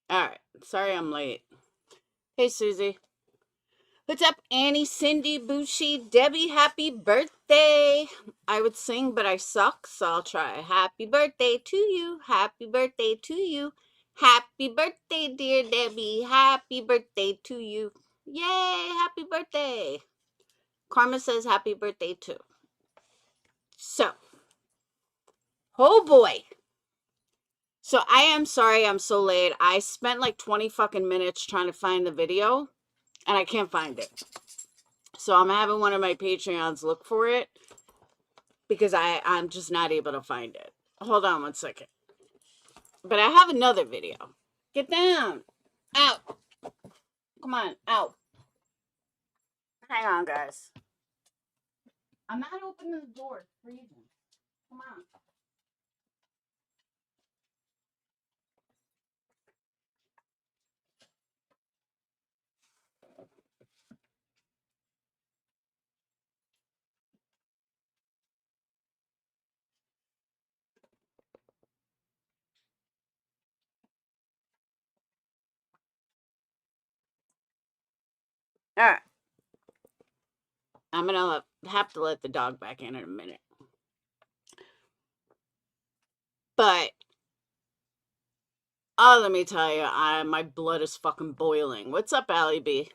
Alright. Sorry I'm late. Hey, Susie. What's up, Annie, Cindy, Bushi, Debbie? Happy birthday. I would sing, but I suck, so I'll try. Happy birthday to you. Happy birthday to you. Happy birthday, dear Debbie. Happy birthday to you. Yay, happy birthday. Karma says happy birthday too. So, oh boy. So I am sorry I'm so late. I spent like 20 fucking minutes trying to find the video, and I can't find it. So I'm having one of my Patreons look for it because I'm just not able to find it. Hold on one second. But I have another video. Get down. Out. Come on, out. Hang on, guys. I'm not opening the door. It's freezing. Come on. All right. I'm going to have to let the dog back in a minute. But, oh, let me tell you, my blood is fucking boiling. What's up, Allie B?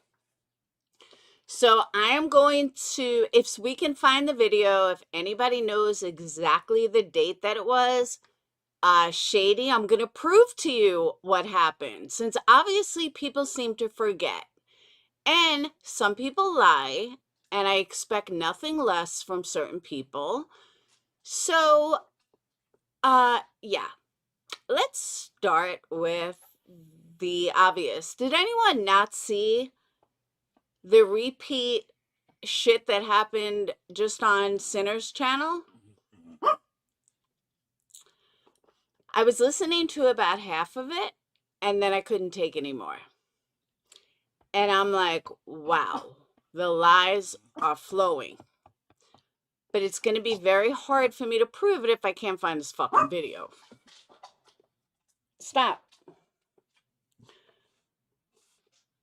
So I am going to, if we can find the video, if anybody knows exactly the date that it was, Shady, I'm going to prove to you what happened, since obviously people seem to forget. And some people lie, and I expect nothing less from certain people. So, yeah. Let's start with the obvious. Did anyone not see the repeat shit that happened just on Sinner's channel? I was listening to about half of it, and then I couldn't take anymore. And I'm like, wow, the lies are flowing. But it's going to be very hard for me to prove it if I can't find this fucking video. Stop.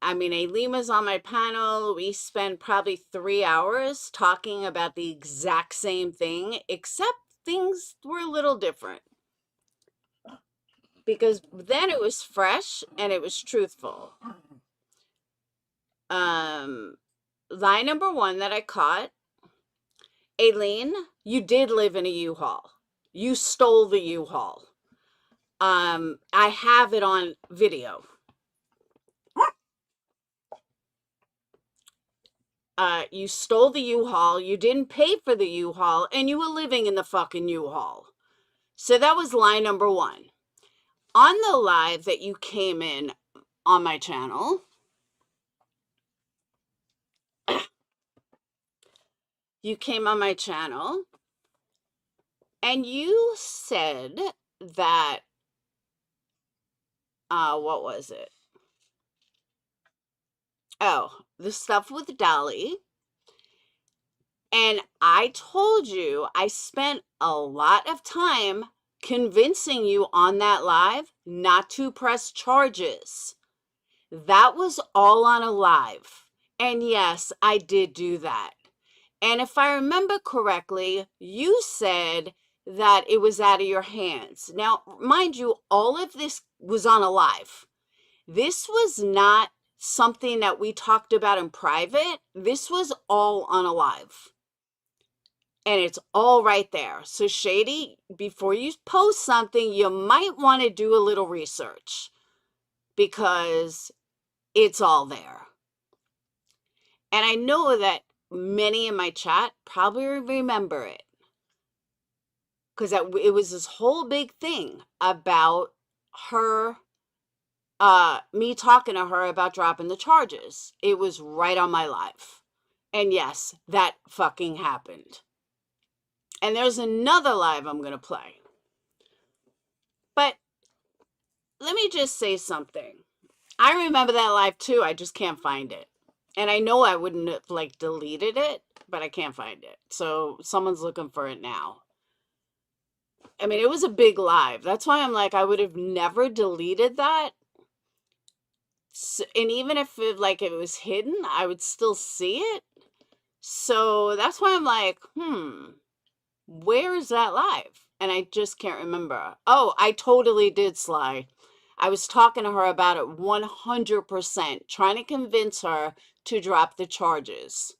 I mean, Alene was on my panel. We spent probably 3 hours talking about the exact same thing, except things were a little different. Because then it was fresh and it was truthful. Lie number 1 that I caught, Alene, you did live in a U-Haul. You stole the U-Haul. I have it on video. You stole the U-Haul, you didn't pay for the U-Haul, and you were living in the fucking U-Haul. So that was lie number 1. On the live that you came in on my channel, you came on my channel, and you said that, what was it? Oh, the stuff with Dolly. And I told you I spent a lot of time convincing you on that live not to press charges. That was all on a live. And yes, I did do that. And if I remember correctly, you said that it was out of your hands. Now, mind you, all of this was on a live. This was not something that we talked about in private. This was all on a live. And it's all right there. So Shady, before you post something, you might want to do a little research because it's all there. And I know that many in my chat probably remember it because it was this whole big thing about her, me talking to her about dropping the charges. It was right on my live. And yes, that fucking happened. And there's another live I'm going to play. But let me just say something. I remember that live too. I just can't find it. And I know I wouldn't have like deleted it, but I can't find it. So someone's looking for it now. I mean, it was a big live. That's why I'm like, I would have never deleted that So, and even if it was hidden, I would still see it. So that's why I'm like, where is that live? And I just can't remember. Oh, I totally did, Sly. I was talking to her about it 100%, trying to convince her to drop the charges.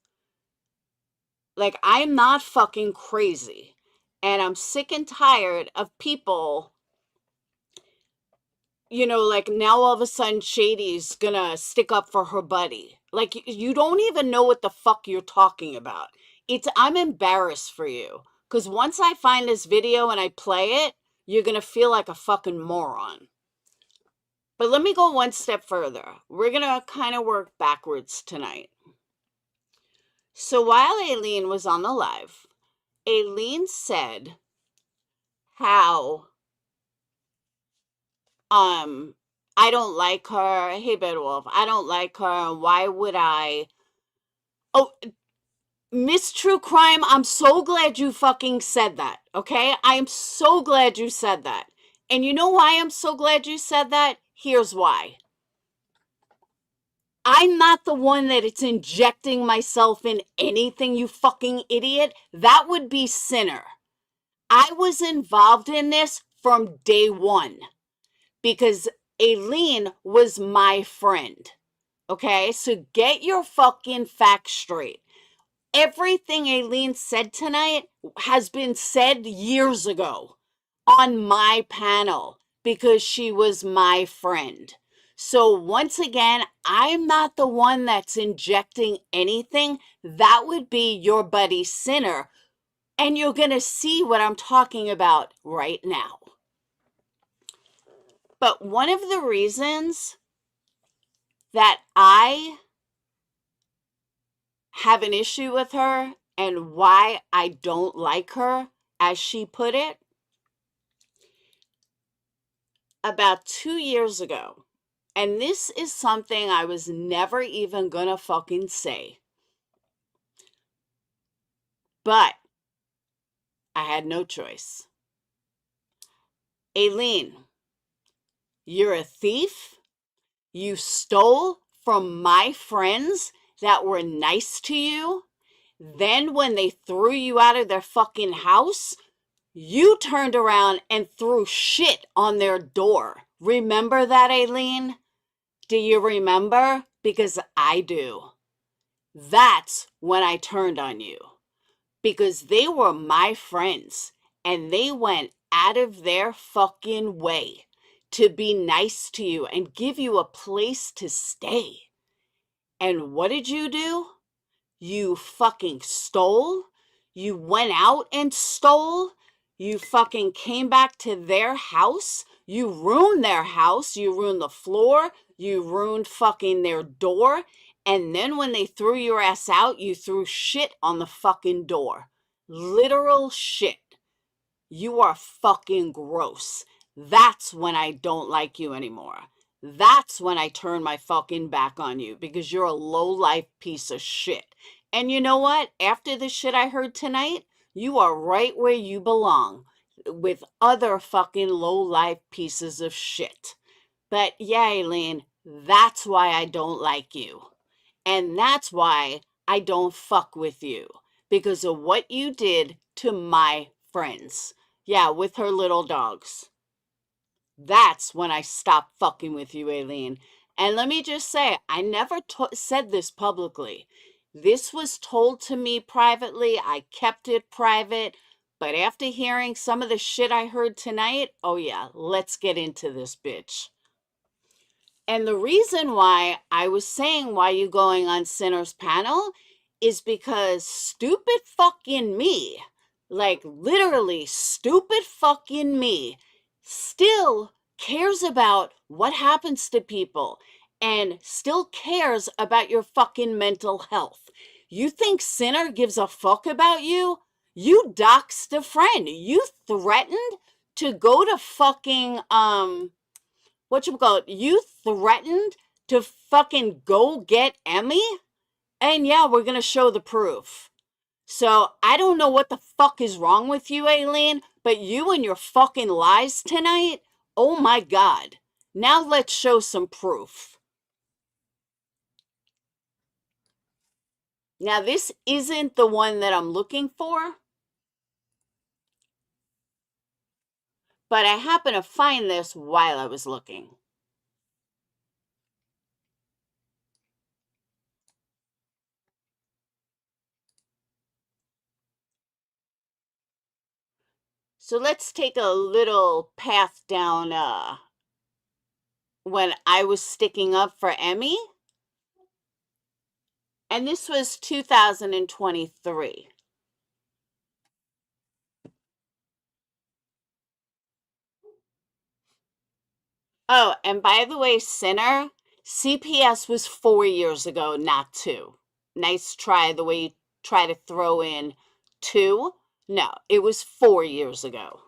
Like, I'm not fucking crazy. And I'm sick and tired of people, like now all of a sudden Shady's gonna stick up for her buddy. Like, you don't even know what the fuck you're talking about. I'm embarrassed for you. Because once I find this video and I play it, you're gonna feel like a fucking moron. But let me go one step further. We're gonna kind of work backwards tonight. So while Alene was on the live, Alene said how I don't like her. Hey, Bedwolf, I don't like her. Why would I? Oh, Miss True Crime, I'm so glad you fucking said that, okay? I am so glad you said that. And you know why I'm so glad you said that? Here's why. I'm not the one that it's injecting myself in anything, you fucking idiot. That would be Sinner. I was involved in this from day one because Alene was my friend. Okay, so get your fucking facts straight. Everything Alene said tonight has been said years ago on my panel because she was my friend. So once again, I'm not the one that's injecting anything. That would be your buddy Sinner. And you're going to see what I'm talking about right now. But one of the reasons that I have an issue with her and why I don't like her, as she put it, about 2 years ago, and this is something I was never even gonna fucking say, but I had no choice. Alene, you're a thief. You stole from my friends that were nice to you. Then when they threw you out of their fucking house, you turned around and threw shit on their door. Remember that, Alene? Do you remember? Because I do. That's when I turned on you. Because they were my friends and they went out of their fucking way to be nice to you and give you a place to stay. And what did you do? You fucking stole. You went out and stole. You fucking came back to their house. You ruined their house. You ruined the floor. You ruined fucking their door. And then when they threw your ass out, you threw shit on the fucking door. Literal shit. You are fucking gross. That's when I don't like you anymore. That's when I turn my fucking back on you because you're a low-life piece of shit. And you know what? After the shit I heard tonight, you are right where you belong with other fucking low-life pieces of shit. But yeah, Alene, that's why I don't like you. And that's why I don't fuck with you. Because of what you did to my friends. Yeah, with her little dogs. That's when I stopped fucking with you, Alene. And let me just say, I never said this publicly. This was told to me privately. I kept it private. But after hearing some of the shit I heard tonight, oh yeah, let's get into this bitch. And the reason why I was saying why you going on Sinner's panel is because stupid fucking me, like literally stupid fucking me, still cares about what happens to people and still cares about your fucking mental health. You think Sinner gives a fuck about you? You doxed a friend. You threatened to go to fucking, you threatened to fucking go get Emmy? And yeah, we're gonna show the proof. So I don't know what the fuck is wrong with you, Alene, but you and your fucking lies tonight, oh my God. Now let's show some proof. Now, this isn't the one that I'm looking for, but I happened to find this while I was looking. So let's take a little path down when I was sticking up for Emmy. And this was 2023. Oh, and by the way, Sinner, CPS was 4 years ago, not 2. Nice try the way you try to throw in 2. No, it was 4 years ago.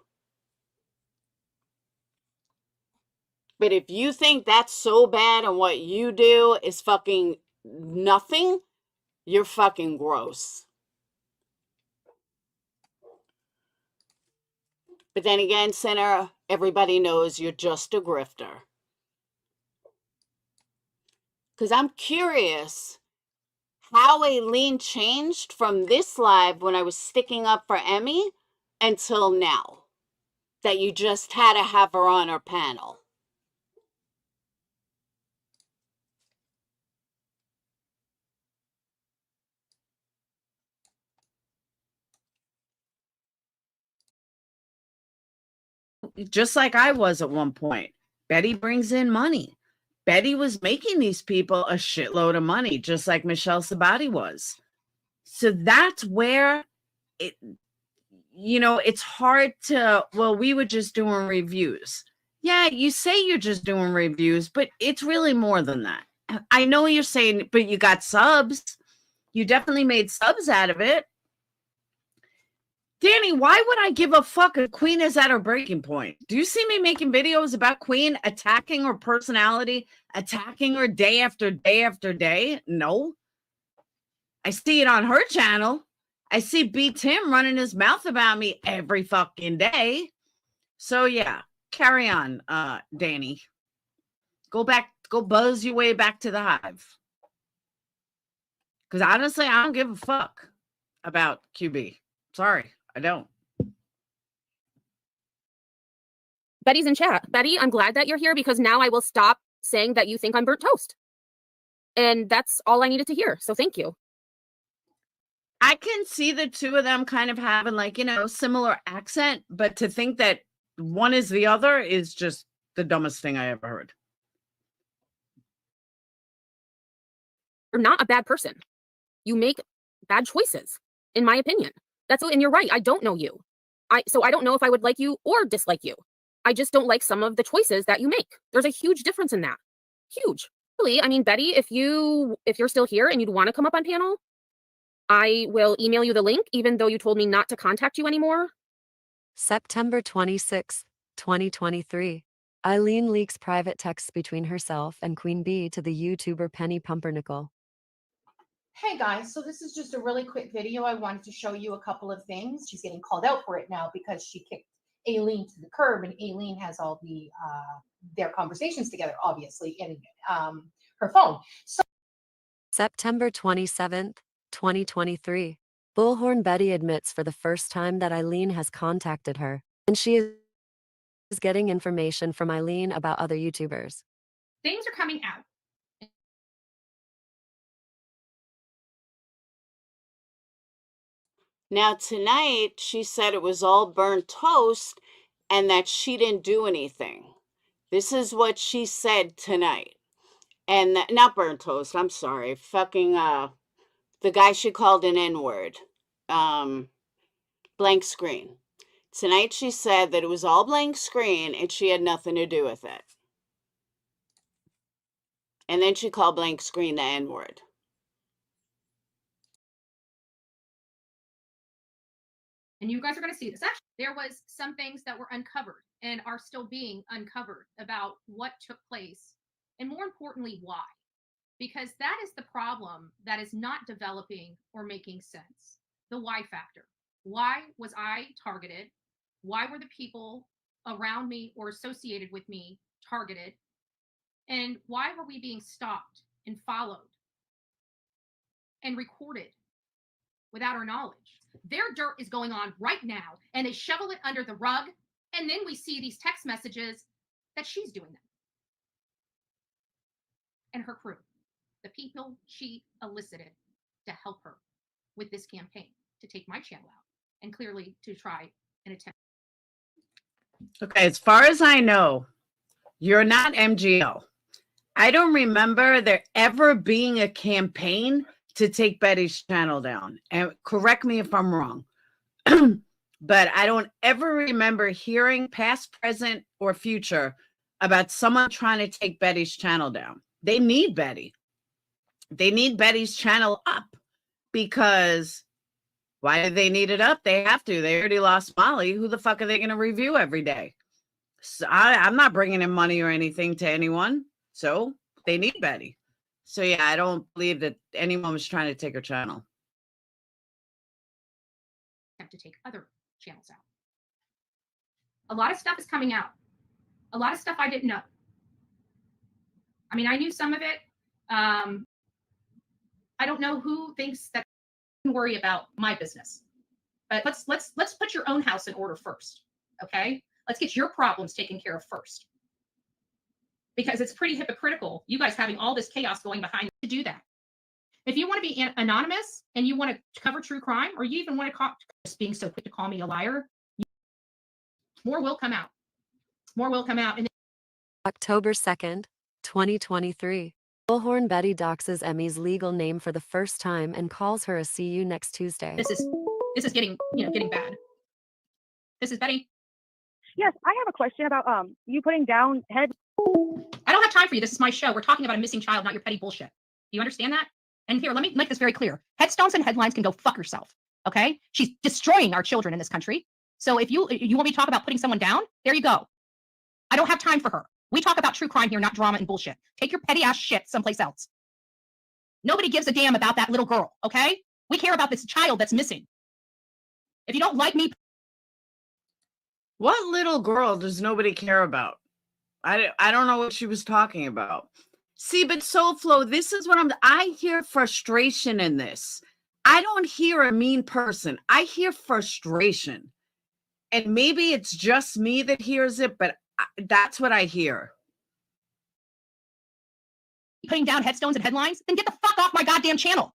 But if you think that's so bad and what you do is fucking nothing, you're fucking gross. But then again, Sinner, everybody knows you're just a grifter. Because I'm curious how Alene changed from this live when I was sticking up for Emmy until now, that you just had to have her on our panel. Just like I was at one point. Betty brings in money. Betty was making these people a shitload of money, just like Michelle Sabati was. So that's where it, it's hard to, well, we were just doing reviews. Yeah, you say you're just doing reviews, but it's really more than that. I know you're saying, but you got subs. You definitely made subs out of it. Danny, why would I give a fuck if Queen is at her breaking point? Do you see me making videos about Queen attacking her personality, attacking her day after day after day? No. I see it on her channel. I see B. Tim running his mouth about me every fucking day. So yeah, carry on, Danny. Go buzz your way back to the hive. Because honestly, I don't give a fuck about QB. Sorry, I don't. Betty's in chat. Betty, I'm glad that you're here because now I will stop saying that you think I'm burnt toast. And that's all I needed to hear. So thank you. I can see the two of them kind of having similar accent, but to think that one is the other is just the dumbest thing I ever heard. You're not a bad person. You make bad choices, in my opinion. And you're right, I don't know you. So I don't know if I would like you or dislike you. I just don't like some of the choices that you make. There's a huge difference in that. Huge. Really, I mean, Betty, if you're still here and you'd want to come up on panel, I will email you the link, even though you told me not to contact you anymore. September 26, 2023. Alene leaks private texts between herself and Queen Bee to the YouTuber Penny Pumpernickel. Hey guys, so this is just a really quick video. I wanted to show you a couple of things. She's getting called out for it now because she kicked Alene to the curb, and Alene has all their conversations together, obviously, in her phone. So September 27th, 2023. Bullhorn Betty admits for the first time that Alene has contacted her, and she is getting information from Alene about other YouTubers. Things are coming out. Now, tonight, she said it was all burnt toast and that she didn't do anything. This is what she said tonight. And not burnt toast, I'm sorry. Fucking, the guy she called an N-word. Blank screen. Tonight, she said that it was all blank screen and she had nothing to do with it. And then she called blank screen the N-word. And you guys are going to see this. Actually, there was some things that were uncovered and are still being uncovered about what took place, and more importantly, why. Because that is the problem that is not developing or making sense. The why factor. Why was I targeted? Why were the people around me or associated with me targeted? And why were we being stopped and followed and recorded without our knowledge. Their dirt is going on right now, and they shovel it under the rug, and then we see these text messages that she's doing them. And her crew, the people she elicited to help her with this campaign to take my channel out and clearly to try and attempt. Okay, as far as I know, you're not MGO. I don't remember there ever being a campaign to take Betty's channel down. And correct me if I'm wrong. But I don't ever remember hearing past, present, or future about someone trying to take Betty's channel down. They need Betty. They need Betty's channel up because why do they need it up? They have to. They already lost Molly. Who the fuck are they going to review every day? So I'm not bringing in money or anything to anyone. So they need Betty. So yeah, I don't believe that anyone was trying to take her channel. To take other channels out. A lot of stuff is coming out. A lot of stuff I didn't know. I mean, I knew some of it. I don't know who thinks that I can worry about my business. But let's put your own house in order first. Okay? Let's get your problems taken care of first. Because it's pretty hypocritical, you guys having all this chaos going behind to do that. If you want to be anonymous and you want to cover true crime, or you even want to just being so quick to call me a liar, more will come out. More will come out. And October 2nd, 2023. Bullhorn Betty doxes Emmy's legal name for the first time and calls her a see you next Tuesday. this is getting, getting bad. This is Betty. Yes, I have a question about you putting down head. I don't have time for you. This is my show. We're talking about a missing child, not your petty bullshit. Do you understand that? And here, let me make this very clear. Headstones and headlines can go fuck yourself. Okay? She's destroying our children in this country. So if you want me to talk about putting someone down, there you go. I don't have time for her. We talk about true crime here, not drama and bullshit. Take your petty ass shit someplace else. Nobody gives a damn about that little girl, okay? We care about this child that's missing. If you don't like me. What little girl does nobody care about? I don't know what she was talking about. See, but Soulflow, this is what I hear frustration in this. I don't hear a mean person. I hear frustration. And maybe it's just me that hears it, but that's what I hear. Putting down headstones and headlines, then get the fuck off my goddamn channel.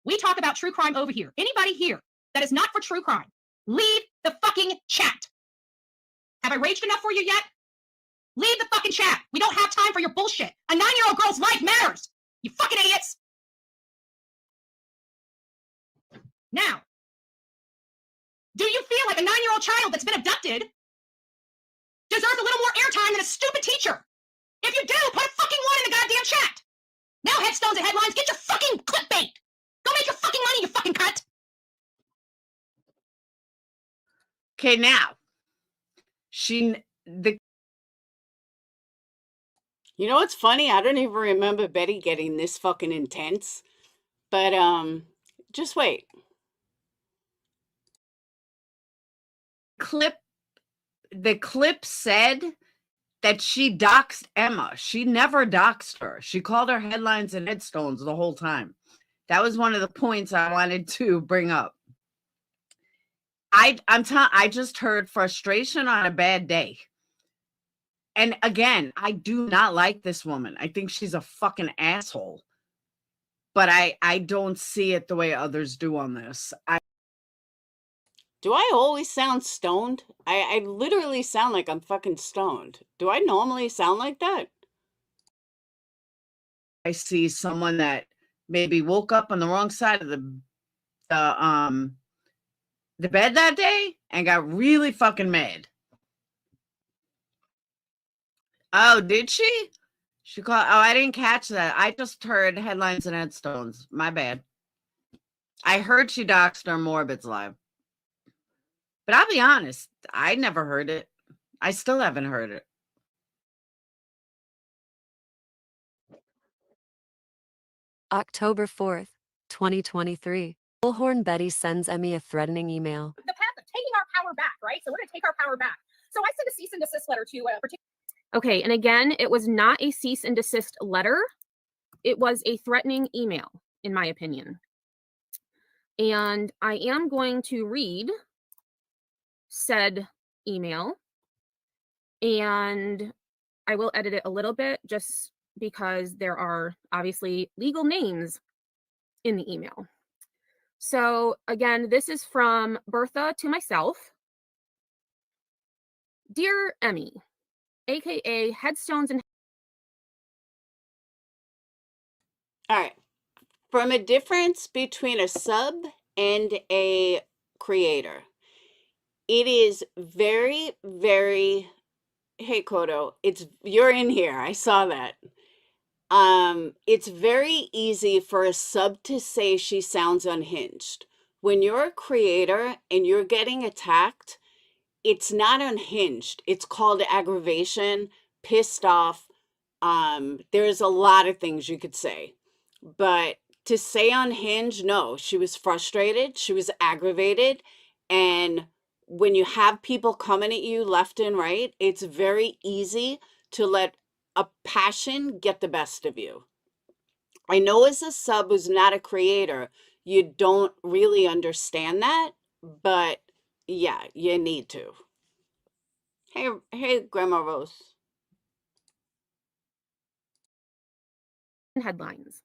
We talk about true crime over here. Anybody here that is not for true crime, leave the fucking chat. Have I raged enough for you yet? Leave the fucking chat. We don't have time for your bullshit. A 9-year-old girl's life matters. You fucking idiots. Now, do you feel like a 9-year-old child that's been abducted deserves a little more airtime than a stupid teacher? If you do, put a fucking one in the goddamn chat. Now headstones and headlines, get your fucking clickbait. Go make your fucking money, you fucking cunt. Okay, now, You know what's funny? I don't even remember Betty getting this fucking intense. But just wait. The clip said that she doxed Emma. She never doxed her. She called her headlines and headstones the whole time. That was one of the points I wanted to bring up. I just heard frustration on a bad day. And again, I do not like this woman. I think she's a fucking asshole. But I don't see it the way others do on this. Do I always sound stoned? I literally sound like I'm fucking stoned. Do I normally sound like that? I see someone that maybe woke up on the wrong side of the bed that day and got really fucking mad. Oh, did she? She called. Oh, I didn't catch that. I just heard headlines and headstones. My bad. I heard she doxed her Morbid's live. But I'll be honest, I never heard it. I still haven't heard it. October 4th, 2023. Bullhorn Betty sends Emmy a threatening email. The path of taking our power back, right? So we're going to take our power back. So I sent a cease and desist letter to a particular. Okay, and again, it was not a cease and desist letter. It was a threatening email. in my opinion. And I am going to read said email, and I will edit it a little bit just because there are obviously legal names in the email. So again, this is from Bertha to myself. Dear Emmy, aka Headstones and All right. From a difference between a sub and a creator, it is very, very, hey Kodo, you're in here. I saw that. It's very easy for a sub to say she sounds unhinged. When you're a creator and you're getting attacked, it's not unhinged. It's called aggravation, pissed off. There's a lot of things you could say. But to say unhinged, no, she was frustrated, she was aggravated, and when you have people coming at you left and right, it's very easy to let a passion get the best of you. I know as a sub who's not a creator, you don't really understand that, but yeah, you need to. Hey, Grandma Rose. headlines.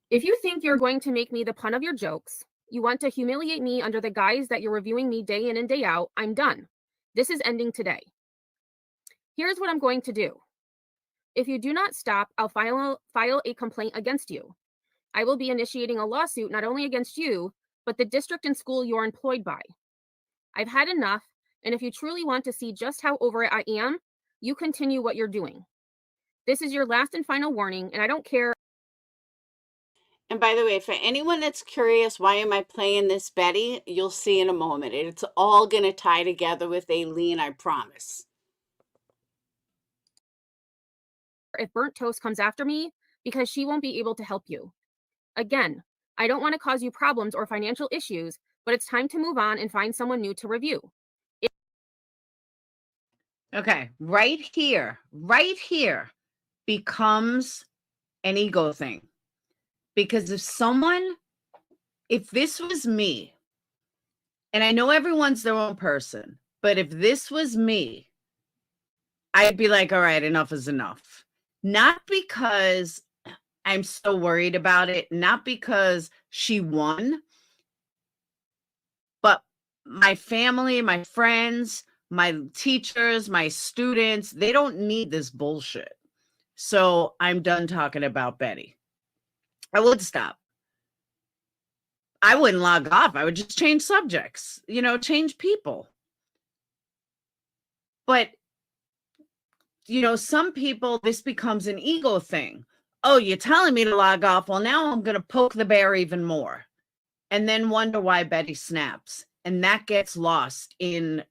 If you think you're going to make me the pun of your jokes, you want to humiliate me under the guise that you're reviewing me day in and day out, I'm done. This is ending today. Here's what I'm going to do. If you do not stop, I'll file a complaint against you. I will be initiating a lawsuit not only against you, but the district and school you're employed by. I've had enough, and if you truly want to see just how over it I am, you continue what you're doing. This is your last and final warning, and I don't care. And by the way, for anyone that's curious, why am I playing this Betty? You'll see in a moment. It's all going to tie together with Alene, I promise. If Burnt Toast comes after me, because she won't be able to help you. Again, I don't want to cause you problems or financial issues, but it's time to move on and find someone new to review. Okay, right here becomes an ego thing. Because if this was me, and I know everyone's their own person, but if this was me, I'd be like, all right, enough is enough. Not because I'm so worried about it, not because she won, but my family, my friends, my teachers, my students, they don't need this bullshit. So I'm done talking about Betty. I would stop. I wouldn't log off. I would just change subjects, change people. But, some people, this becomes an ego thing. Oh, you're telling me to log off. Well, now I'm going to poke the bear even more and then wonder why Betty snaps. And that gets lost in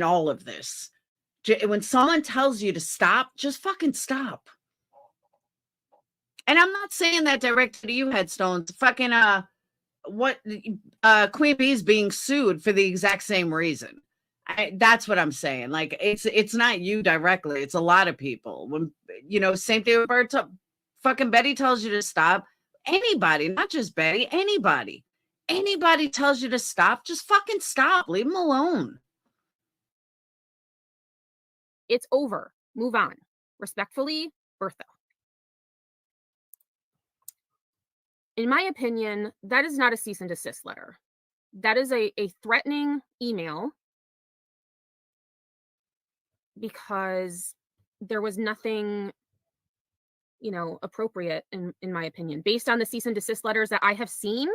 all of this. When someone tells you to stop, just fucking stop. And I'm not saying that directly to you, Headstones. Fucking, Queen Bee's being sued for the exact same reason. That's what I'm saying. Like, it's not you directly. It's a lot of people. When, same thing with Bert. Fucking Betty tells you to stop. Anybody, not just Betty, anybody tells you to stop, just fucking stop. Leave them alone. It's over. Move on. Respectfully, Bertha. In my opinion, that is not a cease and desist letter. That is a threatening email because there was nothing, appropriate in my opinion, based on the cease and desist letters that I have seen.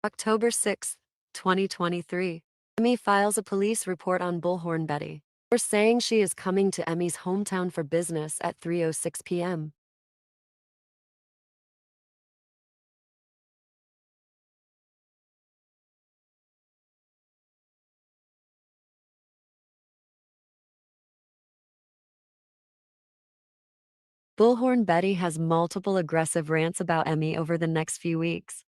October 6th, 2023. Emmy files a police report on Bullhorn Betty for saying she is coming to Emmy's hometown for business at 3:06 p.m. Bullhorn Betty has multiple aggressive rants about Emmy over the next few weeks.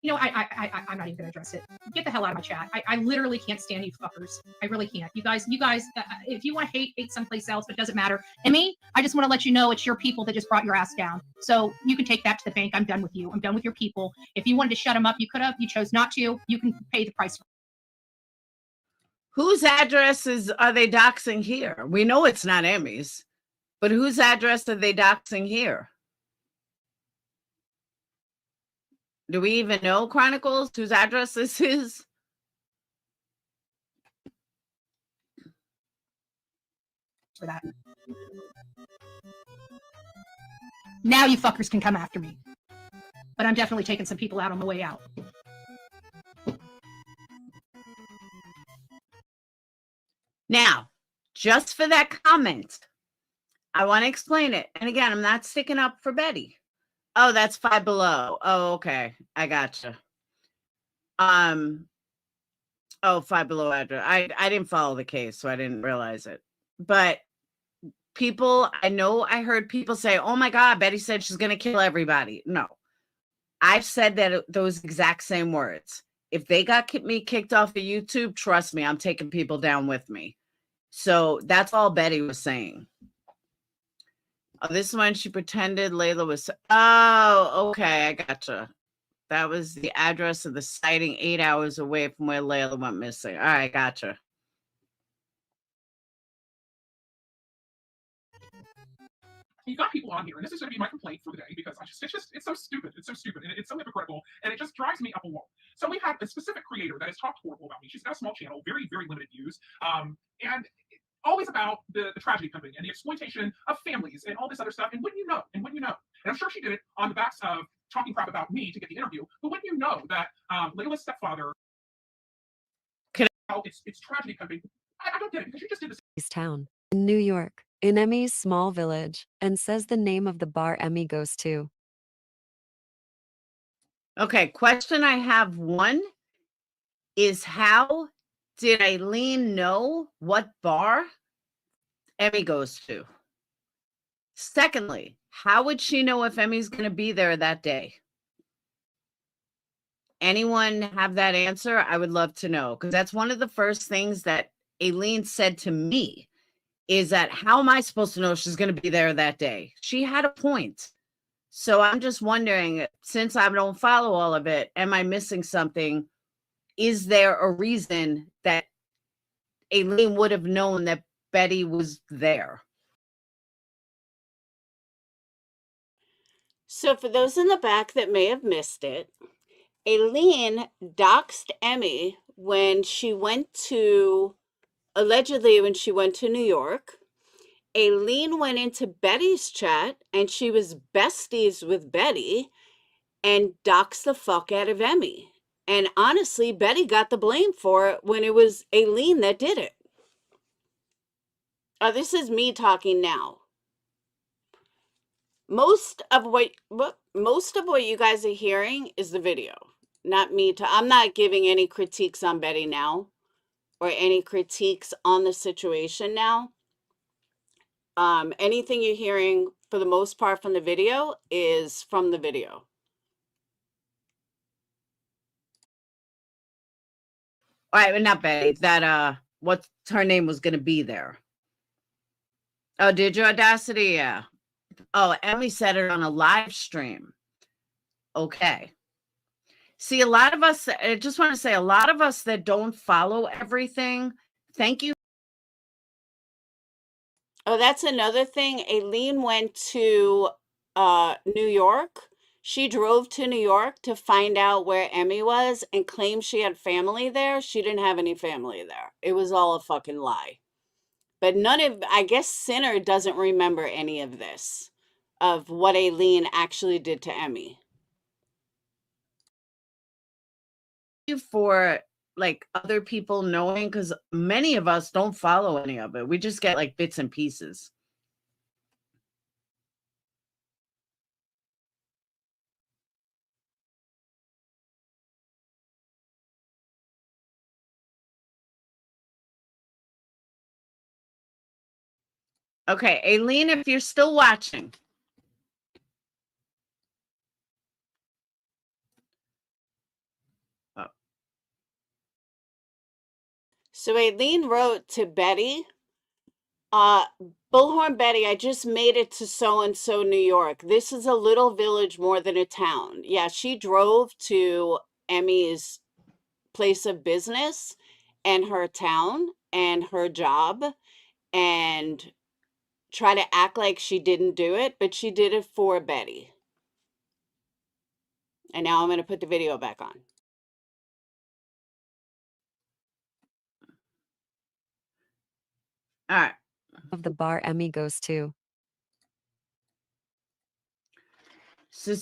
You know, I'm not even gonna address it. Get the hell out of my chat. I literally can't stand you fuckers. I really can't. You guys, if you want to hate someplace else, but it doesn't matter. And me, I just want to let you know it's your people that just brought your ass down. So you can take that to the bank. I'm done with you. I'm done with your people. If you wanted to shut them up, you could have. You chose not to. You can pay the price. Whose addresses are they doxing here? We know it's not Emmy's, but whose address are they doxing here? Do we even know, Chronicles, whose address this is? For that. Now you fuckers can come after me. But I'm definitely taking some people out on the way out. Now, just for that comment, I want to explain it. And again, I'm not sticking up for Betty. Oh, that's Five Below. Oh, okay. I gotcha. Oh, Five Below address. I didn't follow the case, so I didn't realize it. But people, I know I heard people say, oh my God, Betty said she's going to kill everybody. No, I've said that those exact same words. If they got me kicked off of YouTube, trust me, I'm taking people down with me. So that's all Betty was saying. Oh, this one, she pretended Layla was, oh, okay, I gotcha. That was the address of the sighting 8 hours away from where Layla went missing. All right, gotcha. You've got people on here, and this is going to be my complaint for the day because it's so stupid. It's so stupid, and it's so hypocritical, and it just drives me up a wall. So we have a specific creator that has talked horrible about me. She's got a small channel, very, very limited views, and always about the tragedy pimping and the exploitation of families and all this other stuff. And wouldn't you know? And I'm sure she did it on the backs of talking crap about me to get the interview. But wouldn't you know that Layla's stepfather? It's tragedy pimping. I don't get it because you just did this. Town in New York, in Emmy's small village, and says the name of the bar Emmy goes to. Okay, question I have one is how did Alene know what bar Emmy goes to? Secondly, how would she know if Emmy's going to be there that day? Anyone have that answer? I would love to know, because that's one of the first things that Alene said to me is that how am I supposed to know she's going to be there that day? She had a point. So I'm just wondering, since I don't follow all of it, am I missing something? Is there a reason that Alene would have known that Betty was there? So for those in the back that may have missed it, Alene doxed Emmy when she went to, allegedly when she went to New York. Alene went into Betty's chat and she was besties with Betty and doxed the fuck out of Emmy. And honestly, Betty got the blame for it when it was Alene that did it. This is me talking now. Most of what you guys are hearing is the video, not me. I'm not giving any critiques on Betty now or any critiques on the situation now. Anything you're hearing for the most part from the video is from the video. All right, but not Betty. That what her name was going to be there. Oh, did you, Audacity? Yeah. Oh, Emmy said it on a live stream. Okay. See, a lot of us, I just want to say, a lot of us that don't follow everything, thank you. Oh, that's another thing. Alene went to New York. She drove to New York to find out where Emmy was and claimed she had family there. She didn't have any family there. It was all a fucking lie. But I guess Sinner doesn't remember any of this, of what Alene actually did to Emmy. Thank you for like other people knowing, because many of us don't follow any of it. We just get like bits and pieces. Okay, Alene, if you're still watching, So Aileen wrote to Betty, Bullhorn Betty, I just made it to so-and-so New York. This is a little village more than a town. Yeah, she drove to Emmy's place of business and her town and her job and try to act like she didn't do it, but she did it for Betty. And now I'm going to put the video back on. All right. Of the bar Emmy goes to. So,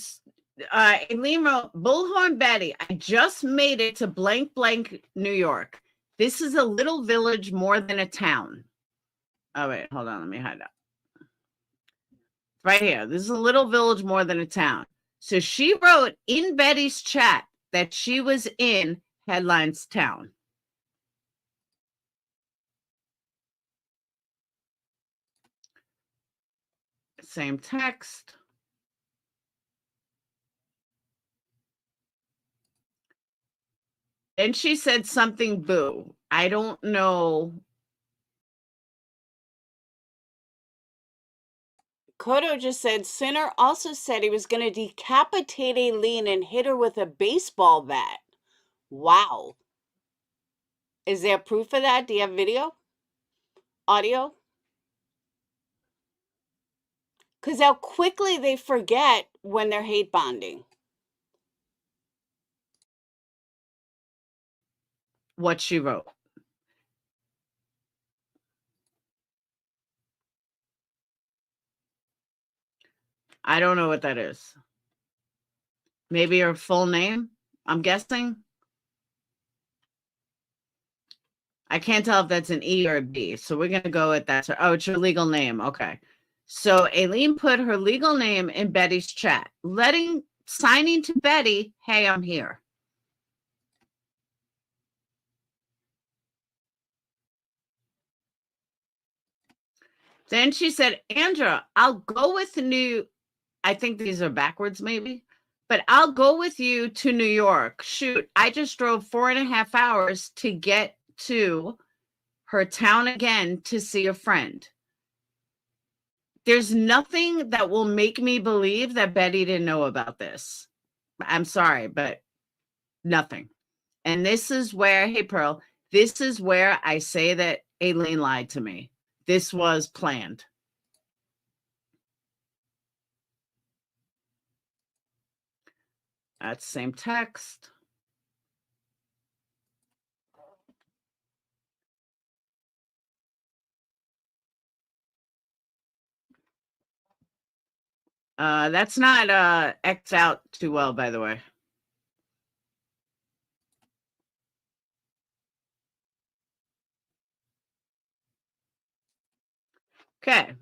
Aileen wrote, Bullhorn Betty, I just made it to blank blank New York. This is a little village more than a town. Oh, wait, hold on. Let me hide that. Right here. This is a little village more than a town. So she wrote in Betty's chat that she was in Headlines Town. Same text. Then she said something boo. I don't know. Kodo just said, Sinner also said he was going to decapitate Aileen and hit her with a baseball bat. Wow. Is there proof of that? Do you have video? Audio? Because how quickly they forget when they're hate bonding. What she wrote. I don't know what that is. Maybe her full name, I'm guessing. I can't tell if that's an E or a B. So we're going to go with that. Oh, it's her legal name. Okay. So Aileen put her legal name in Betty's chat, signing to Betty, hey, I'm here. Then she said, Andra, I'll go with I think these are backwards maybe, but I'll go with you to New York. Shoot, I just drove 4.5 hours to get to her town again to see a friend. There's nothing that will make me believe that Betty didn't know about this. I'm sorry, but nothing. And this is where, hey, Pearl, this is where I say that Aileen lied to me. This was planned. That's the same text. That's not X'd out too well, by the way. Okay.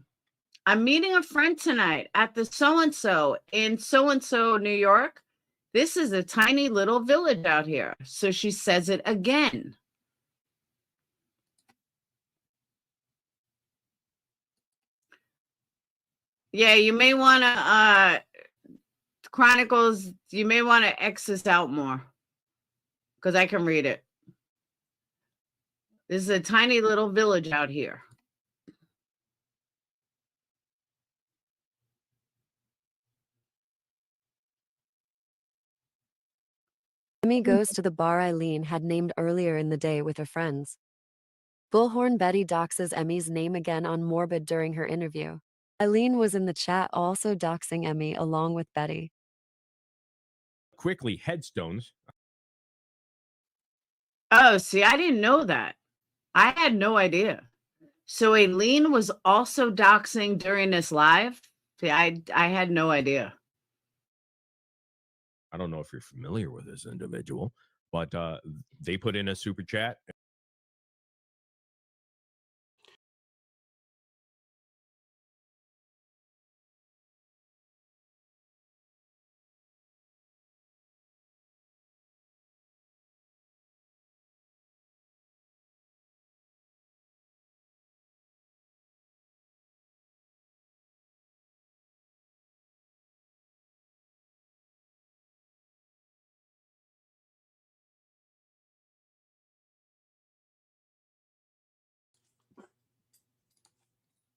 I'm meeting a friend tonight at the so-and-so in so-and-so, New York. This is a tiny little village out here. So she says it again. Yeah, you may want to, Chronicles, you may want to X this out more because I can read it. This is a tiny little village out here. Emmy goes to the bar Eileen had named earlier in the day with her friends. Bullhorn Betty doxes Emmy's name again on Morbid during her interview. Eileen was in the chat also doxing Emmy along with Betty. Quickly, headstones. Oh, see, I didn't know that. I had no idea. So Aileen was also doxing during this live? See, I had no idea. I don't know if you're familiar with this individual, but they put in a super chat.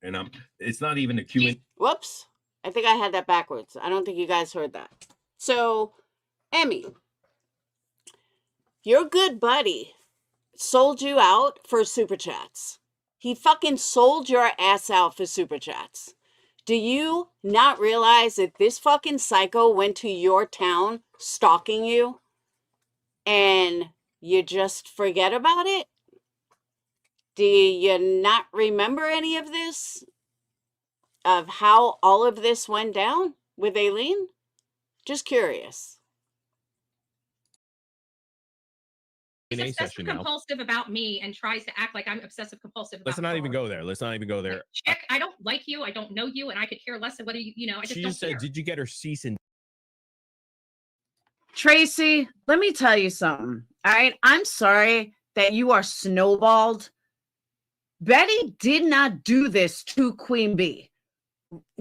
and it's not even a Q&A. Whoops. I think I had that backwards. I don't think you guys heard that. So, Emmy, your good buddy sold you out for super chats. He fucking sold your ass out for super chats. Do you not realize that this fucking psycho went to your town stalking you and you just forget about it? Do you not remember any of this? Of how all of this went down with Alene? Just curious. He's Q&A obsessive session now. compulsive about me and tries to act like I'm obsessive compulsive about Let's not even her. go there. Let's not even go there. Chick, I don't like you. I don't know you, and I could care less of whether you know. I just She don't just said, care. "Did you get her cease and?" Tracy, let me tell you something. All right. I'm sorry that you are snowballed. Betty did not do this to Queen Bee.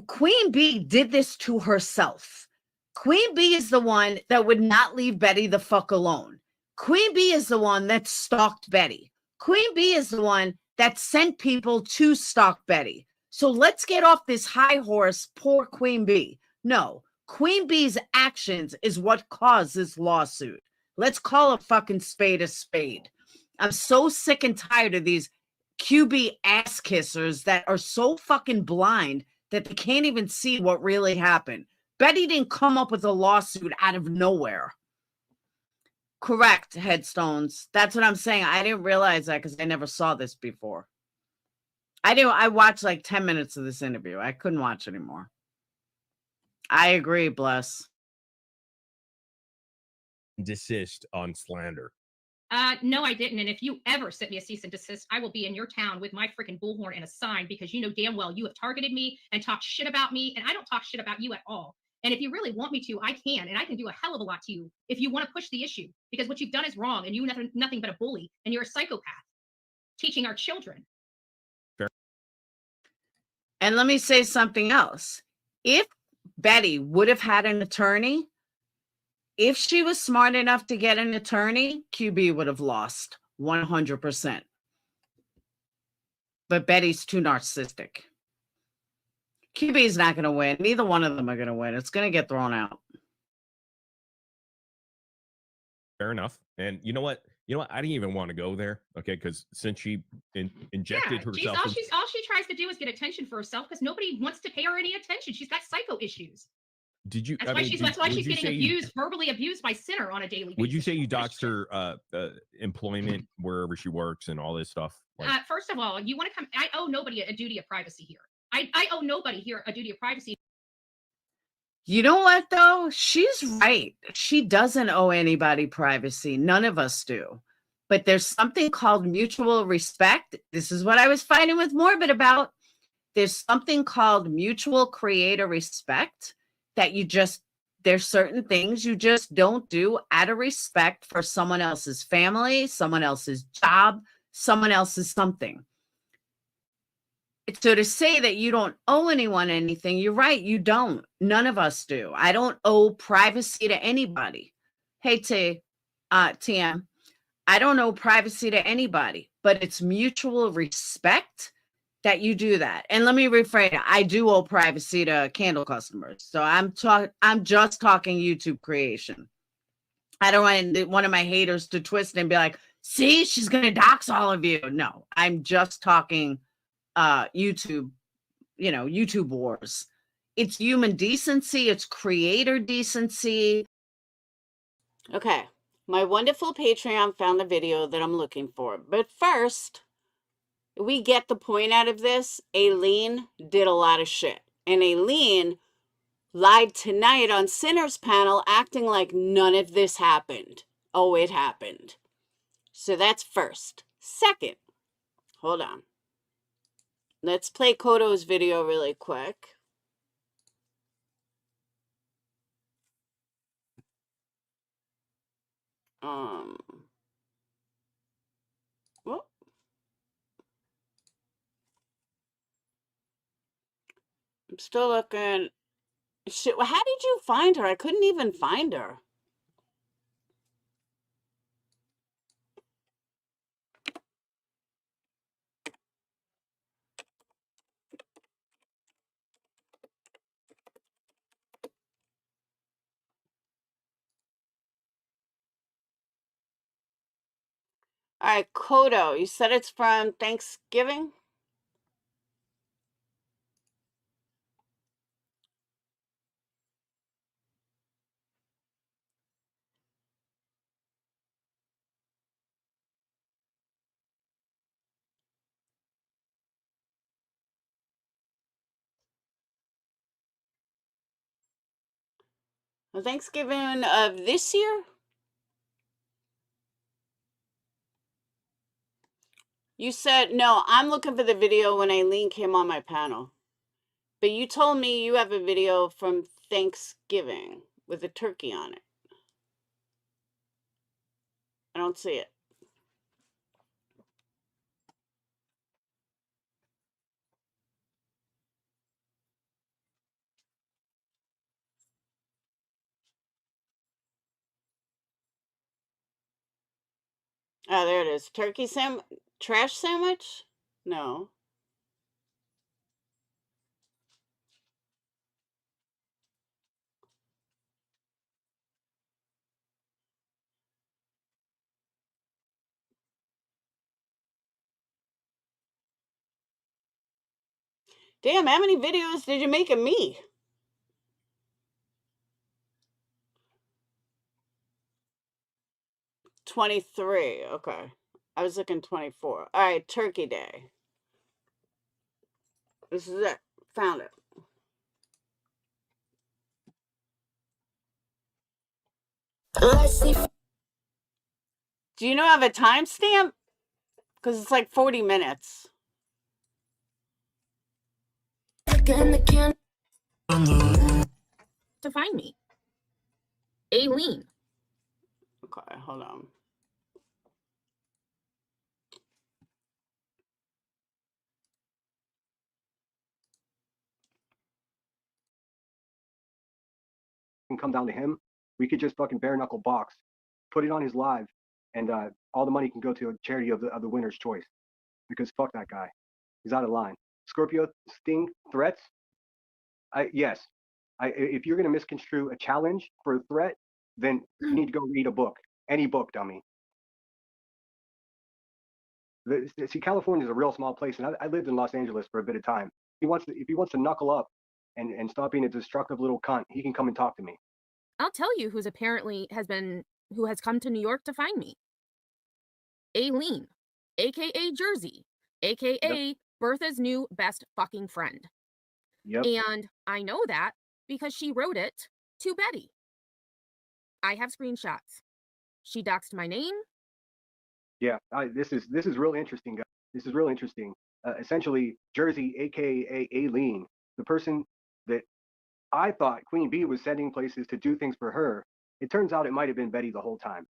Queen Bee did this to herself. Queen Bee is the one that would not leave Betty the fuck alone. Queen Bee is the one that stalked Betty. Queen Bee is the one that sent people to stalk Betty. So let's get off this high horse, poor Queen Bee. No, Queen Bee's actions is what caused this lawsuit. Let's call a fucking spade a spade. I'm so sick and tired of these QB ass kissers that are so fucking blind that they can't even see what really happened. Betty didn't come up with a lawsuit out of nowhere. Correct, headstones. That's what I'm saying. I didn't realize that because I never saw this before. I watched like 10 minutes of this interview. I couldn't watch anymore. I agree, Bless. Desist on slander. No, I didn't. And if you ever sent me a cease and desist, I will be in your town with my freaking bullhorn and a sign because you know damn well you have targeted me and talked shit about me, and I don't talk shit about you at all. And if you really want me to, I can, and I can do a hell of a lot to you if you want to push the issue because what you've done is wrong, and you nothing but a bully, and you're a psychopath teaching our children. And let me say something else. If Betty would have had an attorney, if she was smart enough to get an attorney, QB would have lost 100%. But Betty's too narcissistic. QB is not going to win. Neither one of them are going to win. It's going to get thrown out. Fair enough. And you know what? I didn't even want to go there. Okay, because since she injected herself, all she tries to do is get attention for herself because nobody wants to pay her any attention. She's got psycho issues. Did you? That's why she's getting abused, verbally abused by Sinner on a daily basis. Would you say you doxed her employment wherever she works and all this stuff? Like, first of all, you want to come? I owe nobody a duty of privacy here. I owe nobody here a duty of privacy. You know what, though? She's right. She doesn't owe anybody privacy. None of us do. But there's something called mutual respect. This is what I was fighting with Morbid about. There's something called mutual creator respect that there's certain things you just don't do out of respect for someone else's family, someone else's job, someone else's something. So to say that you don't owe anyone anything, you're right, you don't. None of us do. I don't owe privacy to anybody. Hey, TM, I don't owe privacy to anybody, but it's mutual respect that you do that. And let me rephrase, I do owe privacy to candle customers. So I'm just talking YouTube creation. I don't want one of my haters to twist and be like, see, she's going to dox all of you. No, I'm just talking YouTube, YouTube wars. It's human decency. It's creator decency. Okay. My wonderful Patreon found the video that I'm looking for. But first, we get the point out of this. Alene did a lot of shit. And Alene lied tonight on Sinner's panel acting like none of this happened. Oh, it happened. So that's first. Second, hold on. Let's play Kodo's video really quick. Well, I'm still looking. Shit, how did you find her? I couldn't even find her. All right, Kodo, you said it's from Thanksgiving? Thanksgiving of this year? You said, no, I'm looking for the video when Alene came on my panel. But you told me you have a video from Thanksgiving with a turkey on it. I don't see it. Oh, there it is. Trash sandwich? No. Damn, how many videos did you make of me? '23. Okay. I was looking 24. All right, Turkey Day. This is it. Found it. Do you know I have a timestamp? Because it's like 40 minutes. To find me. Alene. Okay, hold on. Can come down to him, we could just fucking bare knuckle box, put it on his live, and all the money can go to a charity of the winner's choice. Because fuck that guy, he's out of line. Scorpio Sting threats. Yes, if you're gonna misconstrue a challenge for a threat, then you need to go read a book, any book, dummy. See, California is a real small place, and I lived in Los Angeles for a bit of time. If he wants to knuckle up and stop being a destructive little cunt, he can come and talk to me. I'll tell you who has come to New York to find me. Alene, aka Jersey, aka Bertha's new best fucking friend. Yep. And I know that because she wrote it to Betty. I have screenshots. She doxed my name. Yeah, this is really interesting, guys. This is really interesting. Essentially, Jersey, aka Alene, the person that I thought Queen Bee was sending places to do things for her. It turns out it might have been Betty the whole time.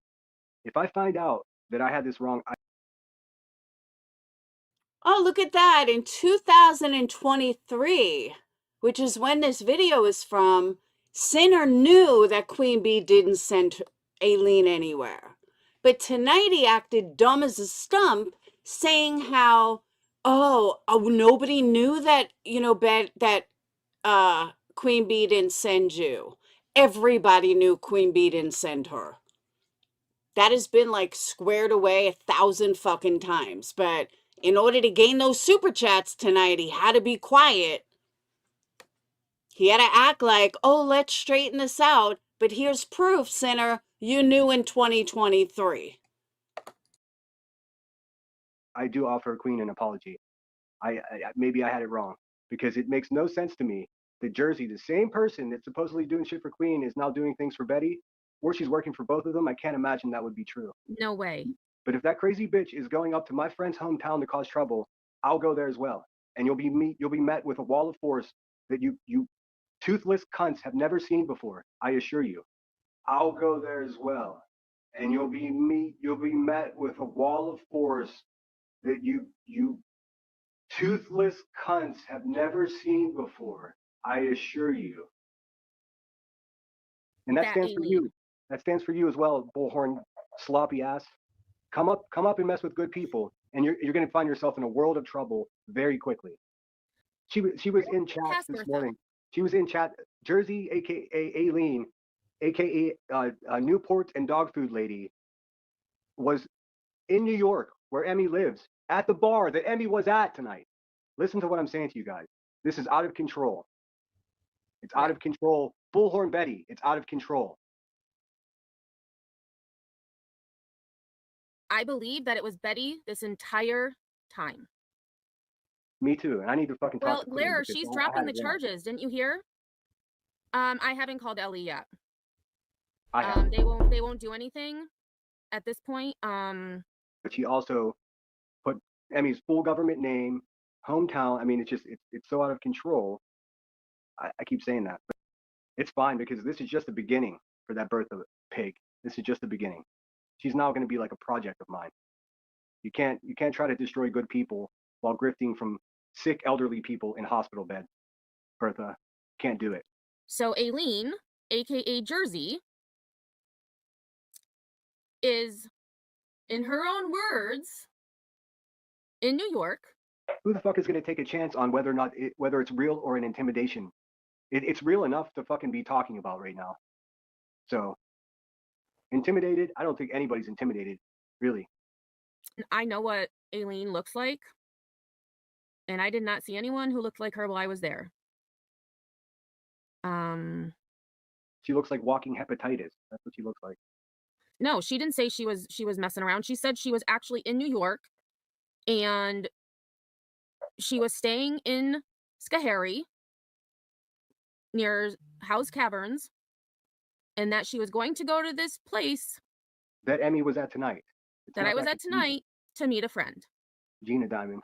If I find out that I had this wrong, Oh, look at that. In 2023, which is when this video is from, Sinner knew that Queen Bee didn't send Alene anywhere. But tonight he acted dumb as a stump, saying how, nobody knew that, Queen Bee didn't send you. Everybody knew Queen Bee didn't send her. That has been like squared away 1,000 fucking times. But in order to gain those super chats tonight, he had to be quiet. He had to act like, oh, let's straighten this out. But here's proof, Sinner, you knew in 2023. I do offer Queen an apology. Maybe I had it wrong, because it makes no sense to me that Jersey, the same person that's supposedly doing shit for Queen, is now doing things for Betty, or she's working for both of them. I can't imagine that would be true. No way. But if that crazy bitch is going up to my friend's hometown to cause trouble, I'll go there as well. And you'll be met with a wall of force that you toothless cunts have never seen before. I assure you. I'll go there as well. And you'll be met with a wall of force that you toothless cunts have never seen before. I assure you. And that stands for you. That stands for you as well, bullhorn sloppy ass. Come up and mess with good people, and you're going to find yourself in a world of trouble very quickly. She was in chat this morning. She was in chat. Jersey, aka Alene, aka Newport and dog food lady, was in New York, where Emmy lives, at the bar that Emmy was at tonight. Listen to what I'm saying to you guys. This is out of control. It's out of control. Bullhorn Betty, it's out of control. I believe that it was Betty this entire time. Me too. And I need to fucking talk Well, to Queen Blair, because she's I dropping had the it wrong. charges. Didn't you hear? I haven't called Ellie yet. I have. They won't do anything at this point. But she also put Emmy's full government name, hometown. I mean, it's so out of control. I keep saying that, but it's fine because this is just the beginning for that Bertha pig. This is just the beginning. She's now going to be like a project of mine. You can't try to destroy good people while grifting from sick elderly people in hospital beds. Bertha, can't do it. So Alene, aka Jersey, is, in her own words, in New York. Who the fuck is going to take a chance on whether or not whether it's real or an intimidation? It's real enough to fucking be talking about right now. So, intimidated? I don't think anybody's intimidated, really. I know what Alene looks like, and I did not see anyone who looked like her while I was there. She looks like walking hepatitis. That's what she looks like. No, she didn't say she was messing around. She said she was actually in New York, and she was staying in Schoharie near House Caverns, and that she was going to go to this place That Emmy was at tonight. that I was at tonight to meet a friend. Gina Diamond.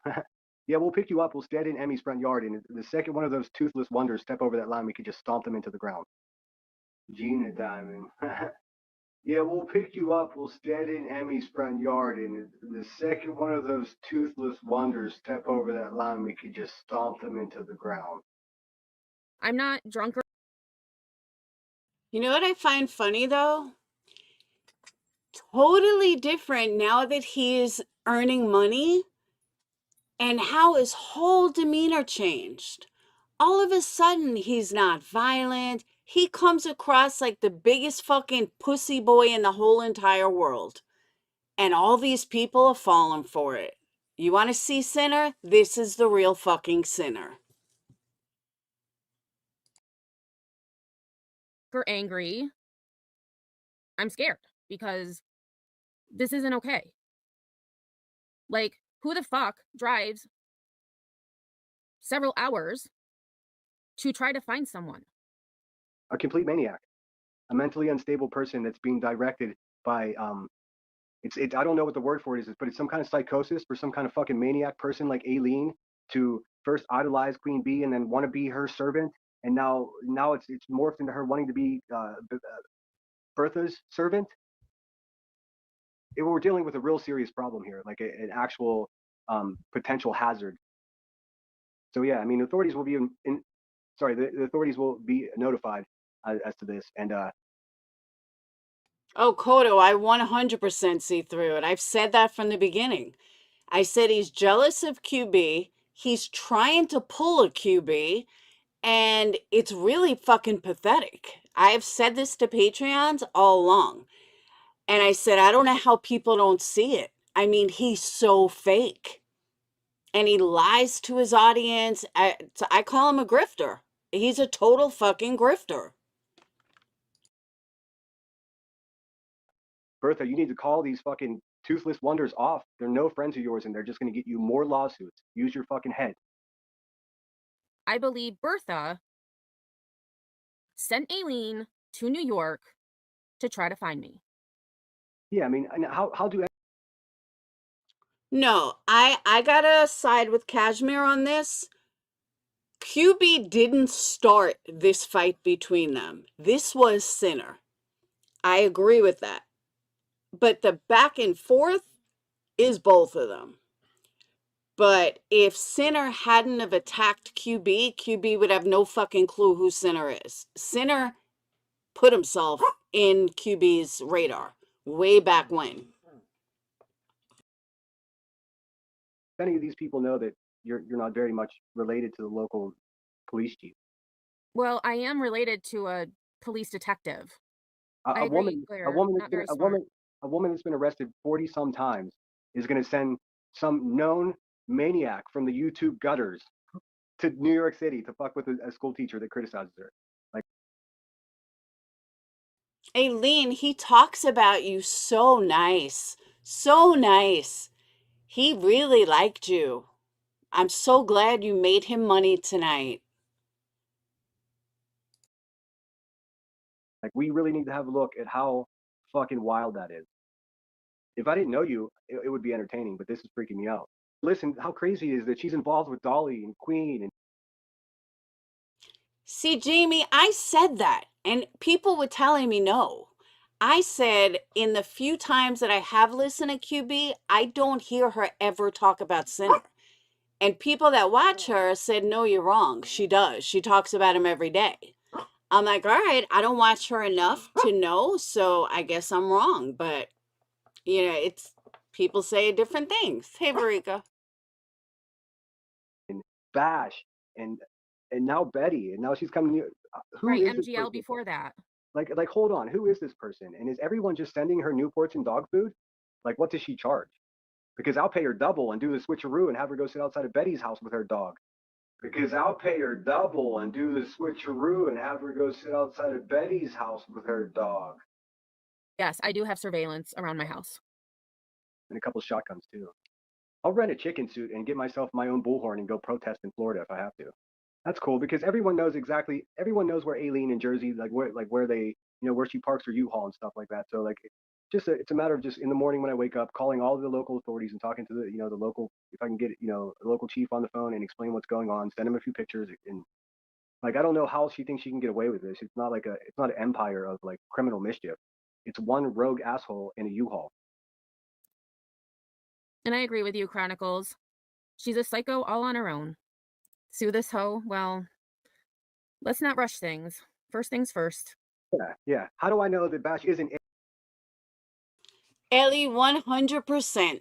Yeah, we'll pick you up. We'll stand in Emmy's front yard, and the second one of those toothless wonders step over that line, we could just stomp them into the ground. Gina Diamond. Yeah, we'll pick you up. We'll stand in Emmy's front yard, and the second one of those toothless wonders step over that line, we could just stomp them into the ground. I'm not drunk or. You know what I find funny though? Totally different now that he is earning money and how his whole demeanor changed. All of a sudden, he's not violent. He comes across like the biggest fucking pussy boy in the whole entire world. And all these people are falling for it. You want to see Sinner? This is the real fucking Sinner. Or angry. I'm scared because this isn't okay. Like, who the fuck drives several hours to try to find someone? A complete maniac, a mentally unstable person that's being directed by I don't know what the word for it is, but it's some kind of psychosis for some kind of fucking maniac person like Alene to first idolize Queen Bee and then want to be her servant, and now it's morphed into her wanting to be Bertha's servant. We're dealing with a real serious problem here, like an actual potential hazard. So yeah, I mean, authorities will be the authorities will be notified as to this, and Oh, Kodo, I 100% see through it. I've said that from the beginning. I said he's jealous of QB. He's trying to pull a QB, and it's really fucking pathetic. I've said this to Patreons all along. And I said, I don't know how people don't see it. I mean, he's so fake. And he lies to his audience. I call him a grifter. He's a total fucking grifter. Bertha, you need to call these fucking toothless wonders off. They're no friends of yours, and they're just going to get you more lawsuits. Use your fucking head. I believe Bertha sent Alene to New York to try to find me. Yeah, I mean, how do... No, I gotta side with Kashmir on this. QB didn't start this fight between them. This was Sinner. I agree with that. But the back and forth is both of them. But if Sinner hadn't have attacked QB would have no fucking clue who Sinner is. Sinner put himself in QB's radar way back when. Any of these people know that you're not very much related to the local police chief. Well, I am related to a police detective. A woman that's been arrested 40 some times is going to send some known maniac from the YouTube gutters to New York City to fuck with a school teacher that criticizes her. Like, Alene, he talks about you so nice. So nice. He really liked you. I'm so glad you made him money tonight. we really need to have a look at how fucking wild that is. If I didn't know you, it would be entertaining, but this is freaking me out. Listen, how crazy is that she's involved with Dolly and Queen and See, Jamie, I said that, and people were telling me no. I said in the few times that I have listened to QB, I don't hear her ever talk about Sinner. And people that watch her said, no, you're wrong. She does. She talks about him every day. I'm like, all right, I don't watch her enough to know, so I guess I'm wrong. But, you know, it's people say different things. Hey, Marika. Bash and now Betty, and now she's coming. Who Right, is this MGL person? before that. Like, hold on, who is this person? And is everyone just sending her Newports and dog food? Like, what does she charge? Because I'll pay her double and do the switcheroo and have her go sit outside of Betty's house with her dog. Because I'll pay her double and do the switcheroo and have her go sit outside of Betty's house with her dog. Yes, I do have surveillance around my house. And a couple of shotguns too. I'll rent a chicken suit and get myself my own bullhorn and go protest in Florida if I have to. That's cool because everyone knows where Alene in Jersey, where they, where she parks her U-Haul and stuff like that. So like, it's a matter of just in the morning when I wake up, calling all of the local authorities and talking to the local, if I can get, a local chief on the phone and explain what's going on, send him a few pictures. And like, I don't know how she thinks she can get away with this. It's not an empire of like criminal mischief. It's one rogue asshole in a U-Haul. And I agree with you, Chronicles. She's a psycho all on her own. Sue this hoe? Well, let's not rush things. First things first. Yeah. How do I know that Bash isn't? Ellie, 100%.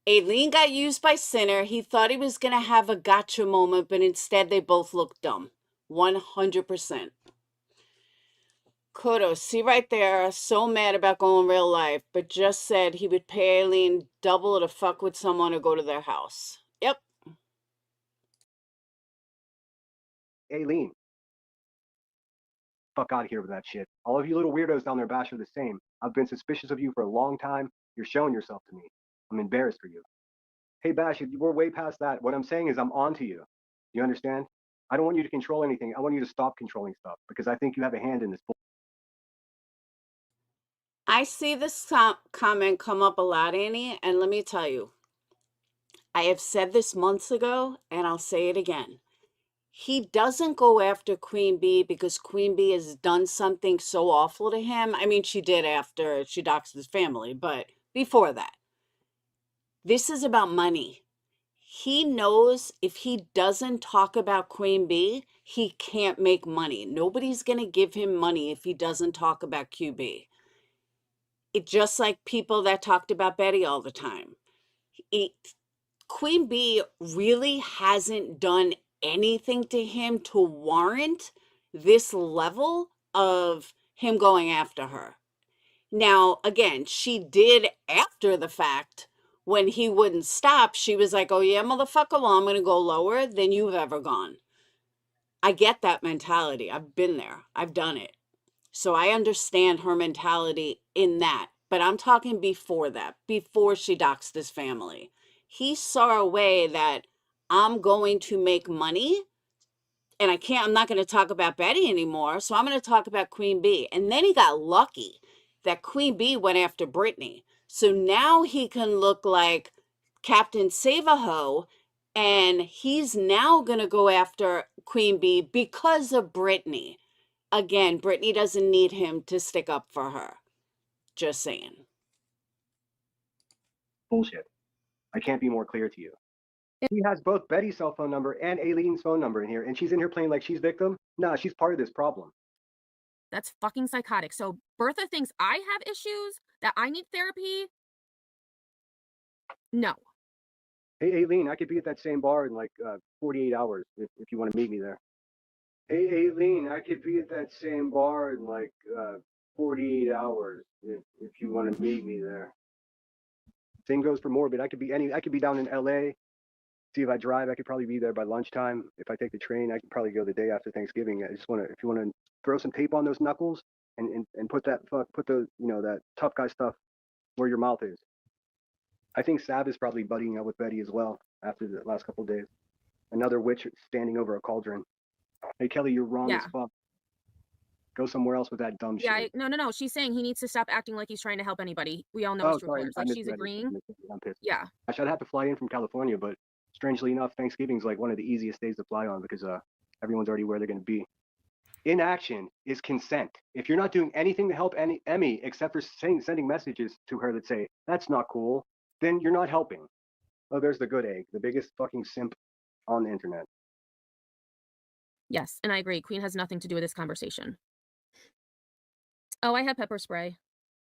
Alene got used by Sinner. He thought he was going to have a gotcha moment, but instead they both looked dumb. 100%. Kudos. See right there, so mad about going real life, but just said he would pay Alene double to fuck with someone or go to their house. Yep. Alene. Fuck out of here with that shit. All of you little weirdos down there, Bash, are the same. I've been suspicious of you for a long time. You're showing yourself to me. I'm embarrassed for you. Hey, Bash, we're way past that. What I'm saying is I'm on to you. You understand? I don't want you to control anything. I want you to stop controlling stuff because I think you have a hand in this. I see this comment come up a lot, Annie, and let me tell you, I have said this months ago, and I'll say it again. He doesn't go after Queen Bee because Queen Bee has done something so awful to him. I mean, she did after she doxed his family, but before that. This is about money. He knows if he doesn't talk about Queen Bee, he can't make money. Nobody's going to give him money if he doesn't talk about QB. It's just like people that talked about Betty all the time. Queen Bee really hasn't done anything to him to warrant this level of him going after her. Now, again, she did after the fact when he wouldn't stop. She was like, oh, yeah, motherfucker, well, I'm going to go lower than you've ever gone. I get that mentality. I've been there. I've done it. So I understand her mentality in that. But I'm talking before that, before she doxed his family. He saw a way that I'm going to make money and I'm not going to talk about Betty anymore. So I'm going to talk about Queen Bee. And then he got lucky that Queen Bee went after Brittany. So now he can look like Captain Save-A-Ho, and he's now going to go after Queen Bee because of Brittany. Again, Brittany doesn't need him to stick up for her. Just saying. Bullshit. I can't be more clear to you. He has both Betty's cell phone number and Aileen's phone number in here, and she's in here playing like she's victim. Nah, she's part of this problem. That's fucking psychotic. So Bertha thinks I have issues, that I need therapy? No. Hey, Aileen, I could be at that same bar in like 48 hours if you want to meet me there. Hey, Aileen, I could be at that same bar in like 48 hours if you want to meet me there. Same goes for Morbid. I could be down in LA. See, if I drive, I could probably be there by lunchtime. If I take the train, I could probably go the day after Thanksgiving. I just want to, if you want to throw some tape on those knuckles and put the that tough guy stuff where your mouth is. I think Sav is probably buddying up with Betty as well after the last couple of days. Another witch standing over a cauldron. Hey Kelly, you're wrong as fuck. Go somewhere else with that dumb shit. Yeah, no. She's saying he needs to stop acting like he's trying to help anybody. We all know it's true colors. Like she's agreeing. I'm pissed. Yeah. I should have to fly in from California, but strangely enough, Thanksgiving's like one of the easiest days to fly on because everyone's already where they're going to be. Inaction is consent. If you're not doing anything to help Emmy except for sending messages to her that say that's not cool, then you're not helping. Oh, there's the good egg, the biggest fucking simp on the internet. Yes, and I agree. Queen has nothing to do with this conversation. Oh, I have pepper spray.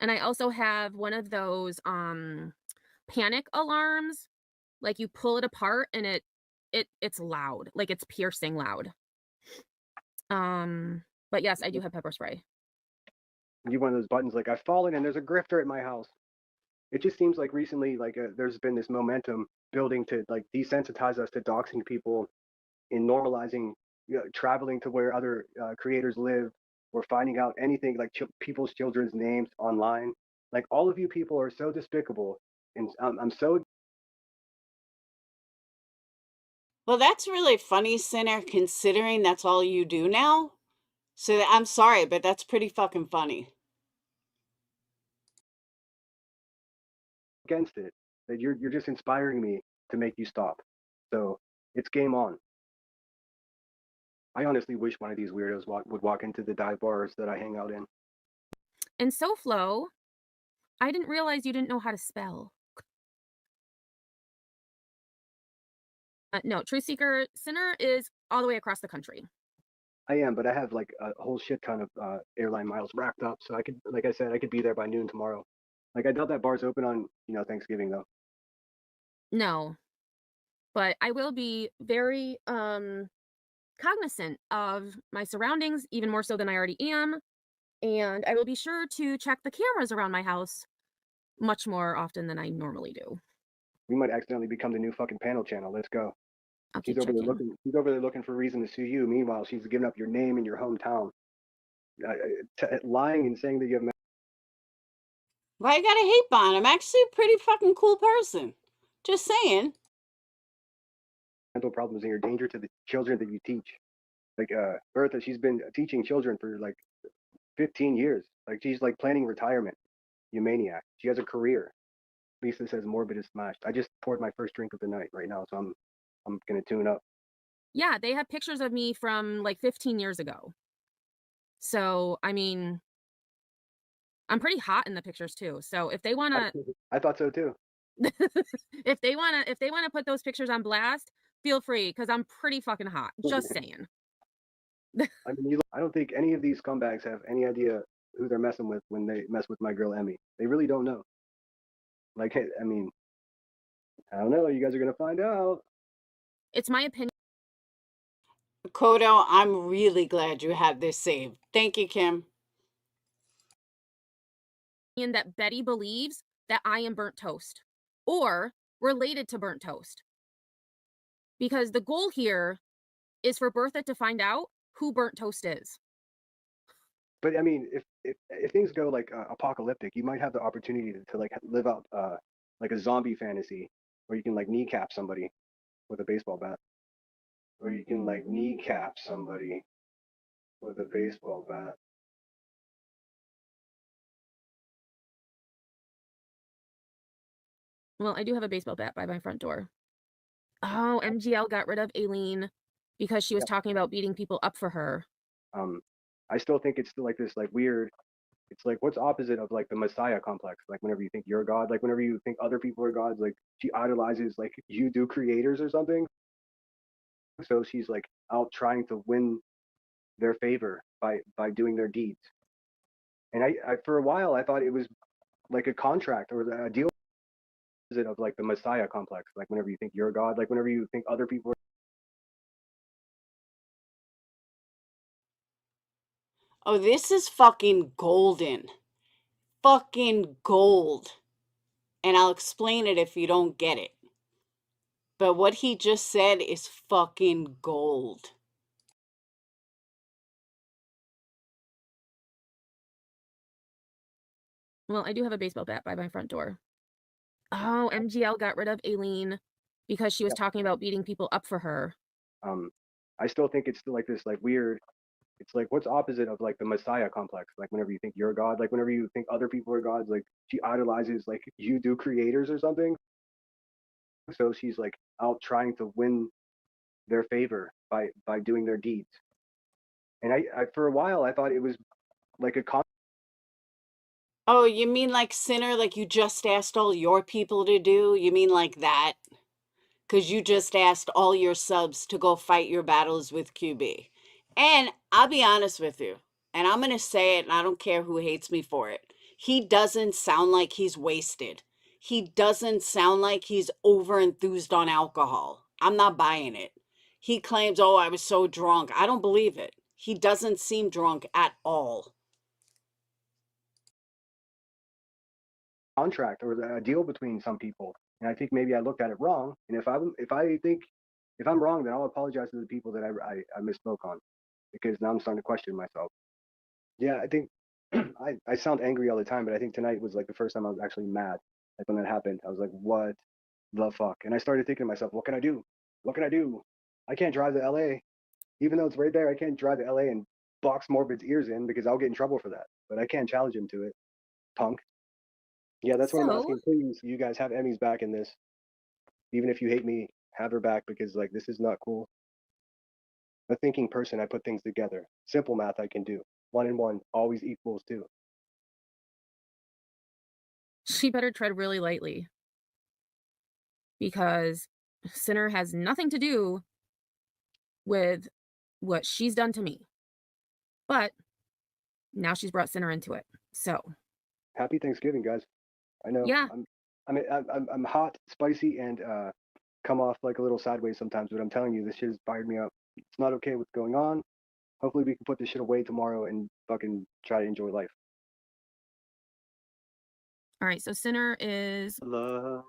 And I also have one of those panic alarms. Like you pull it apart and it's loud. Like it's piercing loud. But yes, I do have pepper spray. You one of those buttons like I've fallen and there's a grifter at my house. It just seems like recently like there's been this momentum building to like desensitize us to doxing people in normalizing traveling to where other creators live. We're finding out anything like people's children's names online. Like all of you people are so despicable, and I'm so. Well, that's really funny, Sinner, considering that's all you do now. So I'm sorry, but that's pretty fucking funny. Against it, that you're just inspiring me to make you stop. So it's game on. I honestly wish one of these weirdos would walk into the dive bars that I hang out in. And so, Flo, I didn't realize you didn't know how to spell. No, Truth Seeker Sinner is all the way across the country. I am, but I have like a whole shit ton of airline miles racked up, so I could, like I said, I could be there by noon tomorrow. Like I doubt that bar's open on Thanksgiving though. No, but I will be very cognizant of my surroundings, even more so than I already am. And I will be sure to check the cameras around my house much more often than I normally do. We might accidentally become the new fucking panel channel. Let's go. I'll She's keep over there checking. looking. She's over there looking for a reason to sue you. Meanwhile, she's giving up your name and your hometown, lying and saying that you have. Why you gotta hate Bon? I'm actually a pretty fucking cool person. Just saying. Mental problems, and you're a danger to the children that you teach. Like Bertha, she's been teaching children for like 15 years. Like she's like planning retirement. You maniac. She has a career. Lisa says Morbid is smashed. I just poured my first drink of the night right now, so I'm gonna tune up. Yeah, they have pictures of me from like 15 years ago. So I mean, I'm pretty hot in the pictures too. So if they wanna, I thought so too. if they wanna put those pictures on blast, feel free, because I'm pretty fucking hot. Just saying. I mean, I don't think any of these scumbags have any idea who they're messing with when they mess with my girl Emmy. They really don't know. Like, I mean, I don't know. You guys are gonna find out. It's my opinion. Kodo, I'm really glad you had this saved. Thank you, Kim. That Betty believes that I am burnt toast or related to burnt toast. Because the goal here is for Bertha to find out who burnt toast is. But I mean, if things go like apocalyptic, you might have the opportunity to like live out like a zombie fantasy where you can like kneecap somebody with a baseball bat. Or you can like kneecap somebody with a baseball bat. Well, I do have a baseball bat by my front door. Oh, MGL got rid of Alene because she was talking about beating people up for her. I still think it's still like this like weird. It's like what's opposite of like the Messiah complex? Like whenever you think you're God, like whenever you think other people are gods, like she idolizes like you do creators or something. So she's like out trying to win their favor by doing their deeds. And I for a while I thought it was like a contract or a deal of like the Messiah complex. Like whenever you think you're God, like whenever you think other people are. Oh, this is fucking golden. Fucking gold. and I'll explain it if you don't get it. But what he just said is fucking gold. Well, I do have a baseball bat by my front door. Oh, MGL got rid of Alene because she was talking about beating people up for her. I still think it's still like this like weird. It's like what's opposite of like the Messiah complex? Like whenever you think you're a god, like whenever you think other people are gods, like she idolizes like you do creators or something. So she's like out trying to win their favor by doing their deeds. And I for a while I thought it was like a Oh, you mean like Sinner, like you just asked all your people to do? You mean like that? Because you just asked all your subs to go fight your battles with QB. And I'll be honest with you, and I'm going to say it, and I don't care who hates me for it. He doesn't sound like he's wasted. He doesn't sound like he's over enthused on alcohol. I'm not buying it. He claims, oh, I was so drunk. I don't believe it. He doesn't seem drunk at all. contract or a deal between some people, and I think maybe I looked at it wrong. And if I'm wrong, then I'll apologize to the people that I misspoke on, because now I'm starting to question myself. Yeah, I think I sound angry all the time, but I think tonight was like the first time I was actually mad. Like when that happened, I was like, what the fuck? And I started thinking to myself, what can I do? What can I do? I can't drive to LA, even though it's right there. I can't drive to LA and box Morbid's ears in because I'll get in trouble for that. But I can't challenge him to it, punk. Yeah, that's what I'm asking. Please, you guys have Emmy's back in this. Even if you hate me, have her back, because like this is not cool. A thinking person, I put things together. Simple math I can do. 1 and 1 always equals 2. She better tread really lightly, because Sinner has nothing to do with what she's done to me. But now she's brought Sinner into it. So happy Thanksgiving, guys. I know. Yeah. I'm hot, spicy, and come off like a little sideways sometimes, but I'm telling you, this shit has fired me up. It's not okay what's going on. Hopefully we can put this shit away tomorrow and fucking try to enjoy life. All right, so Sinner is La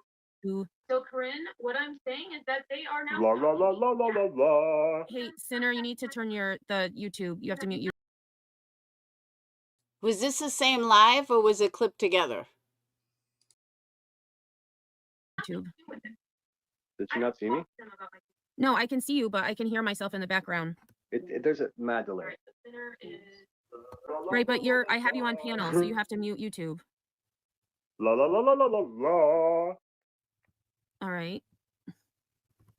So Corinne, what I'm saying is that they are now la la la la la la la. Hey, Sinner, you need to turn the YouTube. You have to mute you. Was this the same live or was it clipped together? YouTube. Did you not see me? No, I can see you, but I can hear myself in the background. There's a mad delay. Right, but I have you on panel, so you have to mute YouTube. La la la la la la la. All right.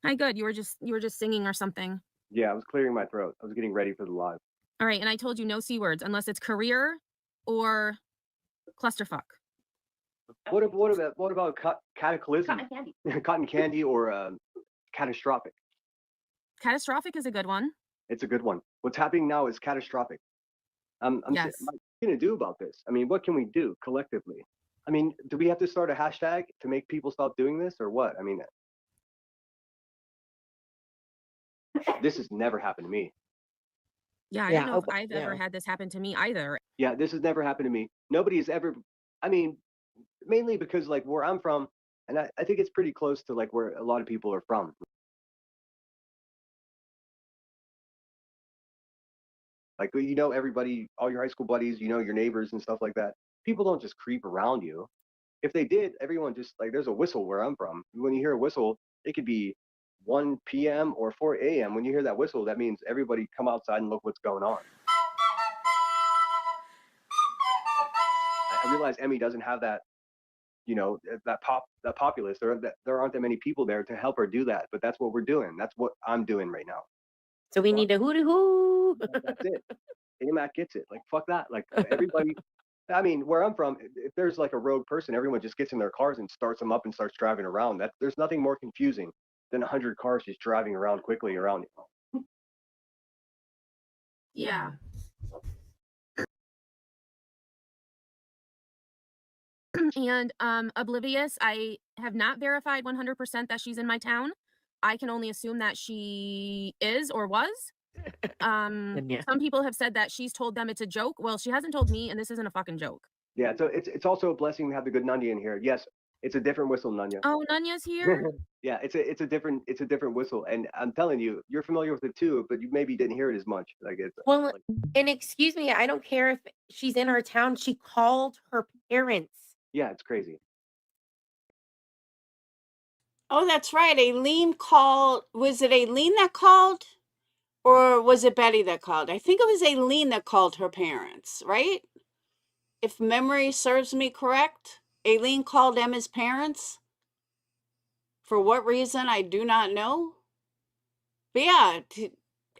Hi, good. You were just singing or something. Yeah, I was clearing my throat. I was getting ready for the live. All right, and I told you no C words unless it's career or clusterfuck. What about cataclysm? Cotton candy. Cotton candy or catastrophic. Catastrophic is a good one. It's a good one. What's happening now is catastrophic. Yes. What are we gonna do about this? I mean, what can we do collectively? I mean, do we have to start a hashtag to make people stop doing this, or what? I mean, this has never happened to me. Yeah, I don't know if I've ever had this happen to me either. Yeah, this has never happened to me. Nobody's ever. I mean, mainly because like where I'm from, and I think it's pretty close to like where a lot of people are from. Like, you know, everybody, all your high school buddies, you know, your neighbors and stuff like that. People don't just creep around you. If they did, everyone just like, there's a whistle where I'm from. When you hear a whistle, it could be 1 p.m. or 4 a.m. When you hear that whistle, that means everybody come outside and look what's going on. I realize Emmy doesn't have that, you know, that populace. There aren't that many people there to help her do that. But that's what we're doing. That's what I'm doing right now. So we need a hoo-hoo. That's it. AMAC gets it. Like, fuck that. Like, everybody. I mean, where I'm from, if there's like a rogue person, everyone just gets in their cars and starts them up and starts driving around. There's nothing more confusing than 100 cars just driving around quickly around you. Yeah. And Oblivious, I have not verified 100% that she's in my town. I can only assume that she is or was. Some people have said that she's told them it's a joke. Well, she hasn't told me, and this isn't a fucking joke. Yeah, so it's also a blessing to have the good Nundy in here. Yes, It's a different whistle, Nanya. Oh, Nanya's here. Yeah, it's a different whistle, and I'm telling you, you're familiar with it too, but you maybe didn't hear it as much. Like it's Well, like, and excuse me, I don't care if she's in our town. She called her parents. yeah, it's crazy. Oh, that's right. Alene called. Was it Alene that called? Or was it Betty that called? I think it was Alene that called her parents, right? If memory serves me correct, Alene called Emma's parents. For what reason, I do not know. But yeah,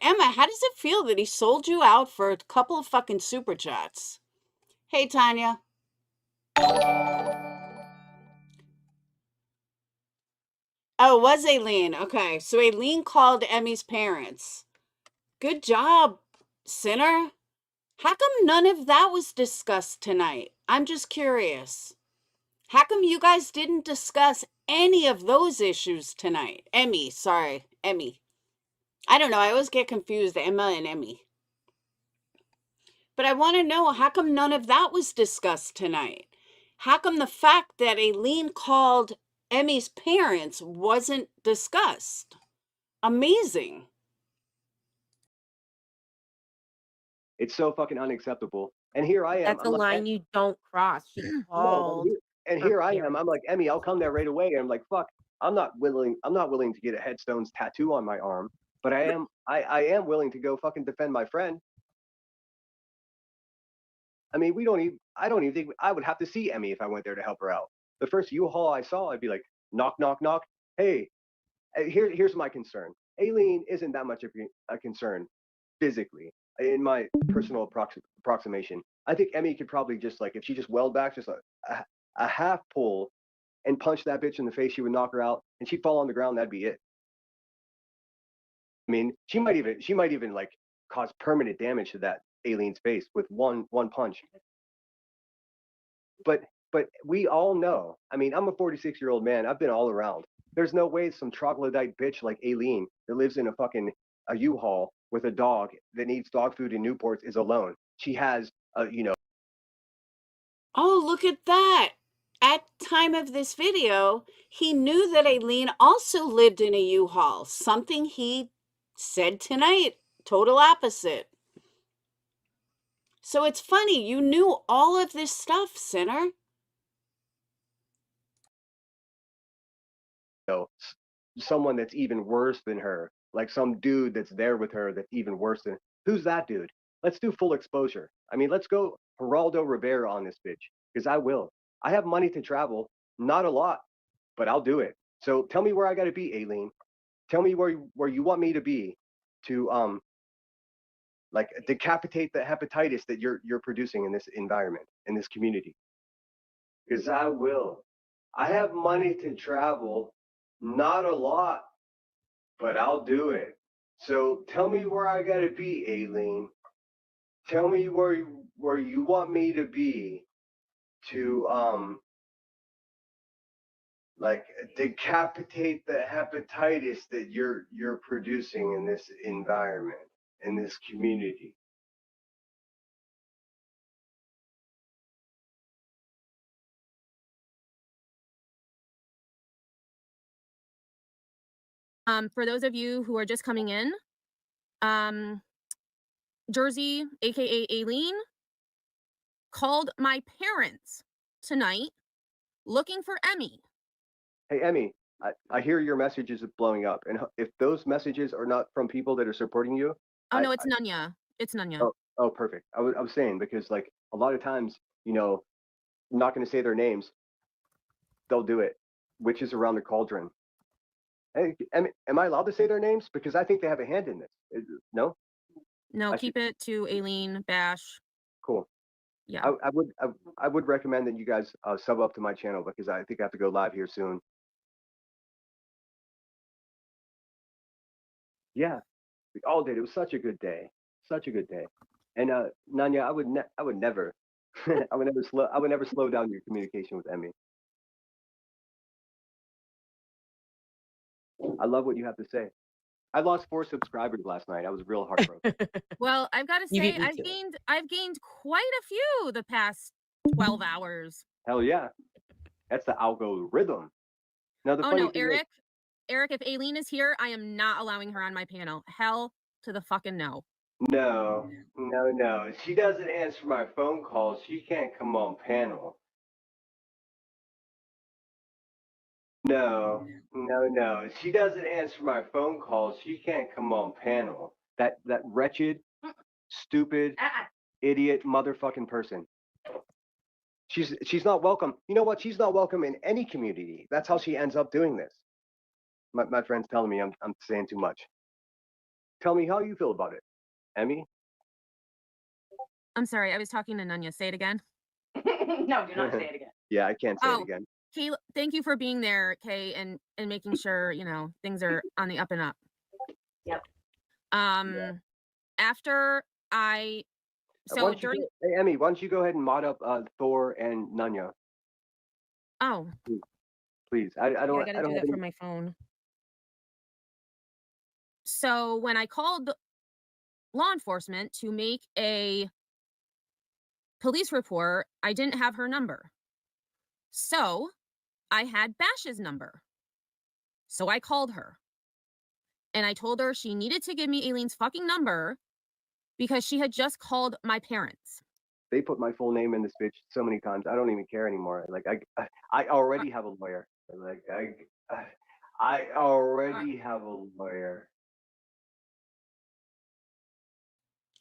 Emma, how does it feel that he sold you out for a couple of fucking super chats? Hey, Tanya. Oh, it was Alene. Okay, so Alene called Emmy's parents. Good job, sinner. How come none of that was discussed tonight? I'm just curious. How come you guys didn't discuss any of those issues tonight? Emmy, sorry, Emmy. I don't know, I always get confused, Emma and Emmy. But I want to know, how come none of that was discussed tonight? How come the fact that Alene called Emmy's parents wasn't discussed? Amazing. It's so fucking unacceptable. And here I am. That's a I'm like, line you don't cross. She no, called. and her here I am. parents. I'm like, Emmy, I'll come there right away. And I'm like, fuck, I'm not willing to get a headstones tattoo on my arm, but I am willing to go fucking defend my friend. I mean, I don't even think I would have to see Emmy if I went there to help her out. The first U-Haul I saw, I'd be like, knock, knock, knock. Hey, here's my concern. Alene isn't that much of a concern physically, in my personal approximation. I think Emmy could probably just, like, if she just welled back just a half pull and punch that bitch in the face, she would knock her out and she'd fall on the ground. That'd be it. I mean, she might even like cause permanent damage to that Alene's face with one punch. But we all know. I mean, I'm a 46-year-old man. I've been all around. There's no way some troglodyte bitch like Alene that lives in a U-Haul with a dog that needs dog food in Newports is alone. She has Oh, look at that. At time of this video, he knew that Alene also lived in a U-Haul, something he said tonight, total opposite. So it's funny, you knew all of this stuff, sinner. someone that's even worse than her, like some dude that's there with her that's even worse than. Who's that dude? Let's do full exposure. I mean, let's go Geraldo Rivera on this bitch, because I will. I have money to travel, not a lot, but I'll do it. So tell me where I got to be, Alene. Tell me where you want me to be to like decapitate the hepatitis that you're producing in this environment, in this community. Because I will. I have money to travel, not a lot, but I'll do it. So tell me where I gotta be, Alene. Tell me where you want me to be to like decapitate the hepatitis that you're producing in this environment, in this community. For those of you who are just coming in, Jersey, aka Alene, called my parents tonight looking for Emmy. Hey, Emmy, I hear your messages are blowing up, and if those messages are not from people that are supporting you, Oh no, it's Nanya. It's Nanya. oh, perfect. I was saying, because like a lot of times, I'm not going to say their names. They'll do it. Witches around the cauldron. Hey, am I allowed to say their names? Because I think they have a hand in this. No? No, keep it to Alene Bash. Cool. Yeah. I would recommend that you guys sub up to my channel, because I think I have to go live here soon. Yeah, we all did. It was such a good day. Such a good day. And Nanya, I would never I would never slow down your communication with Emmy. I love what you have to say. I lost 4 subscribers last night. I was real heartbroken. Well, I've got to You say, beat me I've to it. gained quite a few the past 12 hours. Hell yeah. That's the algorithm. Now the Oh funny no, thing is, Eric, if Alene is here, I am not allowing her on my panel. Hell to the fucking no. no, no. She doesn't answer my phone calls. She can't come on panel. No. She doesn't answer my phone calls. She can't come on panel. That wretched, stupid, idiot, motherfucking person. She's not welcome. You know what? She's not welcome in any community. That's how she ends up doing this. My friend's telling me I'm saying too much. Tell me how you feel about it, Emmy. I'm sorry, I was talking to Nunya. Say it again. No, do not say it again. Yeah, I can't say it Oh, again. Kay, thank you for being there, Kay, and making sure, you know, things are on the up and up. Yep. After I Why so don't you during go, hey Emmy, why don't you go ahead and mod up Thor and Nunya, oh please? I yeah, don't I gotta I don't do have that any. from my phone. So when I called law enforcement to make a police report, I didn't have her number. So I had Bash's number. So I called her and I told her she needed to give me Aileen's fucking number because she had just called my parents. They put my full name in this bitch so many times. I don't even care anymore. Like I already have a lawyer. Like I already have a lawyer.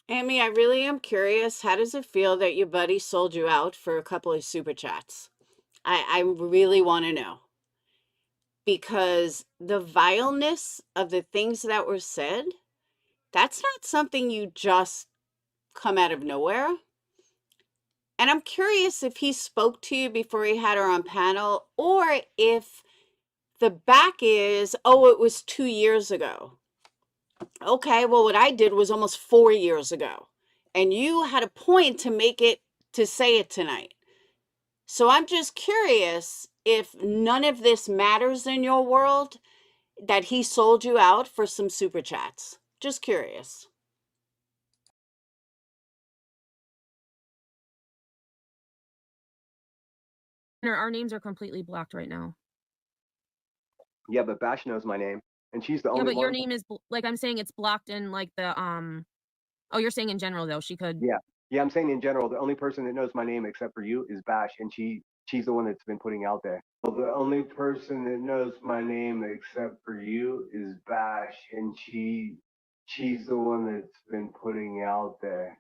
Amy, I really am curious. How does it feel that your buddy sold you out for a couple of super chats? I really want to know. Because the vileness of the things that were said, that's not something you just come out of nowhere. And I'm curious if he spoke to you before he had her on panel, or if the back is, oh, it was 2 years ago. Okay, well, what I did was almost 4 years ago. And you had a point to make it, to say it tonight. So I'm just curious if none of this matters in your world, that he sold you out for some super chats. Just curious. Our names are completely blocked right now. Yeah, but Bash knows my name, and she's the Yeah, only but your one. name is like I'm saying it's blocked in like the oh, you're saying in general though. She could Yeah, I'm saying in general, the only person that knows my name except for you is Bash, and she's the one that's been putting out there. Well, the only person that knows my name except for you is Bash, and she's the one that's been putting out there.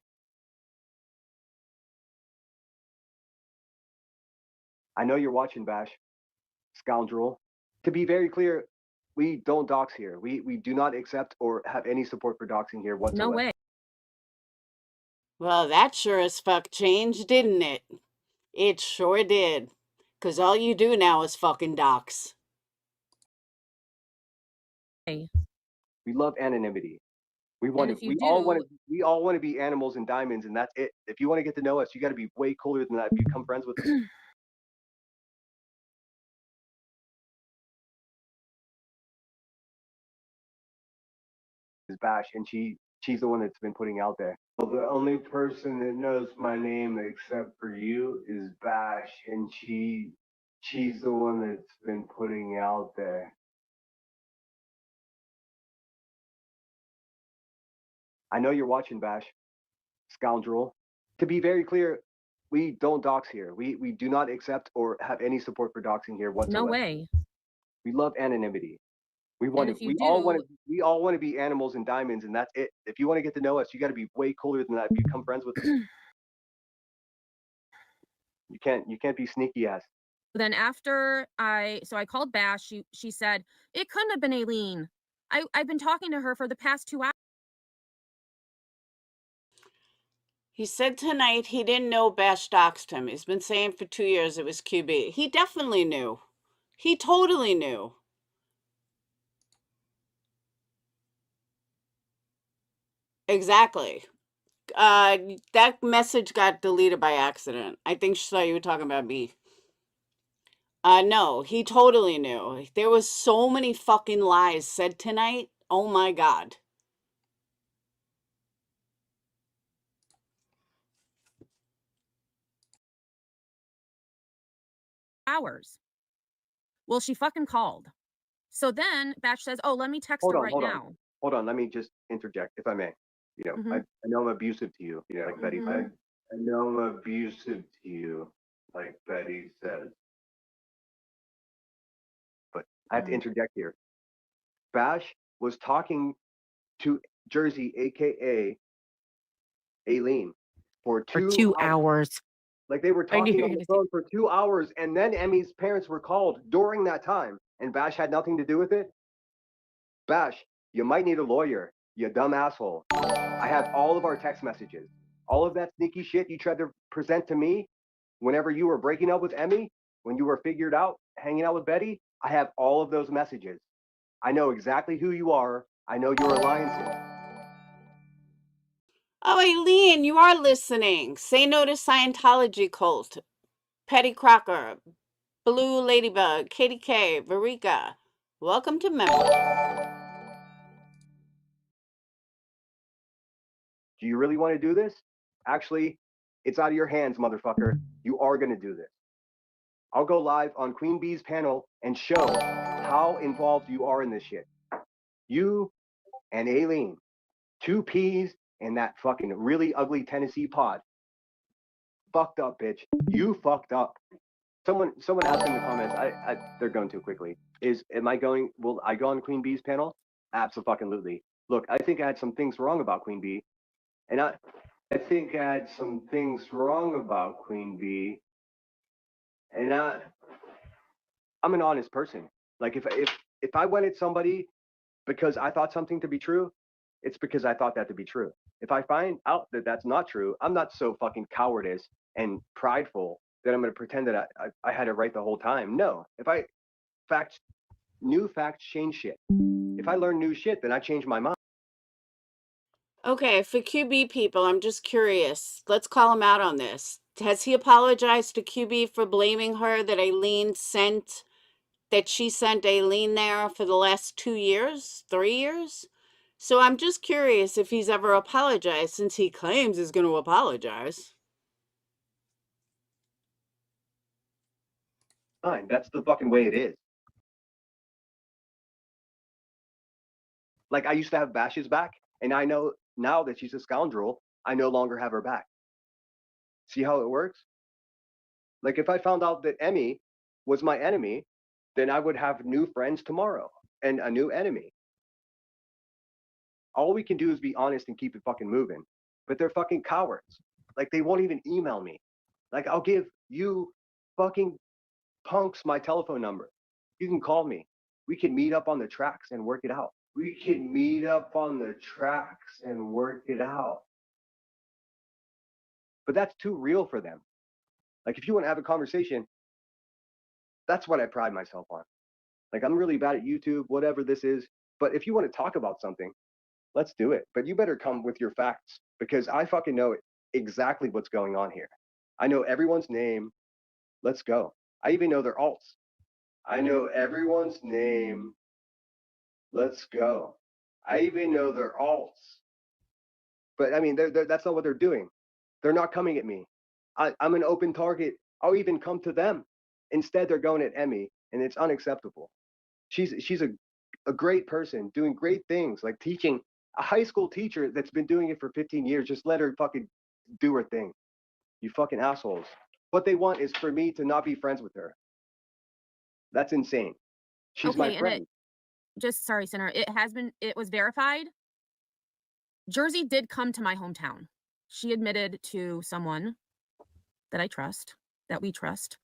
I know you're watching, Bash, scoundrel. To be very clear, we don't dox here. We do not accept or have any support for doxing here whatsoever. no way. Well, that sure as fuck changed, didn't it? It sure did. 'Cause all you do now is fucking dox. Hey. We love anonymity. We And want if to. you We all want to be animals and diamonds, and that's it. If you want to get to know us, you got to be way cooler than that. Become friends with us. Is Bash, and she's the one that's been putting out there. Well, the only person that knows my name except for you is Bash, and she's the one that's been putting out there. I know you're watching, Bash, scoundrel. To be very clear, we don't dox here. We do not accept or have any support for doxing here whatsoever. no way. We love anonymity. We want And to. if you We all want to be animals and diamonds, and that's it. If you want to get to know us, you got to be way cooler than that. Become friends with us. You can't be sneaky ass. Then after I called Bash, she said it couldn't have been Aileen. I've been talking to her for the past 2 hours. He said tonight he didn't know Bash doxed him. He's been saying for 2 years it was QB. He definitely knew. He totally knew. Exactly. That message got deleted by accident. I think she thought you were talking about me. No, he totally knew. There was so many fucking lies said tonight. Oh my God. Hours. Well, she fucking called. So then Batch says, "Oh, let me text Hold her on, right hold on. now." Hold on, let me just interject, if I may. You know, I Mhm. know I'm abusive to you, like Betty said. Mhm. I know I'm abusive to you, like Betty says. But I have to Mm. interject here. Bash was talking to Jersey, aka Alene, for For 2 2 hours. hours. Like they were I knew talking you were on the gonna say phone for 2 hours, and then Emmy's parents were called during that time, and Bash had nothing to do with it. Bash, you might need a lawyer, you dumb asshole. I have all of our text messages. All of that sneaky shit you tried to present to me whenever you were breaking up with Emmy, when you were figured out, hanging out with Betty, I have all of those messages. I know exactly who you are. I know your alliances. Oh, Alene, you are listening. Say no to Scientology cult. Petty Crocker, Blue Ladybug, Katie K, Varika. Welcome to Memory. Do you really want to do this? Actually, it's out of your hands, motherfucker. You are going to do this. I'll go live on Queen Bee's panel and show how involved you are in this shit. You and Alene, two peas in that fucking really ugly Tennessee pod. Fucked up, bitch. You fucked up. Someone asked in the comments. They're going too quickly. Am I going? Will I go on Queen Bee's panel? Absolutely. Look, I think I had some things wrong about Queen Bee, and I think I had some things wrong about Queen Bee, and I'm an honest person. Like if I went at somebody because I thought something to be true, it's because I thought that to be true. If I find out that that's not true, I'm not so fucking cowardice and prideful that I'm going to pretend that I had it right the whole time. No, if new facts change shit. If I learn new shit, then I change my mind. Okay, for QB people, I'm just curious. Let's call him out on this. Has he apologized to QB for blaming her that she sent Alene there for the last 2 years, 3 years? So I'm just curious if he's ever apologized since he claims he's going to apologize. Fine, that's the fucking way it is. Like I used to have Bash's back, and I know now that she's a scoundrel, I no longer have her back. See how it works? Like if I found out that Emmy was my enemy, then I would have new friends tomorrow and a new enemy. All we can do is be honest and keep it fucking moving. But they're fucking cowards. Like they won't even email me. Like I'll give you fucking punks my telephone number. You can call me. We can meet up on the tracks and work it out. We can meet up on the tracks and work it out. But that's too real for them. Like if you want to have a conversation, that's what I pride myself on. Like I'm really bad at YouTube, whatever this is. But if you want to talk about something, let's do it. But you better come with your facts because I fucking know exactly what's going on here. I know everyone's name. Let's go. I even know their alts. I know everyone's name. Let's go. I even know their alts. But I mean, that's not what they're doing. They're not coming at me. I'm an open target. I'll even come to them. Instead, they're going at Emmy, and it's unacceptable. She's a great person doing great things, like teaching a high school teacher that's been doing it for 15 years. Just let her fucking do her thing. You fucking assholes. What they want is for me to not be friends with her. That's insane. She's my Okay, and friend. sorry, Sinner, it was verified. Jersey did come to my hometown. She admitted to someone that I trust, that we trust,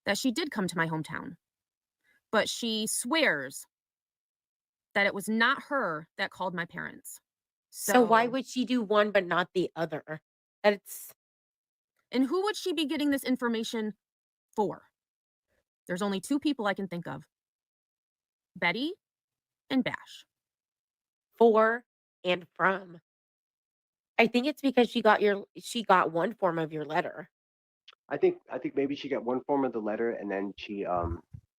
that she did come to my hometown. But she swears that it was not her that called my parents. So why So, would she do one but not the other? It's and who would she be getting this information for? There's only two people I can think of: Betty and Bash. for and from. I think it's because she got one form of your letter. I think maybe she got one form of the letter and then she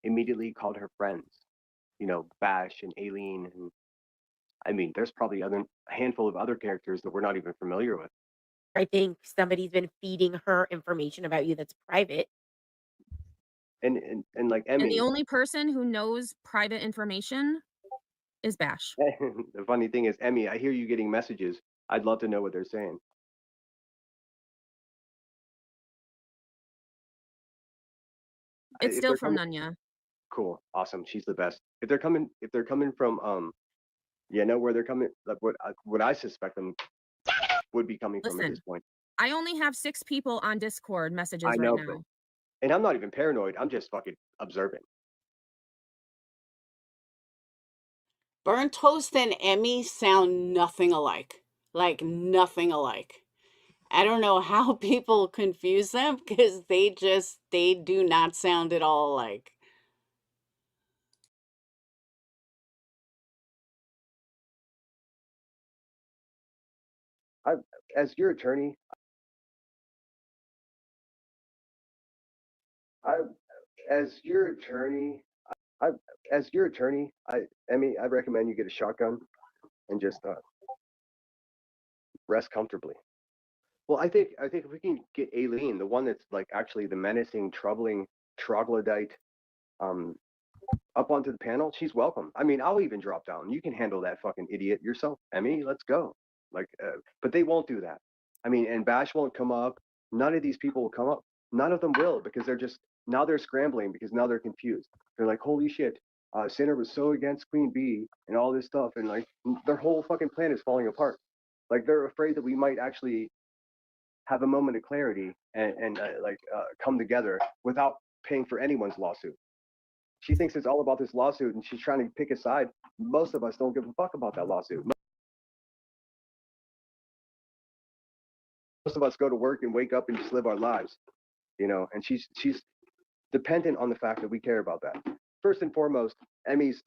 immediately called her friends. You know, Bash and Alene, and I mean, there's probably a handful of other characters that we're not even familiar with. I think somebody's been feeding her information about you that's private. And like And the Emmy, only person who knows private information is Bash. the funny thing is, Emmy, I hear you getting messages. I'd love to know what they're saying. It's If still they're from coming, Nunya. cool, awesome, she's the best. If they're coming from yeah, know where they're coming, like what I suspect them would be coming from at this Listen, point. I only have 6 people on Discord I messages right know, but now. and I'm not even paranoid. I'm just fucking observing. Burnt Toast and Emmy sound nothing alike. Like nothing alike. I don't know how people confuse them because they do not sound at all alike. I, as your attorney, I, as your attorney, I, as your attorney, Emmy, I recommend you get a shotgun and just rest comfortably. Well, I think if we can get Alene, the one that's like actually the menacing, troubling troglodyte, um, up onto the panel, she's welcome. I mean, I'll even drop down. You can handle that fucking idiot yourself, Emmy. Let's go. Like, but they won't do that. I mean, and Bash won't come up. None of these people will come up. None of them will because they're just now they're scrambling because now they're confused. They're like, holy shit, Sinner was so against Queen Bee and all this stuff, and like their whole fucking plan is falling apart. Like they're afraid that we might actually have a moment of clarity and come together without paying for anyone's lawsuit. She thinks it's all about this lawsuit and she's trying to pick a side. Most of us don't give a fuck about that lawsuit. Most of us go to work and wake up and just live our lives, and she's dependent on the fact that we care about that. First and foremost, Emmy's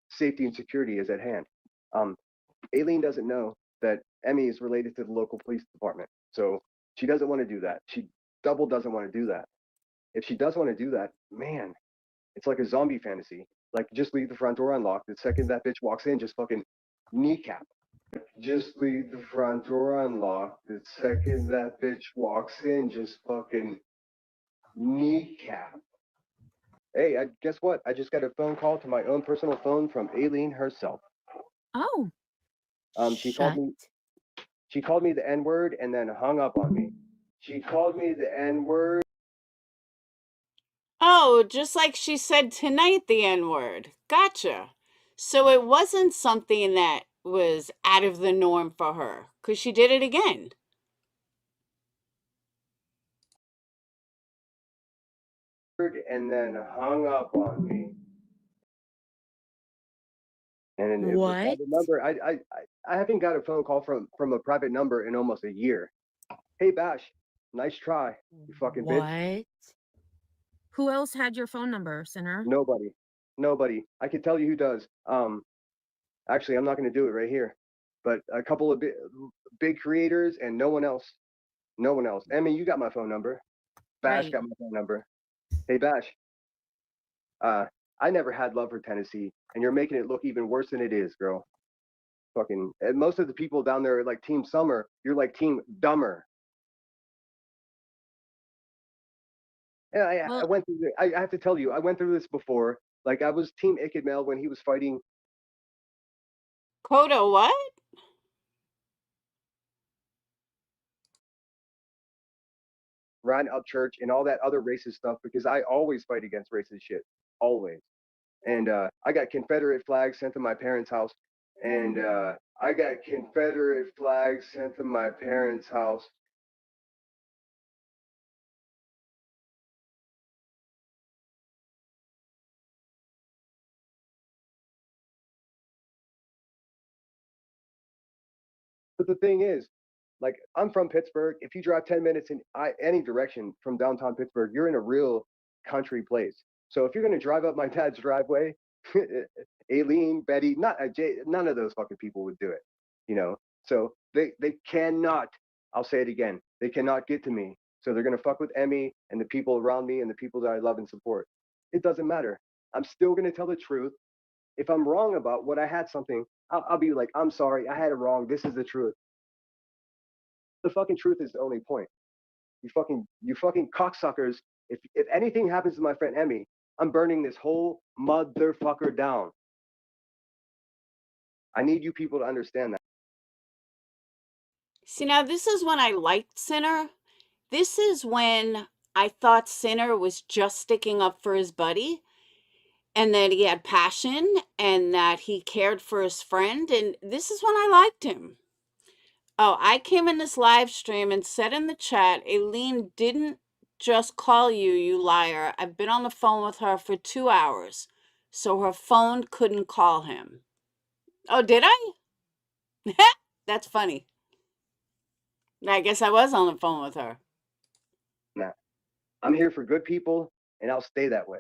safety and security is at hand. Alene doesn't know that Emmy is related to the local police department. So she doesn't want to do that. She double doesn't want to do that. If she does want to do that, man, it's like a zombie fantasy. Like just leave the front door unlocked. The second that bitch walks in, just fucking kneecap. Just leave the front door unlocked. The second that bitch walks in, just fucking kneecap. Hey, guess what? I just got a phone call to my own personal phone from Alene herself. Oh. She called me. She called me the N-word and then hung up on me. She called me the N-word. Oh, just like she said tonight, the N-word. Gotcha. So it wasn't something that was out of the norm for her, because she did it again. And then hung up on me. And it was a private number. I haven't got a phone call from a private number in almost a year. Hey Bash, nice try, you fucking bitch. Who else had your phone number, Sinner? Nobody. I can tell you who does. Actually, I'm not going to do it right here, but a couple of big creators and no one else. No one else. Emmy, you got my phone number. Bash got my phone number. Hey Bash. I never had love for Tennessee, and you're making it look even worse than it is, girl. Fucking, and most of the people down there are like Team Summer. You're like Team Dumber. Yeah, I went through. I have to tell you, I went through this before. Like I was Team Ikidmel when he was fighting. Kodo, what? Ran up church and all that other racist stuff because I always fight against racist shit, always. And I got Confederate flags sent to my parents' house. And I got Confederate flags sent to my parents' house. But the thing is, like, I'm from Pittsburgh. If you drive 10 minutes in any direction from downtown Pittsburgh, you're in a real country place. So if you're going to drive up my dad's driveway, Alene, Betty, none of those fucking people would do it, So they cannot, I'll say it again, they cannot get to me. So they're going to fuck with Emmy and the people around me and the people that I love and support. It doesn't matter. I'm still going to tell the truth. If I'm wrong about what I had something, I'll be like, I'm sorry, I had it wrong. This is the truth. The fucking truth is the only point. You fucking cocksuckers If anything happens to my friend Emmy, I'm burning this whole motherfucker down. I need you people to understand that. See, now this is when I liked Sinner. This is when I thought Sinner was just sticking up for his buddy and that he had passion and that he cared for his friend. And this is when I liked him. Oh, I came in this live stream and said in the chat, Alene didn't just call you, you liar. I've been on the phone with her for 2 hours, so her phone couldn't call him. Oh, did I? That's funny. I guess I was on the phone with her. Nah, I'm here for good people, and I'll stay that way.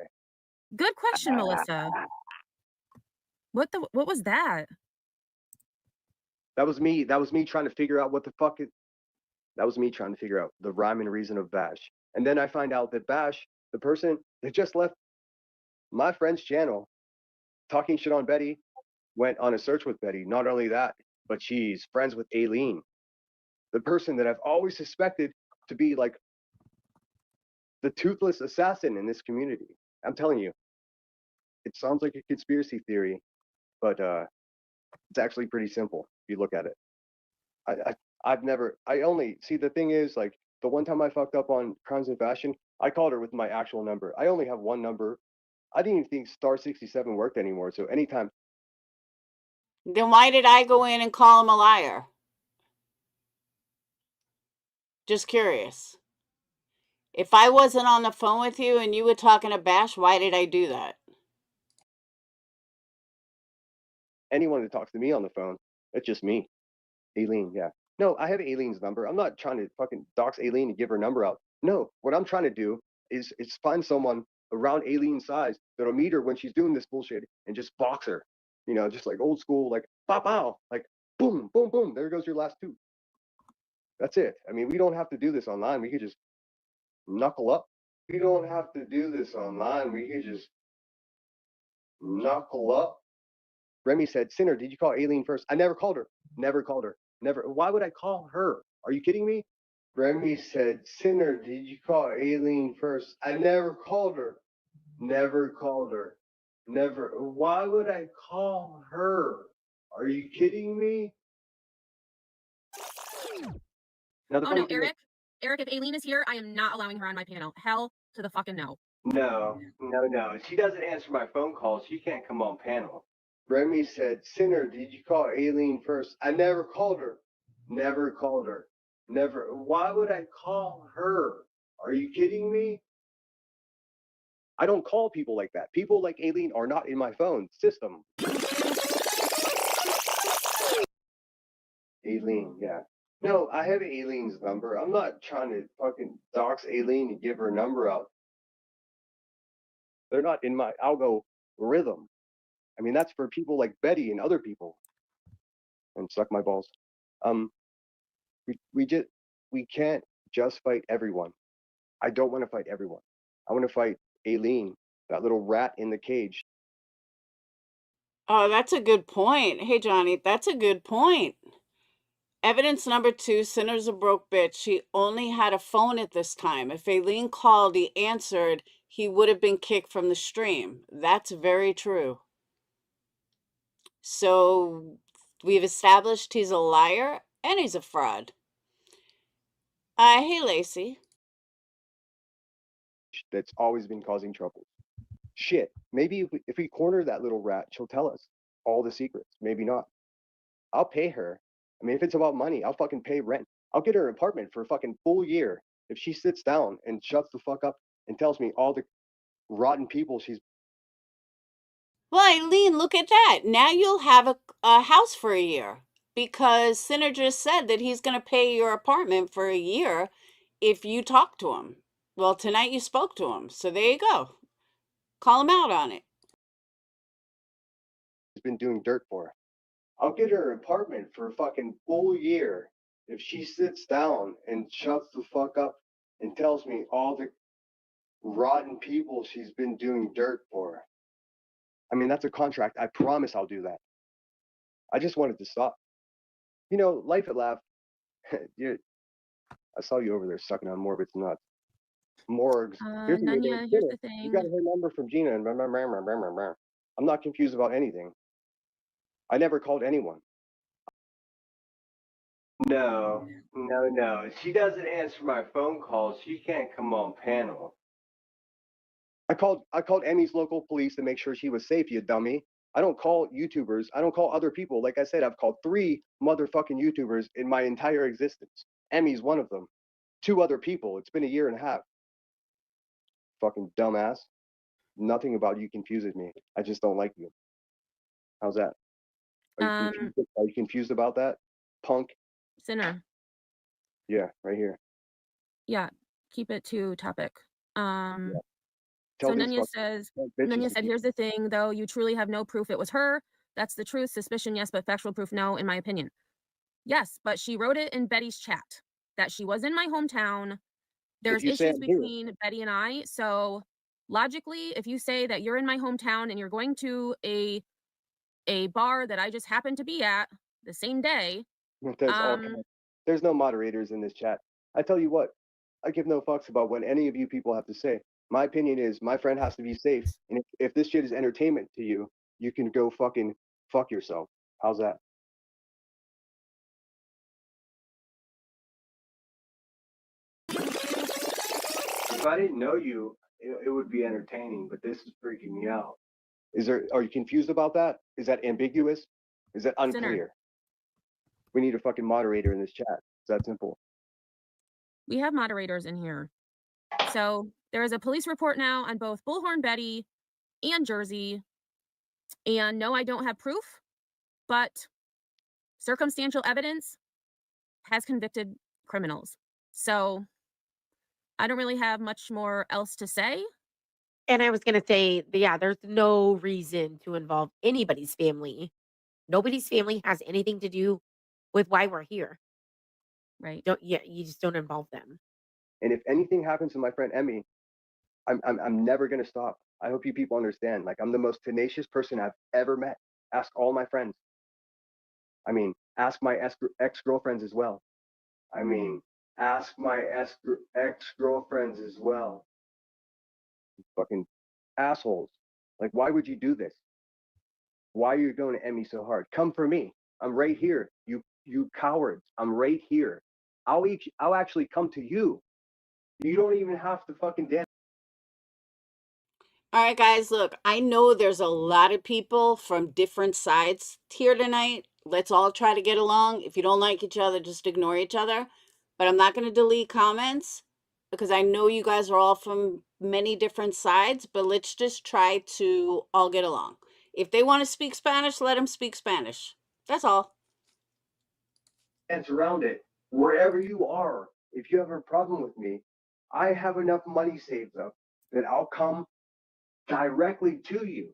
Good question, Melissa. What was that? That was me. That was me trying to figure out what the fuck it. That was me trying to figure out the rhyme and reason of Bash. And then I find out that Bash, the person that just left my friend's channel, talking shit on Betty, went on a search with Betty. Not only that, but she's friends with Alene, the person that I've always suspected to be like the toothless assassin in this community. I'm telling you, it sounds like a conspiracy theory, but it's actually pretty simple if you look at it. I only see, the thing is, like, the one time I fucked up on Crimes and Fashion, I called her with my actual number. I only have one number. I didn't even think star 67 worked anymore. So anytime. Then why did I go in and call him a liar? Just curious. If I wasn't on the phone with you and you were talking to Bash, why did I do that? Anyone that talks to me on the phone, it's just me. Alene, yeah. No, I have Alene's number. I'm not trying to fucking dox Alene and give her number out. No, what I'm trying to do is find someone around Alene's size that'll meet her when she's doing this bullshit and just box her. You know, just like old school, like pow pow, like boom, boom, boom. There goes your last tooth. That's it. I mean, we don't have to do this online. We could just knuckle up. We don't have to do this online. We could just knuckle up. Remy said, Sinner, did you call Alene first? I never called her. Never called her. Never. Why would I call her? Are you kidding me? Remy said, Sinner, did you call Alene first? I never called her. Never called her. Never. Why would I call her? Are you kidding me? Now, the Oh funny no, thing is, Eric, if Alene is here, I am not allowing her on my panel. Hell to the fucking no. no. She doesn't answer my phone calls. She can't come on panel. Remy said, Sinner, did you call Alene first? I never called her. Never called her. Never. Why would I call her? Are you kidding me? I don't call people like that. People like Alene are not in my phone system. Alene, yeah. No, I have Alene's number. I'm not trying to fucking dox Alene and give her number out. They're not in my algorithm. I mean, that's for people like Betty and other people. And suck my balls. We can't just fight everyone. I don't want to fight everyone. I want to fight Alene, that little rat in the cage. Oh, that's a good point. Hey, Johnny, that's a good point. Evidence number 2, Sinner's a broke bitch. She only had a phone at this time. If Alene called, he answered, he would have been kicked from the stream. That's very true. So we've established he's a liar and he's a fraud. Hey, Lacey. That's always been causing trouble. Shit, maybe if we corner that little rat, she'll tell us all the secrets. Maybe not. I'll pay her. I mean, if it's about money, I'll fucking pay rent. I'll get her an apartment for a fucking full year if she sits down and shuts the fuck up and tells me all the rotten people she's. Well, Alene, look at that. Now you'll have a house for a year because Sinner just said that he's going to pay your apartment for a year if you talk to him. Well, tonight you spoke to him. So there you go. Call him out on it. She's been doing dirt for her. I'll get her an apartment for a fucking full year if she sits down and shuts the fuck up and tells me all the rotten people she's been doing dirt for. I mean, that's a contract. I promise I'll do that. I just wanted to stop. You know, Life at Laugh. I saw you over there sucking on Morbid's nuts. Morgues. Here's the meeting. Nunya, here's the You got thing. her number from Gina and I'm not confused about anything. I never called anyone. No. She doesn't answer my phone calls. She can't come on panel. I called Emmy's local police to make sure she was safe, you dummy. I don't call YouTubers. I don't call other people. Like I said, I've called 3 motherfucking YouTubers in my entire existence. Emmy's one of them. 2 other people. It's been a year and a half. Fucking dumbass. Nothing about you confuses me. I just don't like you. How's that? Are you confused about that? Punk? Sinner. Yeah, right here. Yeah, keep it to topic. Tell So these Nunya fucking says, bitches Nunya to said, keep- here's the thing, though. You truly have no proof it was her. That's the truth. Suspicion, yes, but factual proof, no, in my opinion. Yes, but she wrote it in Betty's chat that she was in my hometown. There's you say issues I'm here. between Betty and I. So logically, if you say that you're in my hometown and you're going to a bar that I just happened to be at the same day, There's no moderators in this chat. I tell you what, I give no fucks about what any of you people have to say. My opinion is my friend has to be safe. And if this shit is entertainment to you, you can go fucking fuck yourself. How's that? If I didn't know you, it would be entertaining, but this is freaking me out. Are you confused about that? Is that ambiguous? Is that unclear? Sinner. We need a fucking moderator in this chat. It's that simple. We have moderators in here. So there is a police report now on both Bullhorn Betty and Jersey. And no, I don't have proof, but circumstantial evidence has convicted criminals. So I don't really have much more else to say. And I was going to say, yeah, there's no reason to involve anybody's family. Nobody's family has anything to do with why we're here. Right. You just don't involve them. And if anything happens to my friend Emmy, I'm never gonna stop. I hope you people understand. Like, I'm the most tenacious person I've ever met. Ask all my friends. I mean, ask my ex-girlfriends as well. Ask my ex-girlfriends as well. Fucking assholes. Like, why would you do this? Why are you going to Emmy so hard? Come for me. I'm right here. You cowards. I'm right here. I'll actually come to you. You don't even have to fucking dance. All right, guys, look, I know there's a lot of people from different sides here tonight. Let's all try to get along. If you don't like each other, just ignore each other. But I'm not going to delete comments because I know you guys are all from many different sides, but let's just try to all get along. If they want to speak Spanish, let them speak Spanish. That's all. Dance around it. Wherever you are, if you have a problem with me, I have enough money saved up that I'll come directly to you.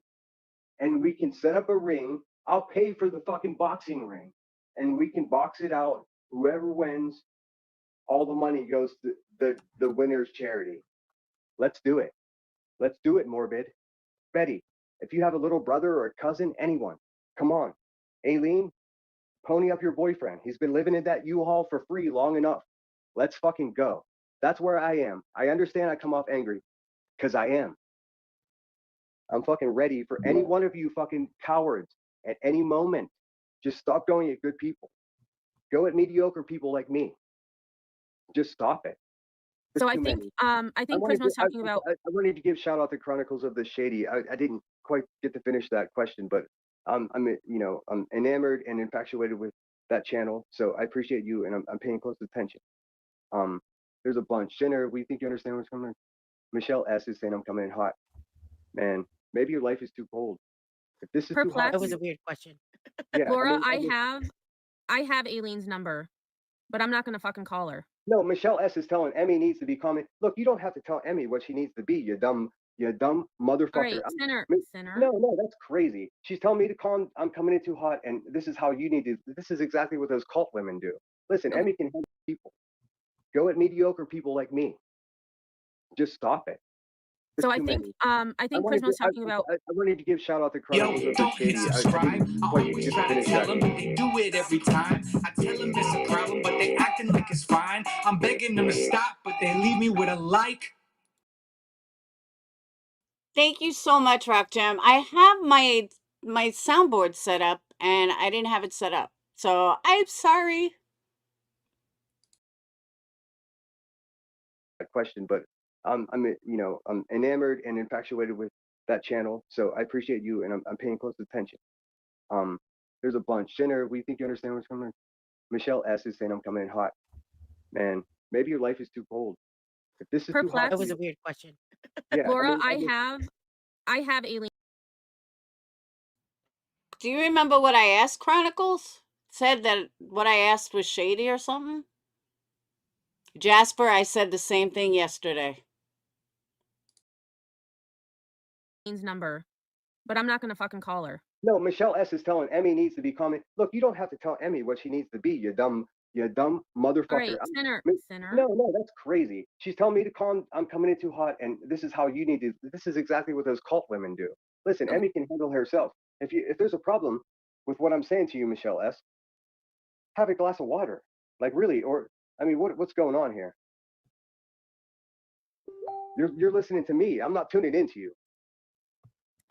And we can set up a ring. I'll pay for the fucking boxing ring. And we can box it out. Whoever wins, all the money goes to the winner's charity. Let's do it. Let's do it, Morbid. Betty, if you have a little brother or a cousin, anyone, come on. Alene, pony up your boyfriend. He's been living in that U-Haul for free long enough. Let's fucking go. That's where I am. I understand I come off angry, because I am. I'm fucking ready for any one of you fucking cowards at any moment. Just stop going at good people. Go at mediocre people like me. Just stop it. So I think Prisma's talking about. I wanted to give shout out to Chronicles of the Shady. I didn't quite get to finish that question, but I'm enamored and infatuated with that channel. So I appreciate you, and I'm paying close attention. There's a bunch. Jenner, we think you understand what's coming. Michelle S is saying I'm coming in hot. Man, maybe your life is too cold. If this is too hot, That was a weird question. Yeah, Laura, I have Aileen's number, but I'm not gonna fucking call her. No, Michelle S is telling Emmy needs to be calm. Look, you don't have to tell Emmy what she needs to be. You dumb motherfucker. All right, Sinner. No, that's crazy. She's telling me to calm. I'm coming in too hot, and this is how you need to. This is exactly what those cult women do. Listen, Emmy can help people. Go at mediocre people like me. Just stop it. So I think Prisma's talking about. I wanted to give shout out to Chronicles of the Shady. I always try to tell them, but they do it every time. I tell them it's a problem, but they acting like it's fine. I'm begging them to stop, but they leave me with a like. Thank you so much, Rock Jam. I have my soundboard set up, and I didn't have it set up, so I'm sorry. Question, but I'm I'm enamored and infatuated with that channel, so I appreciate you, and I'm paying close attention. There's a bunch. Sinner, we think you understand what's coming. Michelle S is saying I'm coming in hot. Man, maybe your life is too cold. If this is too hot That for was you, a weird question. yeah. Laura, I mean, I have Alene. Do you remember what I asked, Chronicles? Said that what I asked was shady or something? Jasper, I said the same thing yesterday. Number, but I'm not gonna fucking call her. no, Michelle S is telling Emmy needs to be calming. Look, you don't have to tell Emmy what she needs to be. You dumb motherfucker. All right, Sinner. No, that's crazy. She's telling me to calm. I'm coming in too hot, and this is how you need to. This is exactly what those cult women do. Listen, Emmy can handle herself. If there's a problem with what I'm saying to you, Michelle S, have a glass of water. Like really, or I mean, what's going on here? You're listening to me. I'm not tuning into you.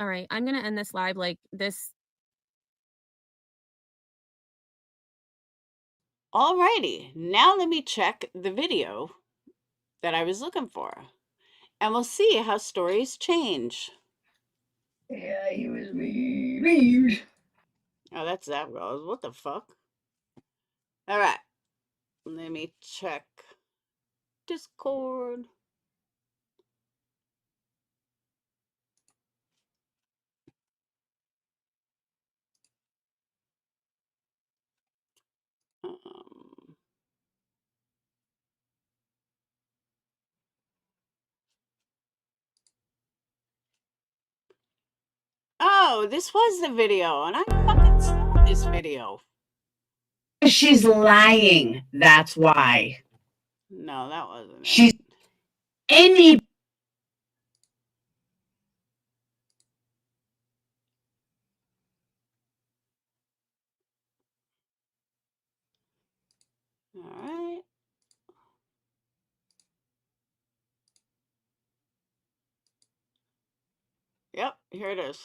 All right, I'm gonna end this live like this. Alrighty, now let me check the video that I was looking for, and we'll see how stories change. Yeah, he was weird. Oh, that's that goes. What the fuck? All right, let me check Discord. Oh, this was the video, and I fucking saw this video. She's lying. That's why. No, that wasn't She's it. any. All right. Yep, here it is.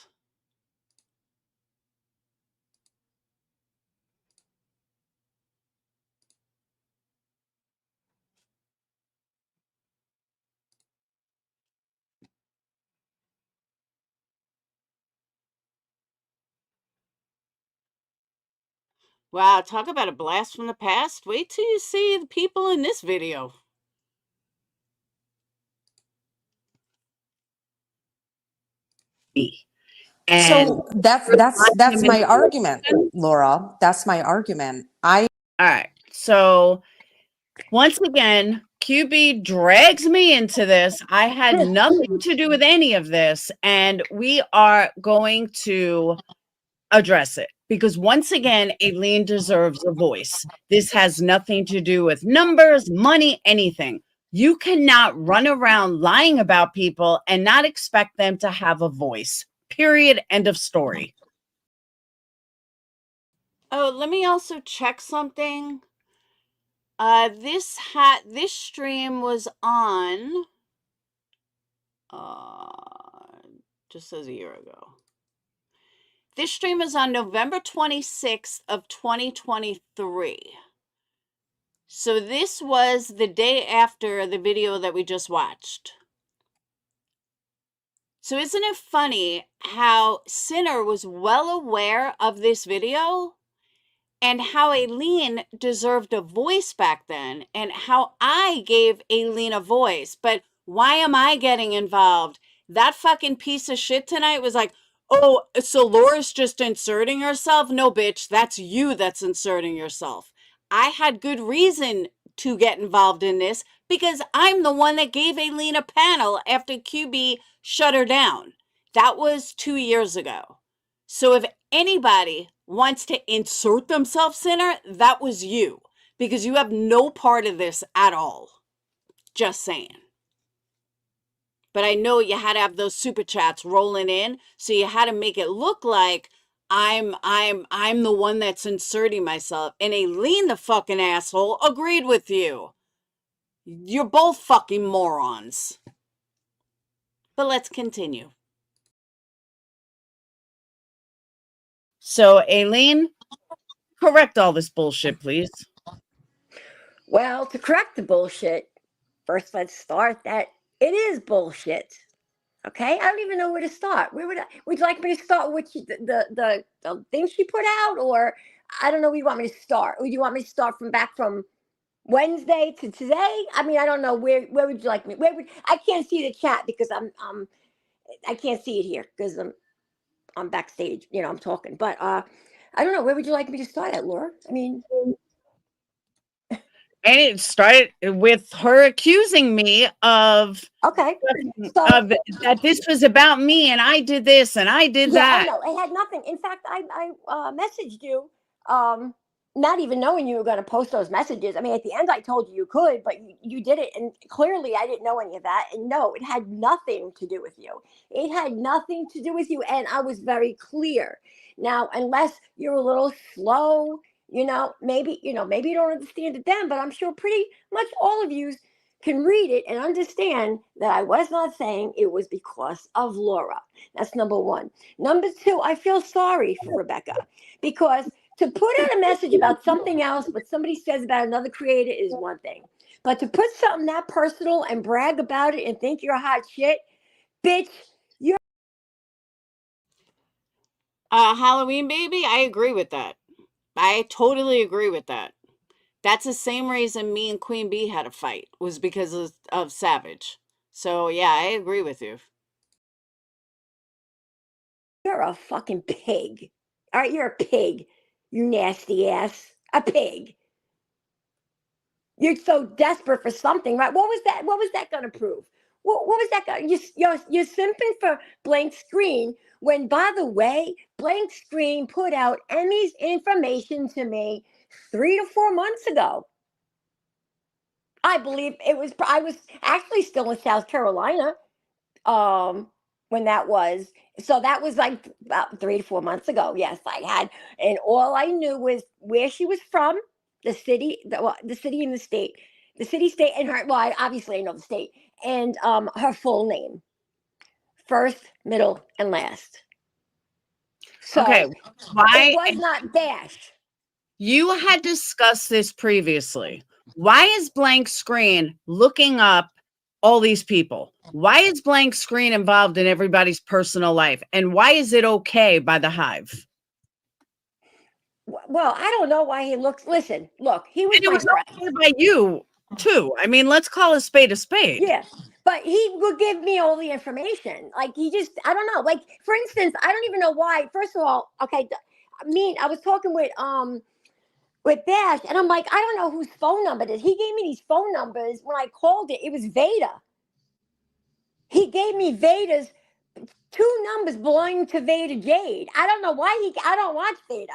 Wow, talk about a blast from the past. Wait till you see the people in this video. And so that's my argument, Laura. That's my argument. All right. So once again, QB drags me into this. I had nothing to do with any of this, and we are going to address it because once again, Alene deserves a voice. This has nothing to do with numbers, money, anything. You cannot run around lying about people and not expect them to have a voice. Period. End of story. Oh, let me also check something. This stream was on just says a year ago. This stream is on November 26th of 2023. So this was the day after the video that we just watched. So isn't it funny how Sinner was well aware of this video and how Alene deserved a voice back then and how I gave Alene a voice. But why am I getting involved? That fucking piece of shit tonight was like, oh, so Laura's just inserting herself? No, bitch, that's you that's inserting yourself. I had good reason to get involved in this because I'm the one that gave Alene a panel after QB shut her down. That was 2 years ago. So if anybody wants to insert themselves, Sinner, that was you because you have no part of this at all. Just saying. But I know you had to have those super chats rolling in, so you had to make it look like I'm the one that's inserting myself. And Alene, the fucking asshole, agreed with you. You're both fucking morons. But let's continue. So, Alene, correct all this bullshit, please. Well, to correct the bullshit, first let's start that it is bullshit. Okay, I don't even know where to start. Would you like me to start with the thing she put out, or I don't know where you want me to start? Or do you want me to start from Wednesday to today? I mean, I don't know where would you like me? I can't see the chat because I can't see it here because I'm backstage. You know, I'm talking, but I don't know. Where would you like me to start at, Laura? I mean. And it started with her accusing me of that this was about me and I did this and I did that. Oh no, it had nothing. In fact, I messaged you, not even knowing you were going to post those messages. I mean, at the end, I told you could, but you did it, and clearly, I didn't know any of that. And no, it had nothing to do with you. It had nothing to do with you, and I was very clear. Now, unless you're a little slow. Maybe you don't understand it then, but I'm sure pretty much all of you can read it and understand that I was not saying it was because of Laura. That's number one. Number two, I feel sorry for Rebecca because to put out a message about something else, what somebody says about another creator is one thing. But to put something that personal and brag about it and think you're hot shit, bitch, you're Halloween baby, I agree with that. I totally agree with that. That's the same reason me and Queen Bee had a fight, was because of Savage. So yeah, I agree with you. You're a fucking pig. All right, you're a pig. You nasty ass. A pig. You're so desperate for something, right? What was that going to prove? What was that going? You're simping for Blank Screen when, by the way, Blank Screen put out Emmy's information to me 3 to 4 months ago. I believe I was actually still in South Carolina when that was. So that was like about 3 to 4 months ago. Yes, I had, and all I knew was where she was from, the city, the city and the state, the city, state, and her. Well, obviously I know the state and her full name, first, middle, and last. So okay, why it was not Dash. You had discussed this previously. Why is Blank Screen looking up all these people? Why is Blank Screen involved in everybody's personal life? And why is it okay by the Hive? Well, I don't know why he looks. Listen, look, he was. And it was okay by you too. I mean, let's call a spade a spade. Yeah, but he would give me all the information. Like he just, I don't know. Like for instance, I don't even know why. First of all, okay, I was talking with Dash, and I'm like, I don't know whose phone number it is. He gave me these phone numbers. When I called it, it was Veda. He gave me Veda's 2 numbers belonging to Veda Jade. I don't know why I don't watch Veda.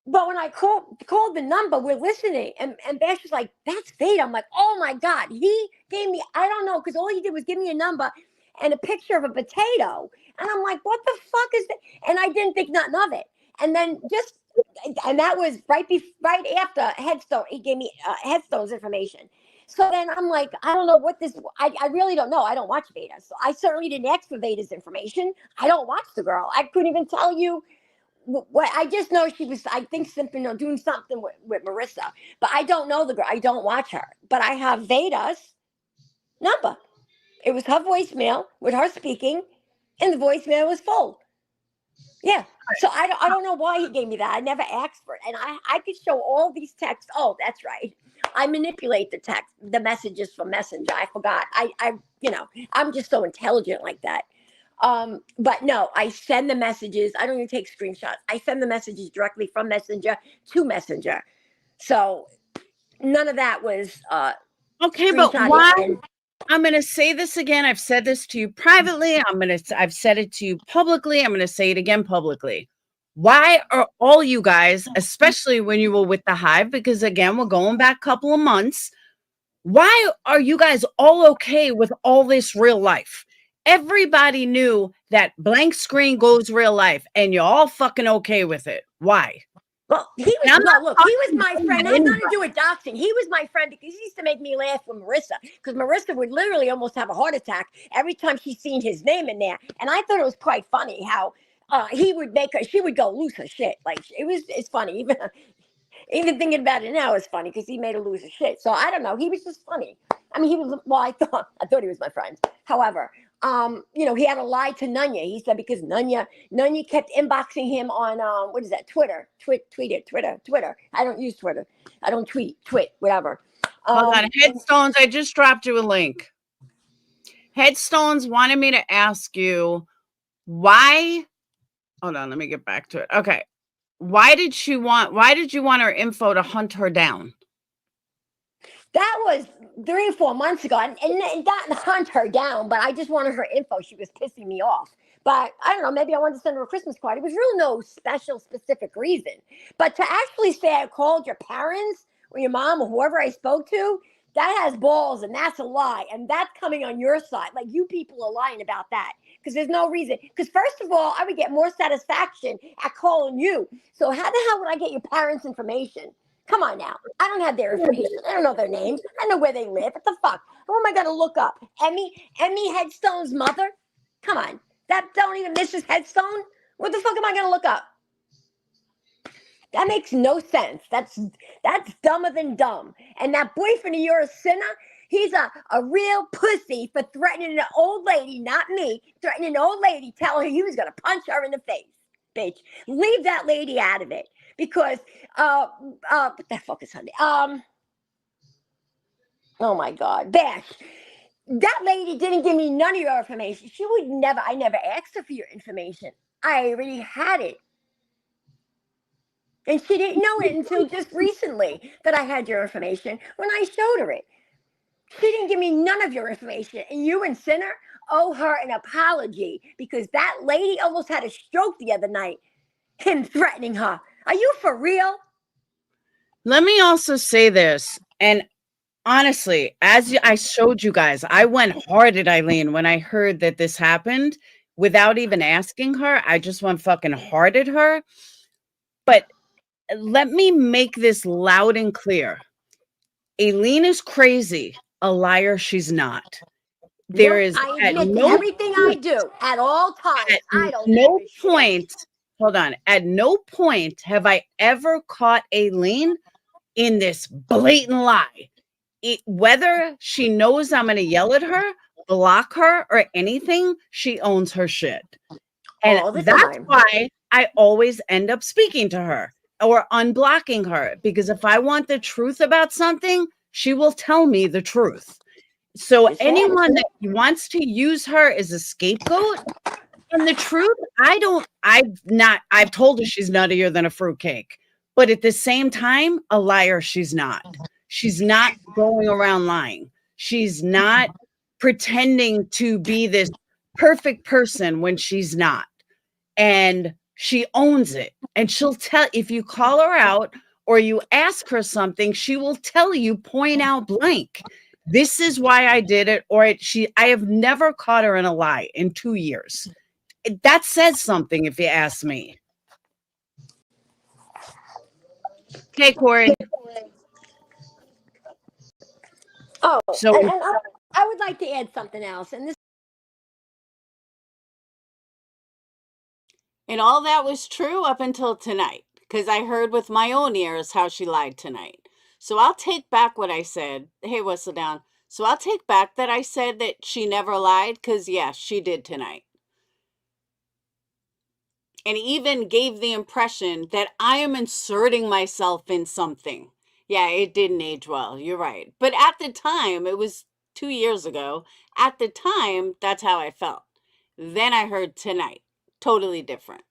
But when I called the number, we're listening, and Bash was like, that's Veda. I'm like, oh my God. He gave me, I don't know, because all he did was give me a number and a picture of a potato. And I'm like, what the fuck is that? And I didn't think nothing of it. And then and that was right after Headstone. He gave me Headstone's information. So then I'm like, I don't know what this, I really don't know. I don't watch Veda. So I certainly didn't ask for Veda's information. I don't watch the girl. I couldn't even tell you. What I just know she was, I think, simping or doing something with Marissa, but I don't know the girl. I don't watch her, but I have Veda's number. It was her voicemail with her speaking, and the voicemail was full. Yeah. So I don't know why he gave me that. I never asked for it, and I could show all these texts. Oh, that's right. I manipulate the messages from Messenger. I forgot. I'm just so intelligent like that. But no, I send the messages. I don't even take screenshots. I send the messages directly from Messenger to Messenger. So none of that was okay, but why? I'm going to say this again. I've said this to you privately. I've said it to you publicly. I'm going to say it again publicly. Why are all you guys, especially when you were with the Hive, because again, we're going back a couple of months. Why are you guys all okay with all this real life? Everybody knew that Blank Screen goes real life, and you're all fucking okay with it. Why? Well, he was my friend. That had nothing to do with doxing. He was my friend because he used to make me laugh with Marissa, because Marissa would literally almost have a heart attack every time she seen his name in there. And I thought it was quite funny how he would make her, she would go lose her shit. Like it's funny. Even thinking about it now is funny because he made her lose her shit. So I don't know. He was just funny. I mean, he was, well, I thought he was my friend. However, he had to lie to Nunya. He said because Nunya kept inboxing him on, what is that? Twitter. Twitter. I don't use Twitter. I don't tweet, whatever. Hold on. Headstones, I just dropped you a link. Headstones wanted me to ask you why. Hold on, let me get back to it. Okay. Why did you want her info to hunt her down? That was 3 or 4 months ago, and not hunt her down, but I just wanted her info. She was pissing me off. But I don't know, maybe I wanted to send her a Christmas card. It was really no specific reason. But to actually say I called your parents or your mom or whoever I spoke to, that has balls, and that's a lie. And that's coming on your side. Like, you people are lying about that because there's no reason. Because first of all, I would get more satisfaction at calling you. So how the hell would I get your parents' information? Come on now. I don't have their information. I don't know their names. I know where they live. What the fuck? Who am I going to look up? Emmy Headstone's mother? Come on. That don't even Mrs. Headstone? What the fuck am I going to look up? That makes no sense. That's dumber than dumb. And that boyfriend of yours, Sinner, he's a real pussy for threatening an old lady, not me, threatening an old lady, telling her he was going to punch her in the face. Bitch, leave that lady out of it. Because, what the fuck is her name? Oh my God, Bash. That lady didn't give me none of your information. I never asked her for your information. I already had it. And she didn't know it until just recently that I had your information when I showed her it. She didn't give me none of your information. And you and Sinner owe her an apology because that lady almost had a stroke the other night. Him threatening her. Are you for real? Let me also say this, and honestly, as I showed you guys, I went hard at Alene when I heard that this happened without even asking her. I just went fucking hard at her. But let me make this loud and clear. Alene is crazy. A liar she's not. There is I admit to everything I do at all times. I don't no point. Hold on. At no point have I ever caught Alene in this blatant lie. Whether she knows I'm going to yell at her, block her, or anything, she owns her shit. And that's why I always end up speaking to her or unblocking her. Because if I want the truth about something, she will tell me the truth. So anyone that wants to use her as a scapegoat, and the truth, I've told her she's nuttier than a fruitcake. But at the same time, a liar she's not. She's not going around lying. She's not pretending to be this perfect person when she's not. And she owns it. And she'll tell, if you call her out or you ask her something, she will tell you point out blank. This is why I did it. Or I have never caught her in a lie in 2 years. That says something if you ask me. Okay, Corey. Oh, so and I would like to add something else. And all that was true up until tonight, because I heard with my own ears how she lied tonight. So I'll take back what I said. Hey, whistle down. So I'll take back that I said that she never lied, because yes, she did tonight. And even gave the impression that I am inserting myself in something. Yeah, it didn't age well. You're right. But at the time, it was 2 years ago. At the time, that's how I felt. Then I heard tonight. Totally different.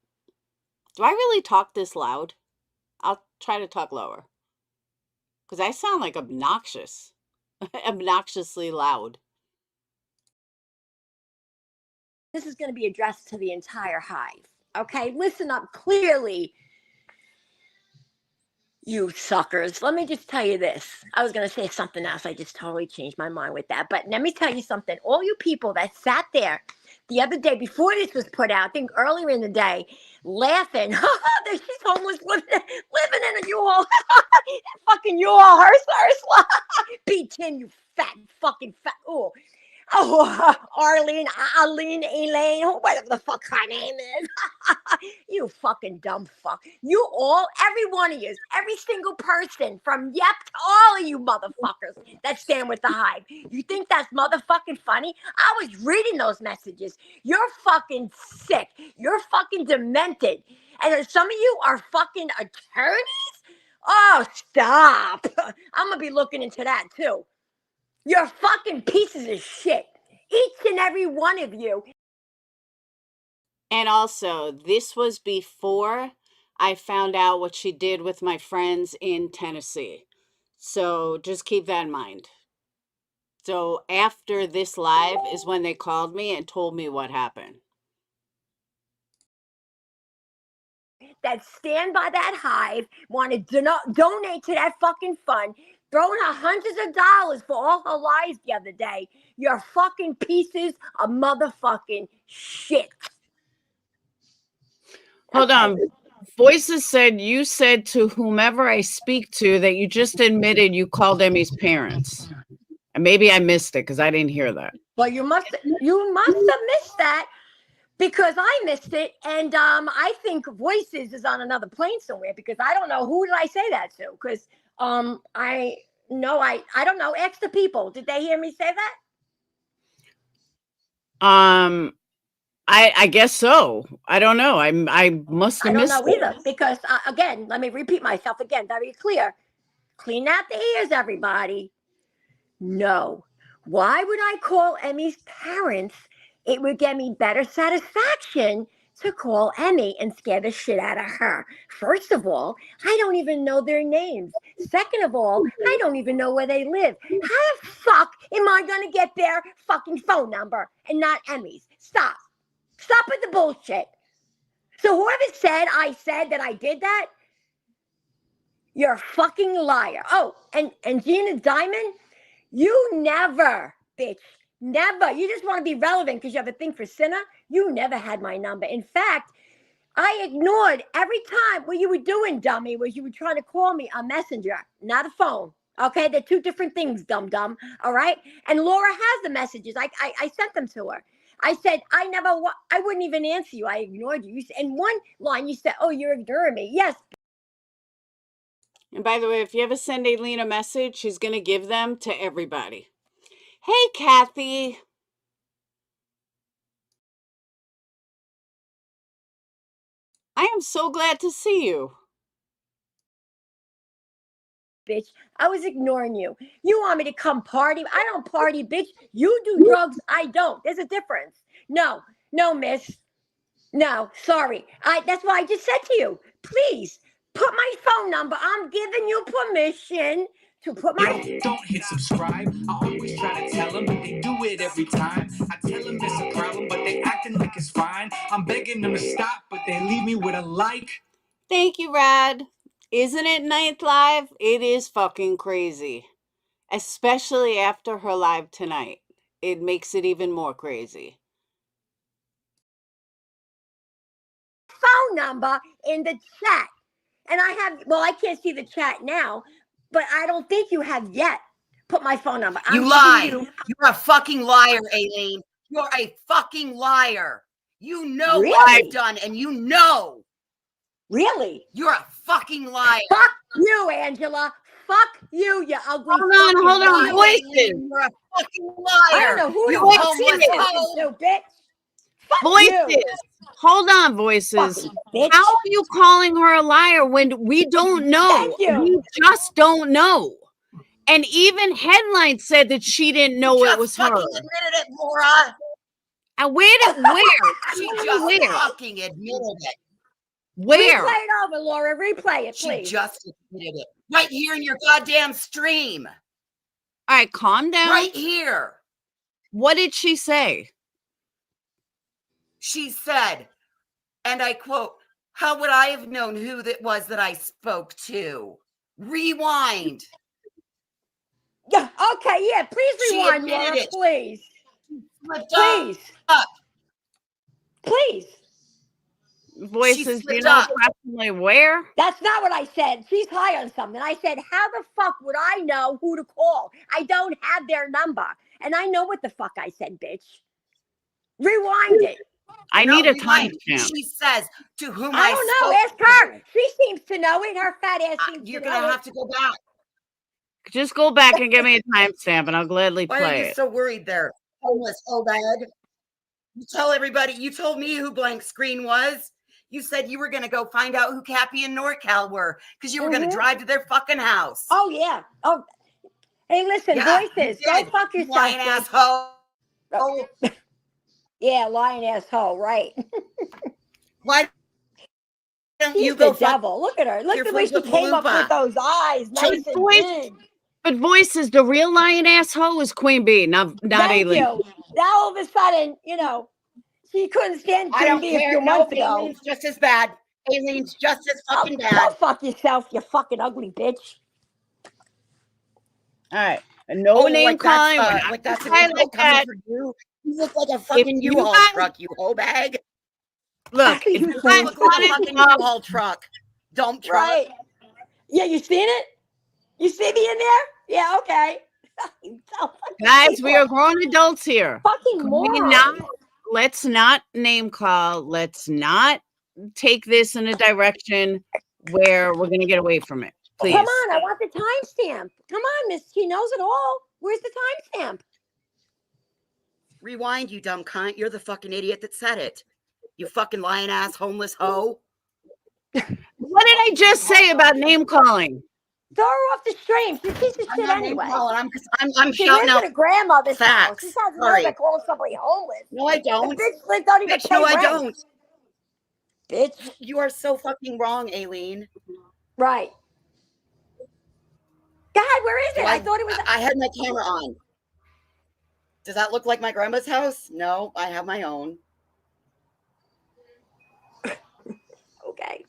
Do I really talk this loud? I'll try to talk lower. Because I sound like obnoxious. Obnoxiously loud. This is going to be addressed to the entire hive. Okay, listen up clearly, you suckers. Let me just tell you this. I was going to say something else. I just totally changed my mind with that. But let me tell you something. All you people that sat there the other day before this was put out, I think earlier in the day, laughing. She's homeless, living in a U-Haul. Fucking U-Haul, hearse. Beat him, you fat. Oh. Oh, Arlene, Alene, Elaine, whatever the fuck her name is. You fucking dumb fuck. You all, every one of you, every single person from Yep to all of you motherfuckers that stand with the hive. You think that's motherfucking funny? I was reading those messages. You're fucking sick. You're fucking demented. And then some of you are fucking attorneys? Oh, stop. I'm gonna be looking into that too. You're fucking pieces of shit. Each and every one of you. And also, this was before I found out what she did with my friends in Tennessee. So just keep that in mind. So after this live is when they called me and told me what happened. That stand by that hive, want to donate to that fucking fund, throwing her hundreds of dollars for all her lies the other day. You're fucking pieces of motherfucking shit. Hold on. Voices said you said to whomever I speak to that you just admitted you called Emmy's parents. And maybe I missed it because I didn't hear that. Well, you must have missed that because I missed it. And I think Voices is on another plane somewhere because I don't know who did I say that to? Because I don't know. Ask the people. Did they hear me say that? I guess so. I don't know. I must have missed I don't know it. either because again, let me repeat myself again, very clear. Clean out the ears, everybody. No. Why would I call Emmy's parents? It would get me better satisfaction to call Emmy and scare the shit out of her. First of all, I don't even know their names. Second of all, I don't even know where they live. How the fuck am I going to get their fucking phone number and not Emmy's? Stop. Stop with the bullshit. So whoever said I said that I did that, you're a fucking liar. Oh, and Gina Diamond, you never, bitch, never. You just want to be relevant because you have a thing for Cinna. You never had my number. In fact, I ignored every time what you were doing, dummy, was you were trying to call me a messenger, not a phone. Okay, they're two different things, dumb. All right, and Laura has the messages. I sent them to her. I said I wouldn't even answer you. I ignored you. In one line, you said, "Oh, you're ignoring me." Yes. And by the way, if you ever send Alene a message, she's going to give them to everybody. Hey, Kathy. I am so glad to see you. Bitch, I was ignoring you. You want me to come party? I don't party, bitch. You do drugs. I don't. There's a difference. No, miss. No, sorry. That's why I just said to you, please put my phone number. I'm giving you permission to put my. Yo, don't hit subscribe. I always try to tell them, but they do it every time. I tell them it's a problem, but they acting like it's fine. I'm begging them to stop, but they leave me with a like. Thank you, Rad. Isn't it Ninth Live? It is fucking crazy. Especially after her live tonight. It makes it even more crazy. Phone number in the chat. And I can't see the chat now, but I don't think you have yet put my phone number. You lie. You're a fucking liar, Alene. You're a fucking liar. You know what I've done, and you know. Really? You're a fucking liar. Fuck you, Angela. Fuck you, you ugly. Hold on, Voices. You're a fucking liar. I don't know who you the homeless hoe. No, bitch. Fuck Voices. you. Hold on, Voices. How are you calling her a liar when we don't know? We just don't know. And even Headline said that she didn't know it was her. Admitted it, Laura. And where? She just fucking admitted it. Where? Replay it over, Laura. Replay it, please. She just admitted it. Right here in your goddamn stream. All right, calm down. Right here. What did she say? She said, and I quote, "How would I have known who that was that I spoke to?" Rewind. Yeah, okay, yeah. Please rewind, Laura, please. Please. Please. Voices, you know approximately where? That's not what I said. She's high on something. I said, how the fuck would I know who to call? I don't have their number. And I know what the fuck I said, bitch. Rewind it. I No, need a rewind. timestamp. She says, to whom I don't know. Ask her. She seems to know it. Her fat ass seems You're to going to know have to go back. Just go back and give me a timestamp, and I'll gladly Why are play you it. so worried there? Homeless, bad. You tell everybody, you told me who Blank Screen was. You said you were going to go find out who Cappy and NorCal were because you were going to drive to their fucking house. Oh, yeah. Oh, hey, listen, voices. Go fuck yourself. Lying bitch. asshole. Yeah, lying asshole, right. Why don't She's you go the devil. Look at her. Look your at the way friends she with came up Paloopa? with those eyes. Nice and big. But voices, the real lion asshole is Queen Bee, not Thank Alene. you. Now all of a sudden, she couldn't stand I Queen don't Bee a care. few No, months ago. Aileen's just as bad. Aileen's just as fucking Go bad. fuck yourself, you fucking ugly bitch. All right. And no name calling. Like that's an insult coming for you. You look like a fucking you U-Haul guys- truck, you hoe bag. Look, if you you guys look like a fucking U-Haul truck. Dump truck. Right. Yeah, you seen it? You see me in there? Yeah, okay. Guys, we are grown adults here. Fucking Can we morons. let's not name call. Let's not take this in a direction where we're going to get away from it. Please. Come on, I want the timestamp. Come on, miss. She knows it all. Where's the timestamp? Rewind, you dumb cunt. You're the fucking idiot that said it. You fucking lying ass homeless hoe. What did I just say about name calling? Throw her off the stream. She's a piece of shit not anyway. name-calling. I'm She shouting lives out at her grandmother's house. facts. She has Sorry. nerve to call somebody homeless. No, I don't. The bitch don't even Bitch, pay no, I rent. don't. Bitch. You are so fucking wrong, Aileen. Right. God, where is it? I thought it was. I had my camera on. Does that look like my grandma's house? No, I have my own. Okay.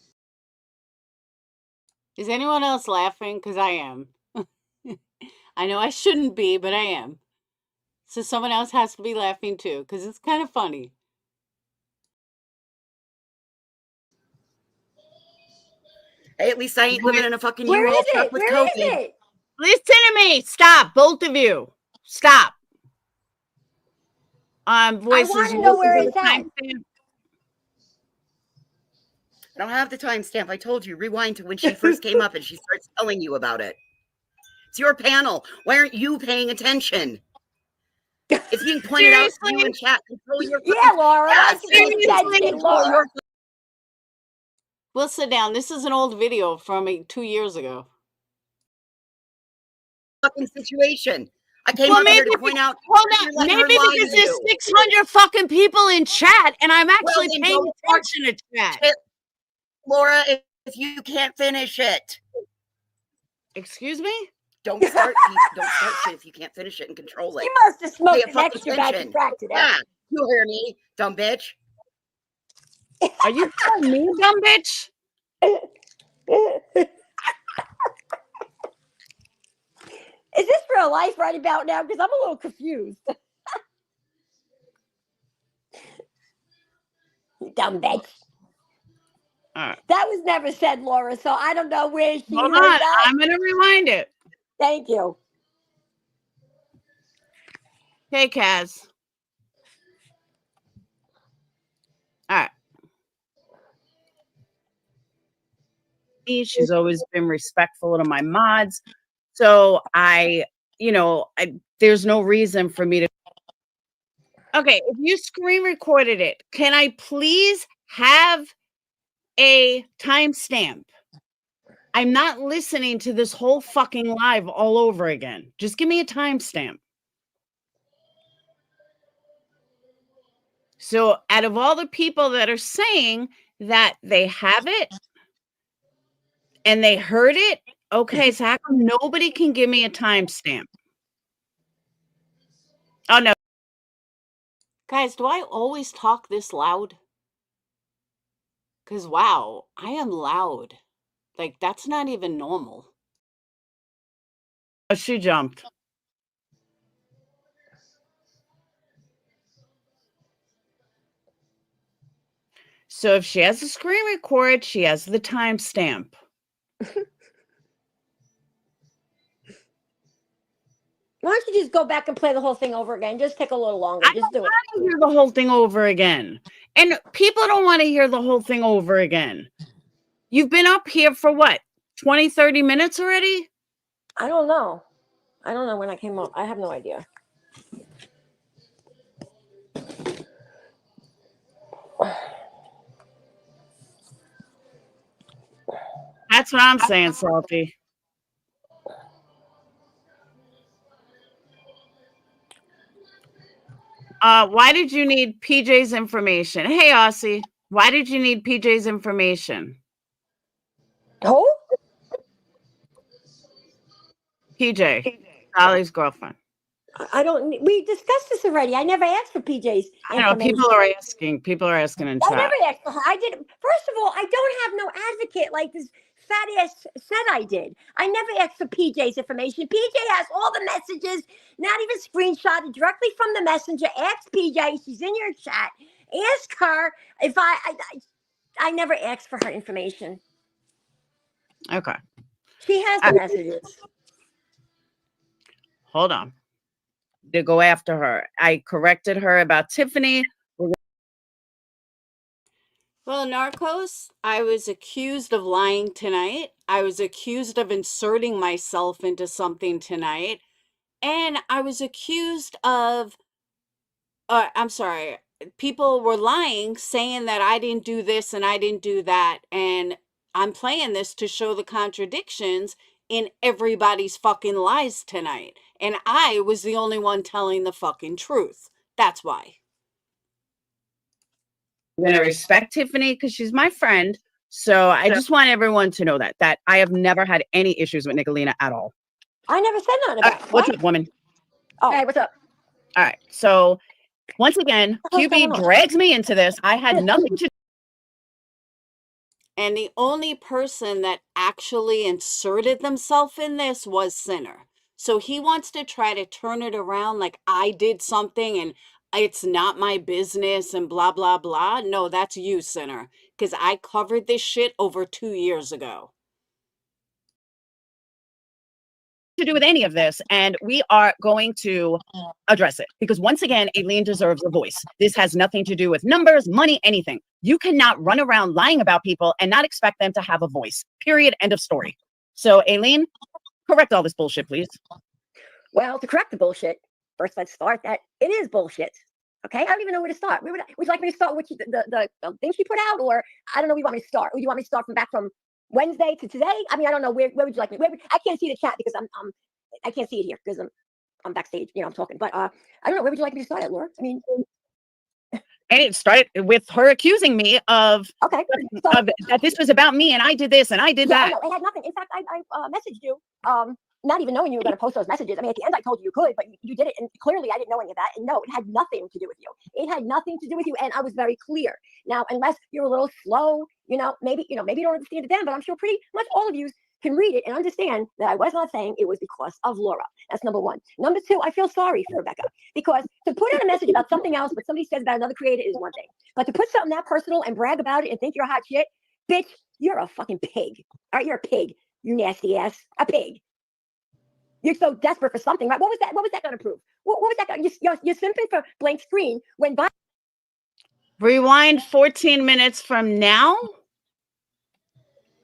Is anyone else laughing? Because I am. I know I shouldn't be, but I am. So someone else has to be laughing too, because it's kind of funny. Hey, at least I ain't living in a fucking Where U-Haul is truck it? with Where is COVID. it? Listen to me. Stop, both of you. Stop. Voices. I want to know where it's at. I don't have the timestamp. I told you. Rewind to when she first came up and she starts telling you about it. It's your panel. Why aren't you paying attention? It's being pointed out to you in chat. Control your Yeah, Laura. Yes, Laura. We'll sit down. This is an old video from 2 years ago. Fucking situation. I came Well, up here maybe to point out. hold you're on. letting Maybe her lie because to there's you. 600 fucking people in chat, and I'm actually then paying don't start attention to chat. Laura, if you can't finish it. Excuse me? Don't start shit if you can't finish it and control it. You must have smoked Pay an fucking extra batch attention. of crack today. Yeah, you hear me, dumb bitch. Are you calling me a dumb bitch? Is this real life right about now? Because I'm a little confused. You dumb bitch. Right. That was never said, Laura, so I don't know where she Hold heard on. that. I'm going to rewind it. Thank you. Hey, Kaz. All right. She's always been respectful to my mods. So there's no reason for me to. Okay, if you screen recorded it, can I please have a timestamp? I'm not listening to this whole fucking live all over again. Just give me a timestamp. So out of all the people that are saying that they have it and they heard it, okay, so how come nobody can give me a timestamp? Oh, no. Guys, do I always talk this loud? Because, wow, I am loud. Like, that's not even normal. Oh, she jumped. So if she has a screen record, she has the timestamp. Why don't you just go back and play the whole thing over again? Just take a little longer. I Just do it. don't hear the whole thing over again. And people don't want to hear the whole thing over again. You've been up here for what? 20, 30 minutes already? I don't know. I don't know when I came up. I have no idea. That's what I'm saying, Salty. Why did you need PJ's information? Hey, Aussie, why did you need PJ's information? Who? PJ, Sally's girlfriend. I don't. We discussed this already. I never asked for PJ's I know information. people are asking. People are asking in I chat. never asked for her. I did. First of all, I don't have no advocate like this fat ass said I did. I never asked for PJ's information. PJ has all the messages, not even screenshotted directly from the messenger. Ask PJ. She's in your chat. Ask her if I never asked for her information. Okay. She has the messages. Hold on. To go after her. I corrected her about Tiffany. Well, Narcos, I was accused of lying tonight. I was accused of inserting myself into something tonight. And I was accused of, I'm sorry, people were lying, saying that I didn't do this and I didn't do that. And I'm playing this to show the contradictions in everybody's fucking lies tonight. And I was the only one telling the fucking truth. That's why. I'm going to respect Tiffany because she's my friend. So I just want everyone to know that I have never had any issues with Nicolina at all. I never said nothing about it. What's up, woman? Oh, hey, what's up? All right. So once again, QB drags me into this. I had nothing to. And the only person that actually inserted themselves in this was Sinner. So he wants to try to turn it around like I did something and it's not my business and blah, blah, blah. No, that's you, Sinner. Because I covered this shit over 2 years ago. To do with any of this, and we are going to address it because once again, Alene deserves a voice. This has nothing to do with numbers, money, anything. You cannot run around lying about people and not expect them to have a voice. Period. End of story. So, Alene, correct all this bullshit, please. Well, to correct the bullshit, first let's start that it is bullshit. Okay, I don't even know where to start. Would you like me to start with the things she put out, or I don't know where you want me to start? Or you want me to start from Wednesday to today? I mean, I don't know where would you like me? I can't see the chat because I can't see it here because I'm backstage. You know, I'm talking. But I don't know. Where would you like me to start at, Laura? I mean, and it started with her accusing me of that this was about me and I did this and I did that. No, it had nothing. In fact, I messaged you. Not even knowing you were going to post those messages. I mean, at the end, I told you could, but you did it. And clearly, I didn't know any of that. And no, it had nothing to do with you. It had nothing to do with you. And I was very clear. Now, unless you're a little slow, maybe you don't understand it then, but I'm sure pretty much all of you can read it and understand that I was not saying it was because of Laura. That's number one. Number two, I feel sorry for Rebecca because to put in a message about something else, what somebody says about another creator is one thing. But to put something that personal and brag about it and think you're hot shit, bitch, you're a fucking pig. All right, you're a pig. You nasty ass. A pig. You're so desperate for something, right? What was that? What was that going to prove? What was that? You're simping for blank screen when. Rewind 14 minutes from now.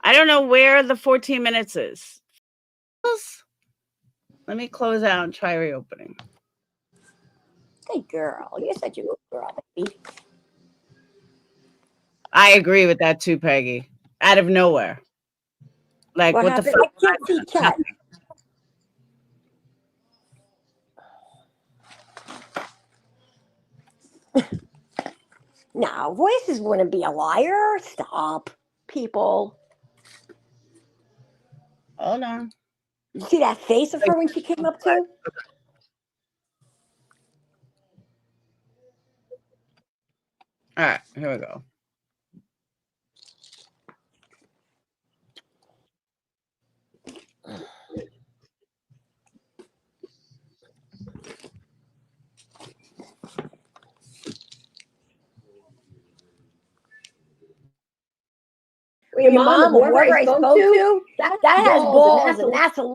I don't know where the 14 minutes is. Let me close out and try reopening. Hey, girl, you're such a good girl, baby. I agree with that too, Peggy. Out of nowhere, like what the fuck? I can't see chat. No, Voices wouldn't be a liar. Stop, people. Hold on. You see that face of her when she came up too? All right, here we go. Your mom or whoever I spoke to, that has balls, and that's a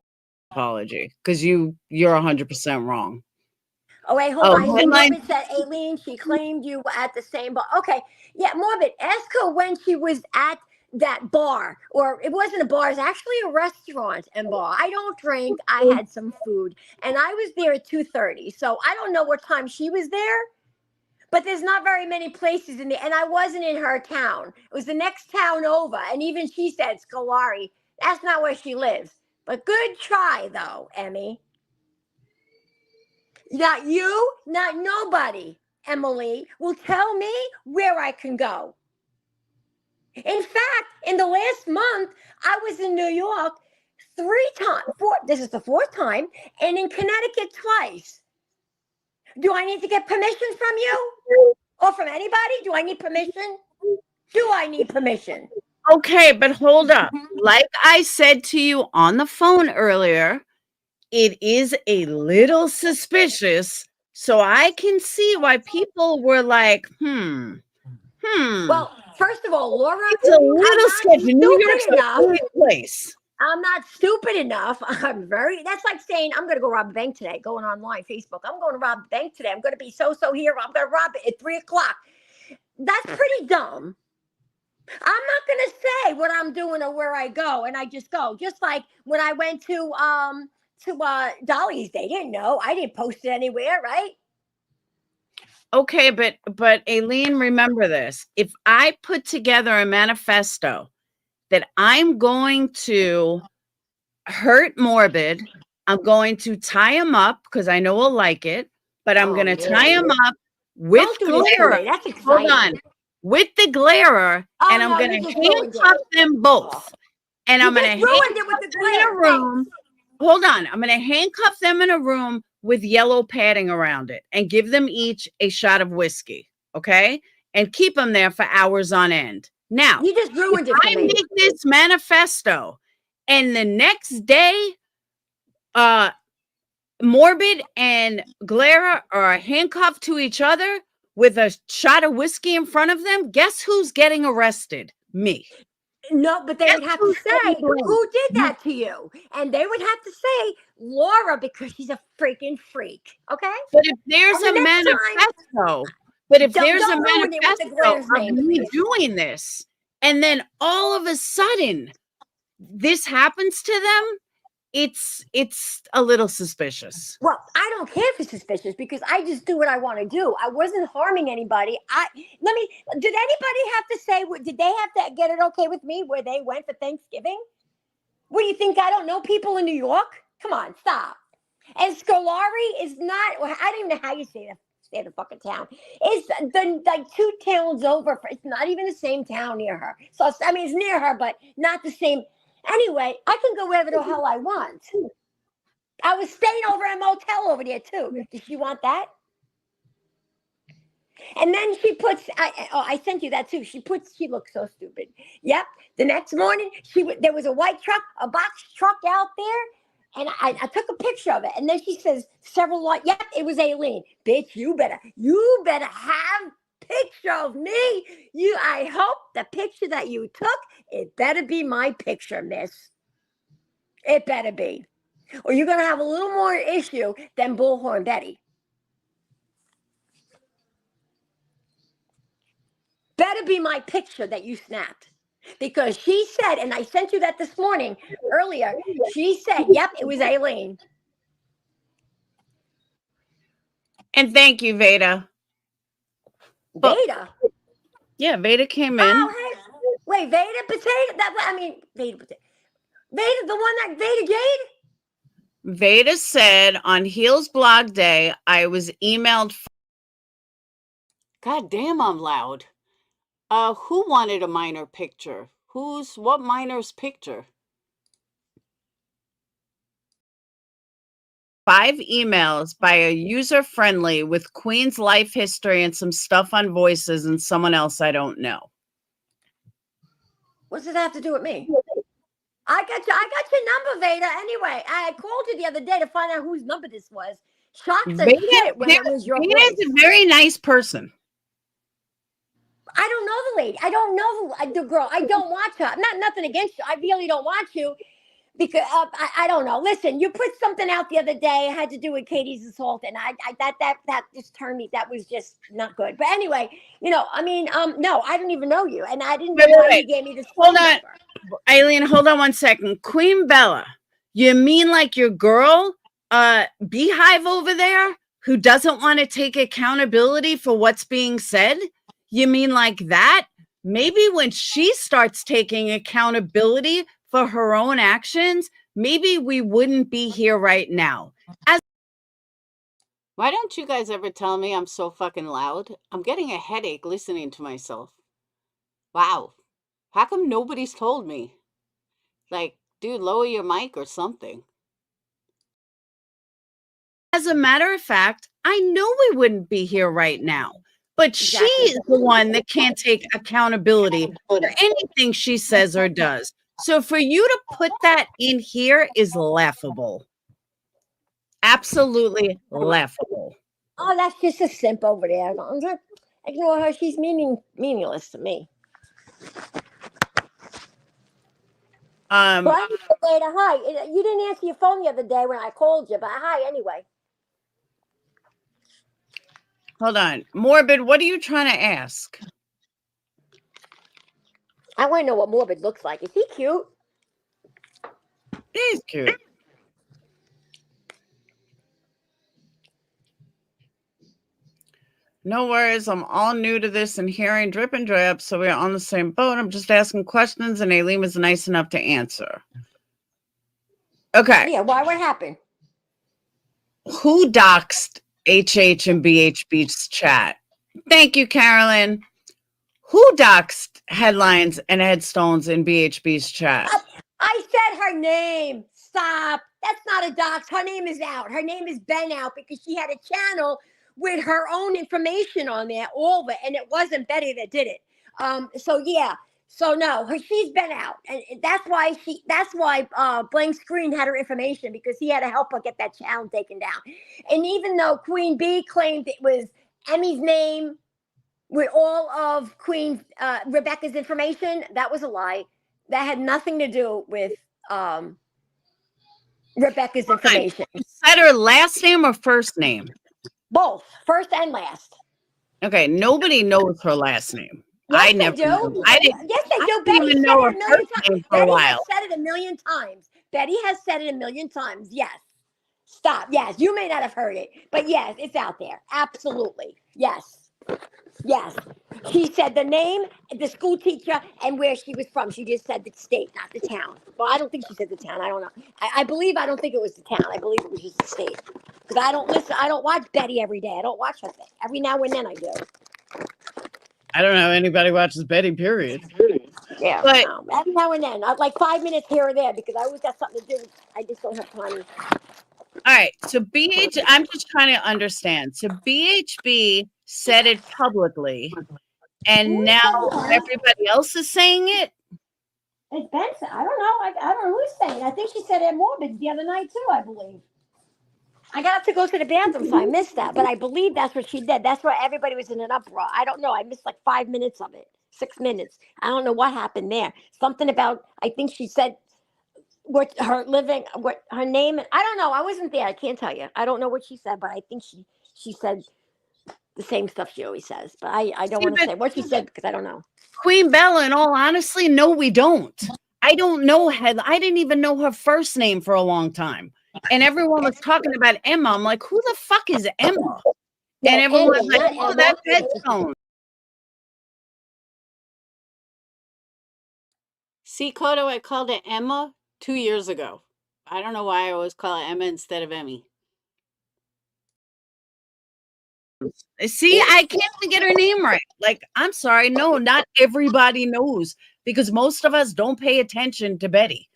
apology because you're 100% wrong. Oh, wait, hold Oh, on. So headline. Morbid said, Alene, she claimed you were at the same bar. Okay. Yeah, Morbid, ask her when she was at that bar. Or it wasn't a bar, it's actually a restaurant and bar. I don't drink. I had some food. And I was there at 2:30. So I don't know what time she was there. But there's not very many places in there. And I wasn't in her town. It was the next town over. And even she said, Scolari, that's not where she lives. But good try, though, Emmy. Not you, not nobody, Emily, will tell me where I can go. In fact, in the last month, I was in New York 3 times. This is the 4th time, and in Connecticut twice. Do I need to get permission from you? Or from anybody? Do I need permission? Do I need permission? Okay, but hold up. Like I said to you on the phone earlier, it is a little suspicious. So I can see why people were like, Well, first of all, Laura, it's a little sketchy. New York's enough. a weird place. I'm not stupid enough. That's like saying, I'm going to go rob a bank today, going online, Facebook. I'm going to rob a bank today. I'm going to be so here. I'm going to rob it at 3 o'clock. That's pretty dumb. I'm not going to say what I'm doing or where I go. And I just go. Just like when I went to Dolly's, they didn't know. I didn't post it anywhere, right? Okay, but Alene, remember this. If I put together a manifesto that I'm going to hurt Morbid, I'm going to tie him up because I know he'll like it, but I'm going to tie him up with Glare. That's exciting. Hold on. With the Glarer, and I'm going to handcuff them both. And I'm going to handcuff them in a room. Hold on. I'm going to handcuff them in a room with yellow padding around it and give them each a shot of whiskey. Okay. And keep them there for hours on end. Now, you just ruined it. I make this manifesto, and the next day, Morbid and Glare are handcuffed to each other with a shot of whiskey in front of them. Guess who's getting arrested? Me. No, but they would have to say, who did that to you? And they would have to say, Laura, because she's a freaking freak. Okay? But if there's a manifesto, of me doing this, and then all of a sudden this happens to them, it's a little suspicious. Well, I don't care if it's suspicious because I just do what I want to do. I wasn't harming anybody. Did anybody have to say, did they have to get it okay with me where they went for Thanksgiving? What do you think? I don't know people in New York? Come on, stop. And Scolari is not, I don't even know how you say the fucking town. It's like 2 towns over. It's not even the same town near her. So, I mean, it's near her, but not the same. Anyway, I can go wherever the hell I want. I was staying over at a motel over there too. Does she want that? And then she puts, I sent you that too. She looks so stupid. Yep. The next morning, there was a white truck, a box truck out there. And I took a picture of it. And then she says yep, it was Alene. Bitch, you better have picture of me. I hope the picture that you took, it better be my picture, miss. It better be. Or you're going to have a little more issue than Bullhorn Betty. Better be my picture that you snapped. Because she said, and I sent you that this morning earlier, she said, yep, it was Alene. And thank you, Veda. Veda? Yeah, Veda came in. Oh, hey. Wait, Veda Potato? Veda Potato. Veda, the one that Veda Jade? Veda said on Heels Blog Day, I was emailed. God damn, I'm loud. Who wanted a minor picture? What minor's picture? 5 emails by a user friendly with Queen's life history and some stuff on voices and someone else I don't know. What does it have to do with me? I got your number, Veda. Anyway, I called you the other day to find out whose number this was. Shocked the shit when it was your voice. Veda's a very nice person. I don't know the lady. I don't know the girl. I don't watch her. Nothing against you. I really don't watch you. because I don't know. Listen, you put something out the other day. It had to do with Katie's assault, and that just turned me. That was just not good. But anyway, I mean, no, I didn't even know you, and I didn't know why you gave me this phone Hold on, number. Alene. Hold on one second. Queen Bella, you mean like your girl, Beehive over there, who doesn't want to take accountability for what's being said? You mean like that? Maybe when she starts taking accountability for her own actions, maybe we wouldn't be here right now. Why don't you guys ever tell me I'm so fucking loud? I'm getting a headache listening to myself. Wow. How come nobody's told me? Like, dude, lower your mic or something. As a matter of fact, I know we wouldn't be here right now. But she is the one that can't take accountability for anything she says or does. So for you to put that in here is laughable. Absolutely laughable. Oh, that's just a simp over there. I'm just ignore her. She's meaningless to me. Well, I need to say to hi. You didn't answer your phone the other day when I called you, but hi anyway. Hold on. Morbid, what are you trying to ask? I want to know what Morbid looks like. Is he cute? He's cute. No worries. I'm all new to this and hearing drip and drip, so we're on the same boat. I'm just asking questions, and Alene was nice enough to answer. Okay. Yeah, why? What happened? Who doxed HH and BHB's chat? Thank you, Carolyn. Who doxed headlines and headstones in BHB's chat? I said her name. Stop. That's not a dox. Her name is out. Her name has been out because she had a channel with her own information on there, all of it, and it wasn't Betty that did it. So yeah. So no, she's been out, and that's why Blank Screen had her information because he had to help her get that channel taken down. And even though Queen Bee claimed it was Emmy's name with all of Queen Rebecca's information, that was a lie. That had nothing to do with Rebecca's information. You said her last name or first name? Both, first and last. Okay, nobody knows her last name. Yes, I they never do. knew. I didn't. Yes, they I do. didn't Betty even said know it her a million first times. name for a Betty has while. said it a million times. Betty has said it a million times. Yes. Stop. Yes, you may not have heard it, but yes, it's out there. Absolutely. Yes. Yes. She said the name, the school teacher, and where she was from. She just said the state, not the town. Well, I don't think she said the town. I don't know. I don't think it was the town. I believe it was just the state. Because I don't listen. I don't watch Betty every day. I don't watch her thing. Every now and then I do. I don't know anybody watches Betty, period. Yeah. But every now and then. Like 5 minutes here or there because I always got something to do. I just don't have time. all right, so I'm just trying to understand. So BHB said it publicly, and now everybody else is saying it? It's Benson. I don't know. I don't know who's saying it. I think she said it Morbid the other night too, I believe. I got to go to the bathroom, so I missed that. But I believe that's what she did. That's why everybody was in an uproar. I don't know. I missed like 5 minutes of it. 6 minutes. I don't know what happened there. Something about, I think she said what her name. I don't know. I wasn't there. I can't tell you. I don't know what she said, but I think she said the same stuff she always says. But I don't want to say what she said because I don't know. Queen Bella, in all honesty, no, we don't. I don't know. I didn't even know her first name for a long time. And everyone was talking about Emma. I'm like, who the fuck is Emma? And everyone was like, oh, that's Headstone. See, Kodo, I called it Emma 2 years ago. I don't know why I always call it Emma instead of Emmy. See, I can't even get her name right. Like, I'm sorry. No, not everybody knows because most of us don't pay attention to Betty.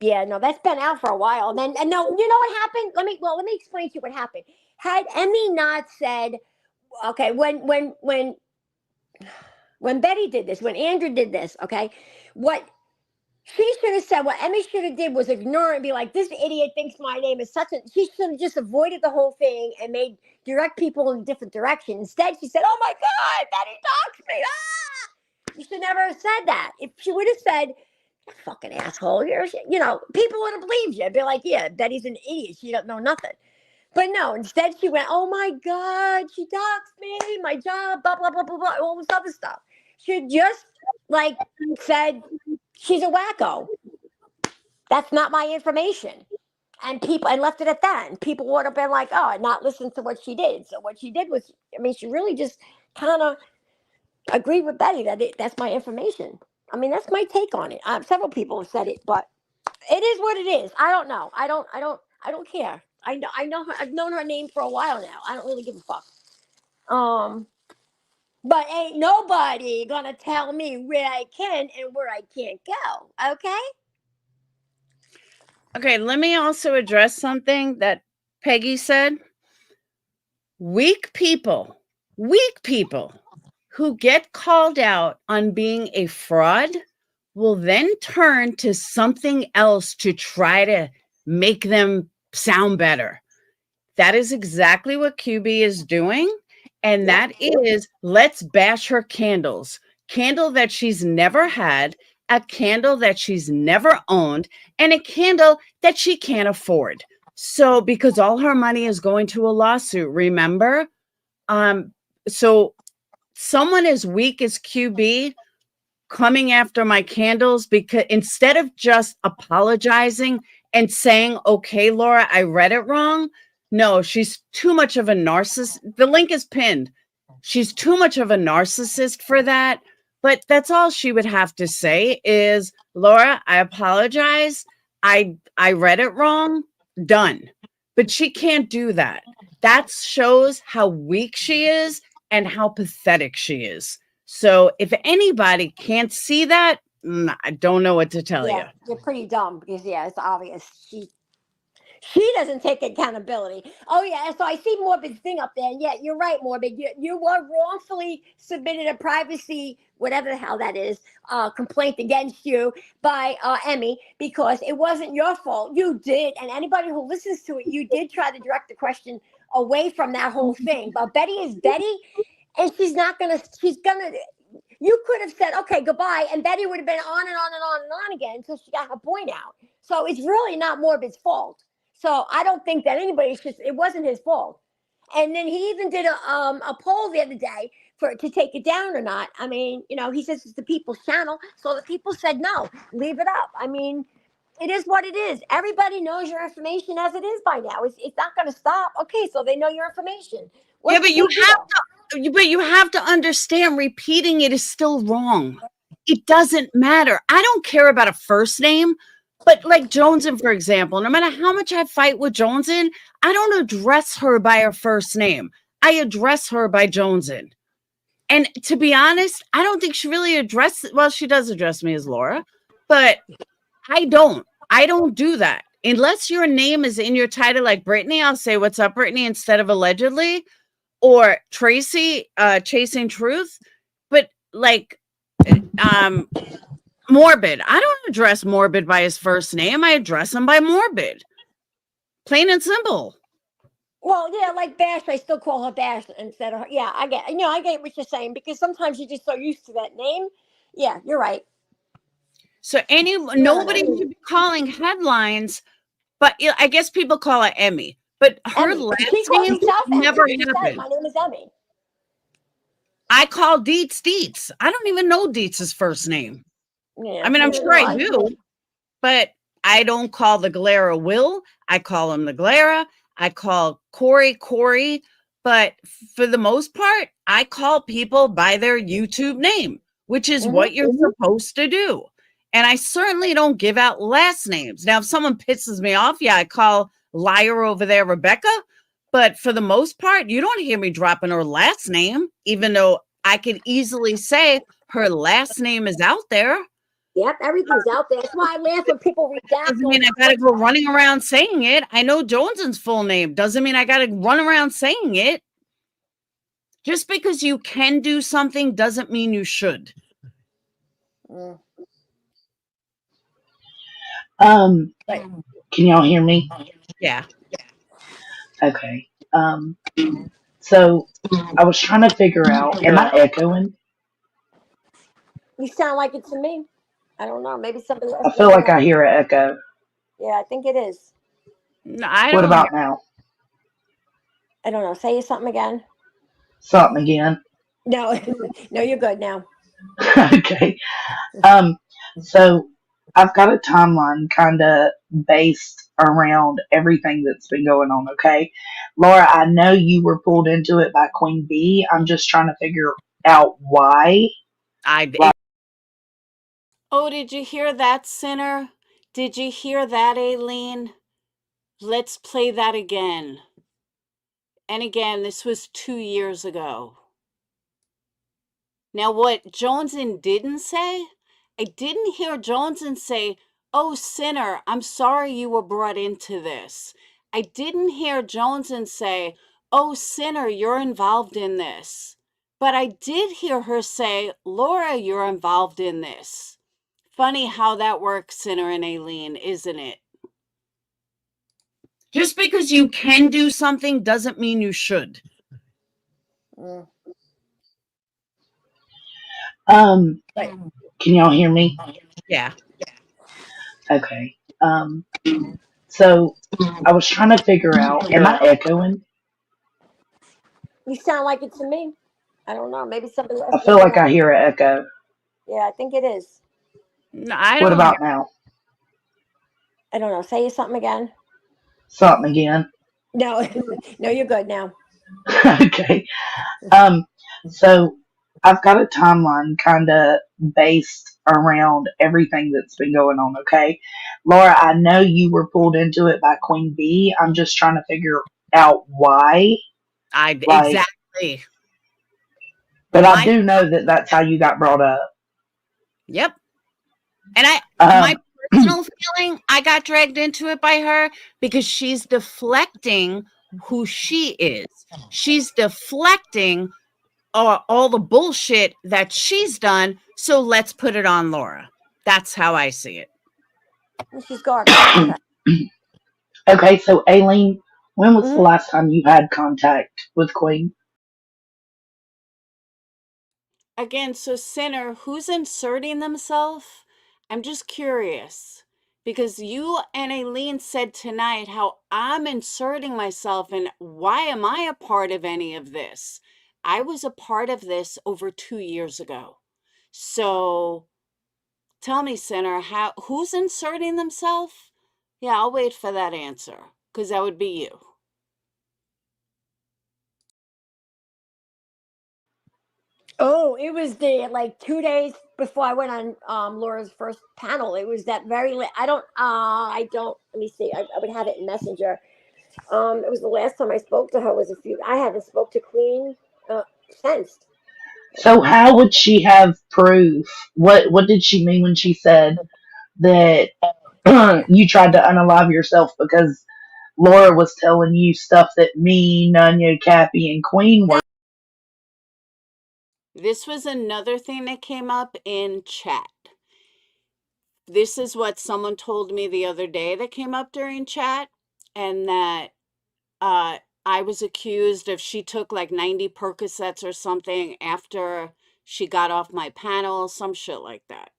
Yeah, no, that's been out for a while. And no, you know what happened? Let me explain to you what happened. Had Emmy not said, okay, when Betty did this, when Andrew did this, okay, what she should have said, what Emmy should have did was ignore it and be like, this idiot thinks my name is such a, she should have just avoided the whole thing and made direct people in a different direction. Instead, she said, oh my God, Betty doxed me. Ah! You should never have said that. If she would have said, fucking asshole. You know, people would have believed you. Be like, yeah, Betty's an idiot. She don't know nothing. But no, instead she went, oh my God, she doxed me, my job, blah, blah, blah, blah, blah, all this other stuff. She just like said, she's a wacko. That's not my information. And left it at that. And people would have been like, oh, not listen to what she did. So what she did was, I mean, she really just kind of agreed with Betty that that's my information. I mean, that's my take on it. Several people have said it, but it is what it is. I don't know. I don't care. I know her. I've known her name for a while now. I don't really give a fuck. But ain't nobody gonna tell me where I can and where I can't go. Okay? Okay, let me also address something that Peggy said. Weak people who get called out on being a fraud will then turn to something else to try to make them sound better. That is exactly what QB is doing. And that is, let's bash her candles. Candle that she's never had, a candle that she's never owned, and a candle that she can't afford. So, because all her money is going to a lawsuit, remember? So someone as weak as QB coming after my candles, because instead of just apologizing and saying, okay, Laura, I read it wrong. No, she's too much of a narcissist. The link is pinned. She's too much of a narcissist for that. But that's all she would have to say is, Laura, I apologize. I read it wrong. Done. But she can't do that. That shows how weak she is and how pathetic she is. So if anybody can't see that, I don't know what to tell you. You're pretty dumb because it's obvious she doesn't take accountability. Oh yeah, so I see Morbid's thing up there. And yeah, you're right, Morbid. You were wrongfully submitted a privacy, whatever the hell that is, complaint against you by Emmy because it wasn't your fault. You did, and anybody who listens to it, you did try to direct the question away from that whole thing. But Betty is Betty, and she's gonna. You could have said, okay, goodbye, and Betty would have been on and on and on and on again until she got her point out. So it's really not Morbid's fault. So I don't think that it wasn't his fault. And then he even did a poll the other day to take it down or not. I mean, he says it's the people's channel. So the people said, no, leave it up. I mean, it is what it is. Everybody knows your information as it is by now. It's not going to stop. Okay, so they know your information. Yeah, but you have to understand repeating it is still wrong. It doesn't matter. I don't care about a first name. But like Jonesin, for example, no matter how much I fight with Jonesin, I don't address her by her first name. I address her by Jonesin. And to be honest, I don't think she really addresses, well, she does address me as Laura, but I don't do that. Unless your name is in your title like Brittany, I'll say, what's up, Brittany, instead of allegedly, or Tracy, chasing truth. But like, Morbid. I don't address Morbid by his first name. I address him by Morbid. Plain and simple. Well, yeah, like Bash, I still call her Bash instead of her. Yeah, I get what you're saying because sometimes you're just so used to that name. Yeah, you're right. So nobody should be calling headlines, but I guess people call her Emmy. But her last name never happened. My name is Emmy. I call Deets. I don't even know Deets' first name. Yeah, I mean, I'm sure I do, but I don't call the Galera Will. I call him the Galera. I call Corey. But for the most part, I call people by their YouTube name, which is what you're supposed to do. And I certainly don't give out last names. Now, if someone pisses me off, I call liar over there, Rebecca. But for the most part, you don't hear me dropping her last name, even though I could easily say her last name is out there. Yep, everything's out there. That's why I laugh when people redact. Doesn't mean I gotta go running around saying it. I know Jonesin's full name. Doesn't mean I gotta run around saying it. Just because you can do something doesn't mean you should. Can y'all hear me? Yeah. Okay. So I was trying to figure out, am I echoing? You sound like it to me. I don't know. Maybe somebody else. I feel Maybe like not. I hear an echo. Yeah, I think it is. No, I What don't about hear. now? I don't know. Say something again. Something again. No, no, you're good now. Okay. So I've got a timeline kind of based around everything that's been going on. Okay, Laura, I know you were pulled into it by Queen Bee. I'm just trying to figure out why. Like, Oh, did you hear that, Sinner? Did you hear that, Alene? Let's play that again. And again, this was 2 years ago. Now, what Joneson didn't say, I didn't hear Joneson say, oh, Sinner, I'm sorry you were brought into this. I didn't hear Joneson say, oh, Sinner, you're involved in this. But I did hear her say, Laura, you're involved in this. Funny how that works, Sinner and Alene, isn't it? Just because you can do something doesn't mean you should. Can y'all hear me? Yeah. Okay. So I was trying to figure out, am I echoing? You sound like it to me. I don't know. Maybe somebody else. I feel Maybe like not. I hear an echo. Yeah, I think it is. No, I What don't about hear. now? I don't know. Say something again. Something again. No, no, you're good now. Okay. So I've got a timeline kind of based around everything that's been going on. Okay, Laura, I know you were pulled into it by Queen Bee. I'm just trying to figure out why. Exactly. But I do know that that's how you got brought up. Yep. And my personal feeling, I got dragged into it by her because she's deflecting who she is. She's deflecting all the bullshit that she's done. So let's put it on Laura. That's how I see it. She's garbage. Okay. Okay, so Alene, when was the last time you had contact with Queen? Again, so Sinner, who's inserting themselves? I'm just curious because you and Alene said tonight how I'm inserting myself and why am I a part of any of this? I was a part of this over 2 years ago. So tell me, Sinner, who's inserting themselves? Yeah, I'll wait for that answer because that would be you. Oh, it was the like 2 days before I went on Laura's first panel. It was that very late. I don't. Let me see. I would have it in Messenger. It was the last time I spoke to her. I haven't spoke to Queen since. So how would she have proof? What did she mean when she said that you tried to unalive yourself because Laura was telling you stuff that me, Nunya, Cappy, and Queen were? This was another thing that came up in chat. This is what someone told me the other day that came up during chat, and that I was accused of she took like 90 Percocets or something after she got off my panel, some shit like that.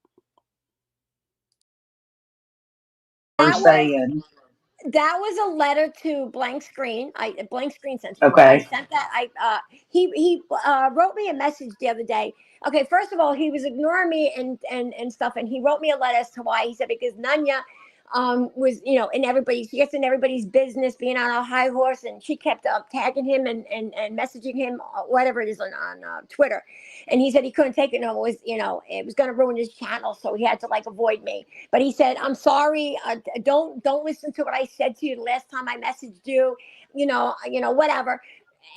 That was a letter to Blank Screen. Blank Screen sent it to me. Okay. I sent that. He wrote me a message the other day. Okay, first of all, he was ignoring me and stuff, and he wrote me a letter as to why. He said because Nunya was she gets in everybody's business, being on a high horse, and she kept tagging him and messaging him whatever it is on Twitter, and he said he couldn't take it no more. It was going to ruin his channel, so he had to like avoid me. But he said, I'm sorry, don't listen to what I said to you the last time I messaged you, whatever.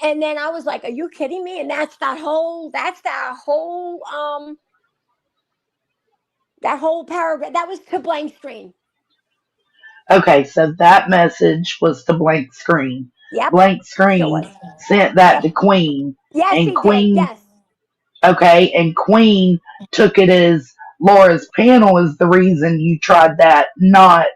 And then I was like, are you kidding me? And that's that whole paragraph that was to Blank Screen. Okay, so that message was to Blank Screen. Yep. Blank Screen sent that to Queen. Yes, and he Queen, did. Yes. Okay, and Queen took it as Laura's panel is the reason you tried that, not.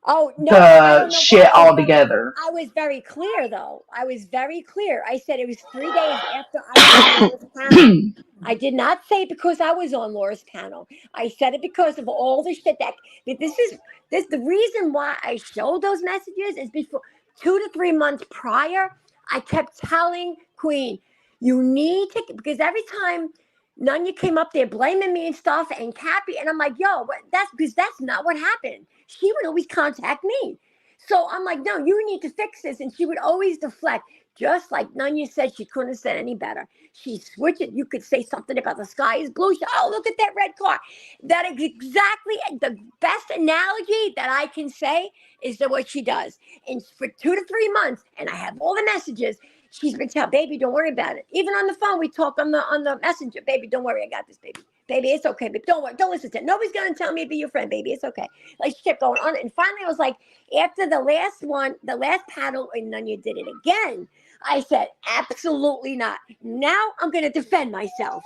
Oh no, I the don't know shit why. altogether. I was very clear though. I was very clear. I said it was 3 days after I was on Laura's panel. I did not say it because I was on Laura's panel. I said it because of all the shit that this the reason why I showed those messages is before 2 to 3 months prior, I kept telling Queen, you need to, because every time Nunya came up there blaming me and stuff and Cappy, and I'm like, yo, that's because that's not what happened. She would always contact me. So I'm like, no, you need to fix this. And she would always deflect, just like Nunya said, she couldn't have said any better. She switched it. You could say something about the sky is blue. Oh, look at that red car. That is exactly the best analogy that I can say is that what she does. And for 2 to 3 months, and I have all the messages, she's been telling, baby, don't worry about it. Even on the phone, we talk on the messenger. Baby, don't worry, I got this, baby. Baby, it's okay, but don't worry, don't listen to it. Nobody's gonna tell me to be your friend, baby. It's okay. Like she kept going on. And finally I was like, after the last one, the last paddle, and then you did it again. I said, absolutely not. Now I'm gonna defend myself.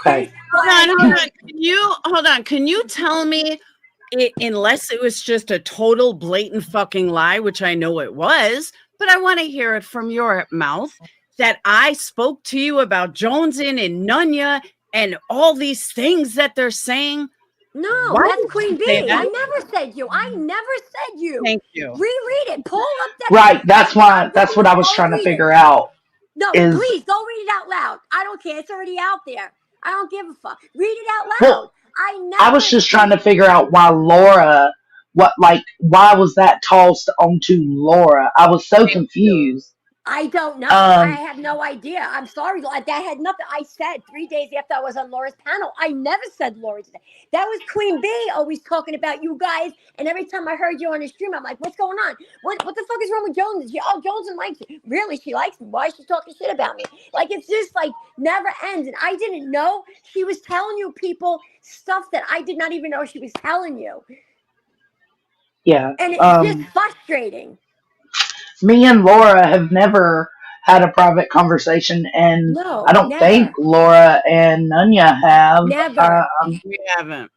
Okay. Hold on. Can you tell me, unless it was just a total blatant fucking lie, which I know it was, but I want to hear it from your mouth, that I spoke to you about Jonesin and Nunya and all these things that they're saying? No, Why that's did Queen you B. say that? I never said you. I never said you. Thank you. Reread it. Pull up that. Right. That's what I was trying to figure out. No, is please don't read it out loud. I don't care. It's already out there. I don't give a fuck. Read it out loud. well, I never. I was just trying to figure out why Laura, why was that tossed onto Laura? I was so confused. I don't know. I Um, have no idea. I'm sorry. That had nothing. I said 3 days after I was on Laura's panel. I never said Laura today. That was Queen B always talking about you guys. And every time I heard you on the stream, I'm like, what's going on? What the fuck is wrong with Jones? Jones likes you. Really? She likes me. Why is she talking shit about me? Like, it's just like never ends. And I didn't know she was telling you people stuff that I did not even know she was telling you. yeah. And it's just frustrating. Me and Laura have never had a private conversation, and No, I don't think never. Laura and Nunya have. Never. We haven't.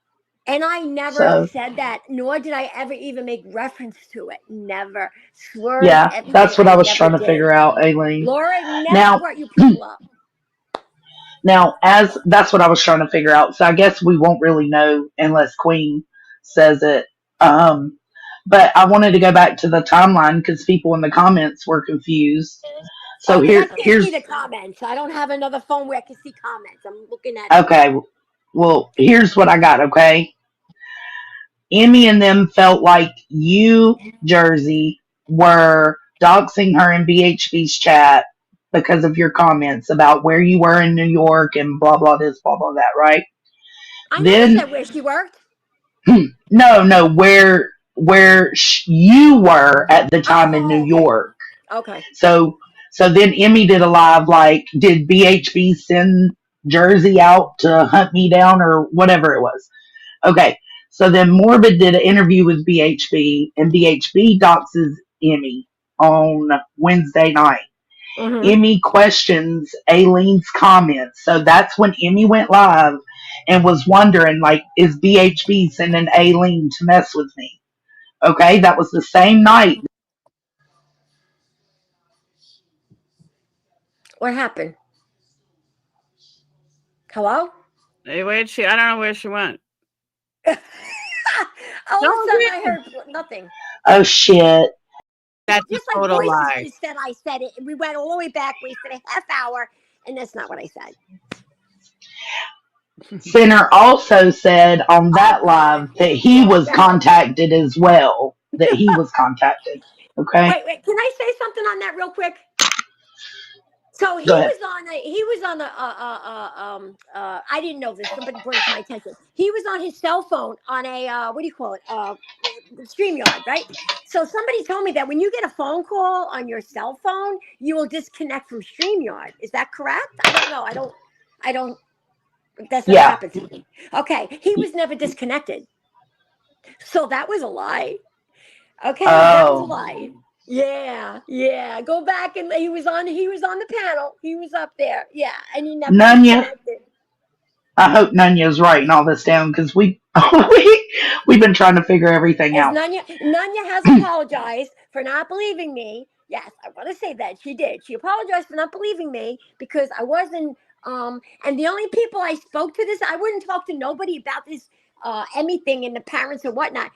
And I never So- said that, nor did I ever even make reference to it. Never. Swerved Yeah, everything. that's what I was never trying to did. figure out, Alene. Laura never Now- brought you people up. Now, as that's what I was trying to figure out. So I guess we won't really know unless Queen says it. But I wanted to go back to the timeline because people in the comments were confused. So I can't here's see the comments. I don't have another phone where I can see comments. I'm looking at it. okay. Well, here's what I got. Okay, Emmy and them felt like you, Jersey, were doxing her in BHB's chat because of your comments about where you were in New York and blah blah this, blah blah that, right? I Then never said where she worked. no, where you were at the time in New York. Okay. So then Emmy did a live like, did BHB send Jersey out to hunt me down or whatever it was? Okay. So then Morbid did an interview with BHB, and BHB doxes Emmy on Wednesday night. Emmy questions Aileen's comments. So that's when Emmy went live and was wondering, like, is BHB sending Aileen to mess with me? Okay, that was the same night. What happened? Hello? Hey, where'd she? I don't know where she went. All of a sudden, I heard nothing. Oh shit! That's Just a like total voices lie. just said I said it. We went all the way back, wasted a half hour, and that's not what I said. Sinner also said on that live that he was contacted as well. That he was contacted. Okay. Wait. Can I say something on that real quick? So he Go ahead. was on I didn't know this, somebody brought it to my attention. He was on his cell phone on a what do you call it? StreamYard, right? So somebody told me that when you get a phone call on your cell phone, you will disconnect from StreamYard. Is that correct? I don't know. I don't that's never happened to me. Okay. He was never disconnected. So that was a lie. Okay, that was a lie. Yeah. Go back and he was on the panel. He was up there. Yeah, and he never Nunya. disconnected. I hope Nunya's writing all this down because we've been trying to figure everything As out. Nanya has apologized for not believing me. Yes, I want to say that she did. She apologized for not believing me because I wasn't. And the only people I spoke to this, I wouldn't talk to nobody about this, anything, and the parents and whatnot.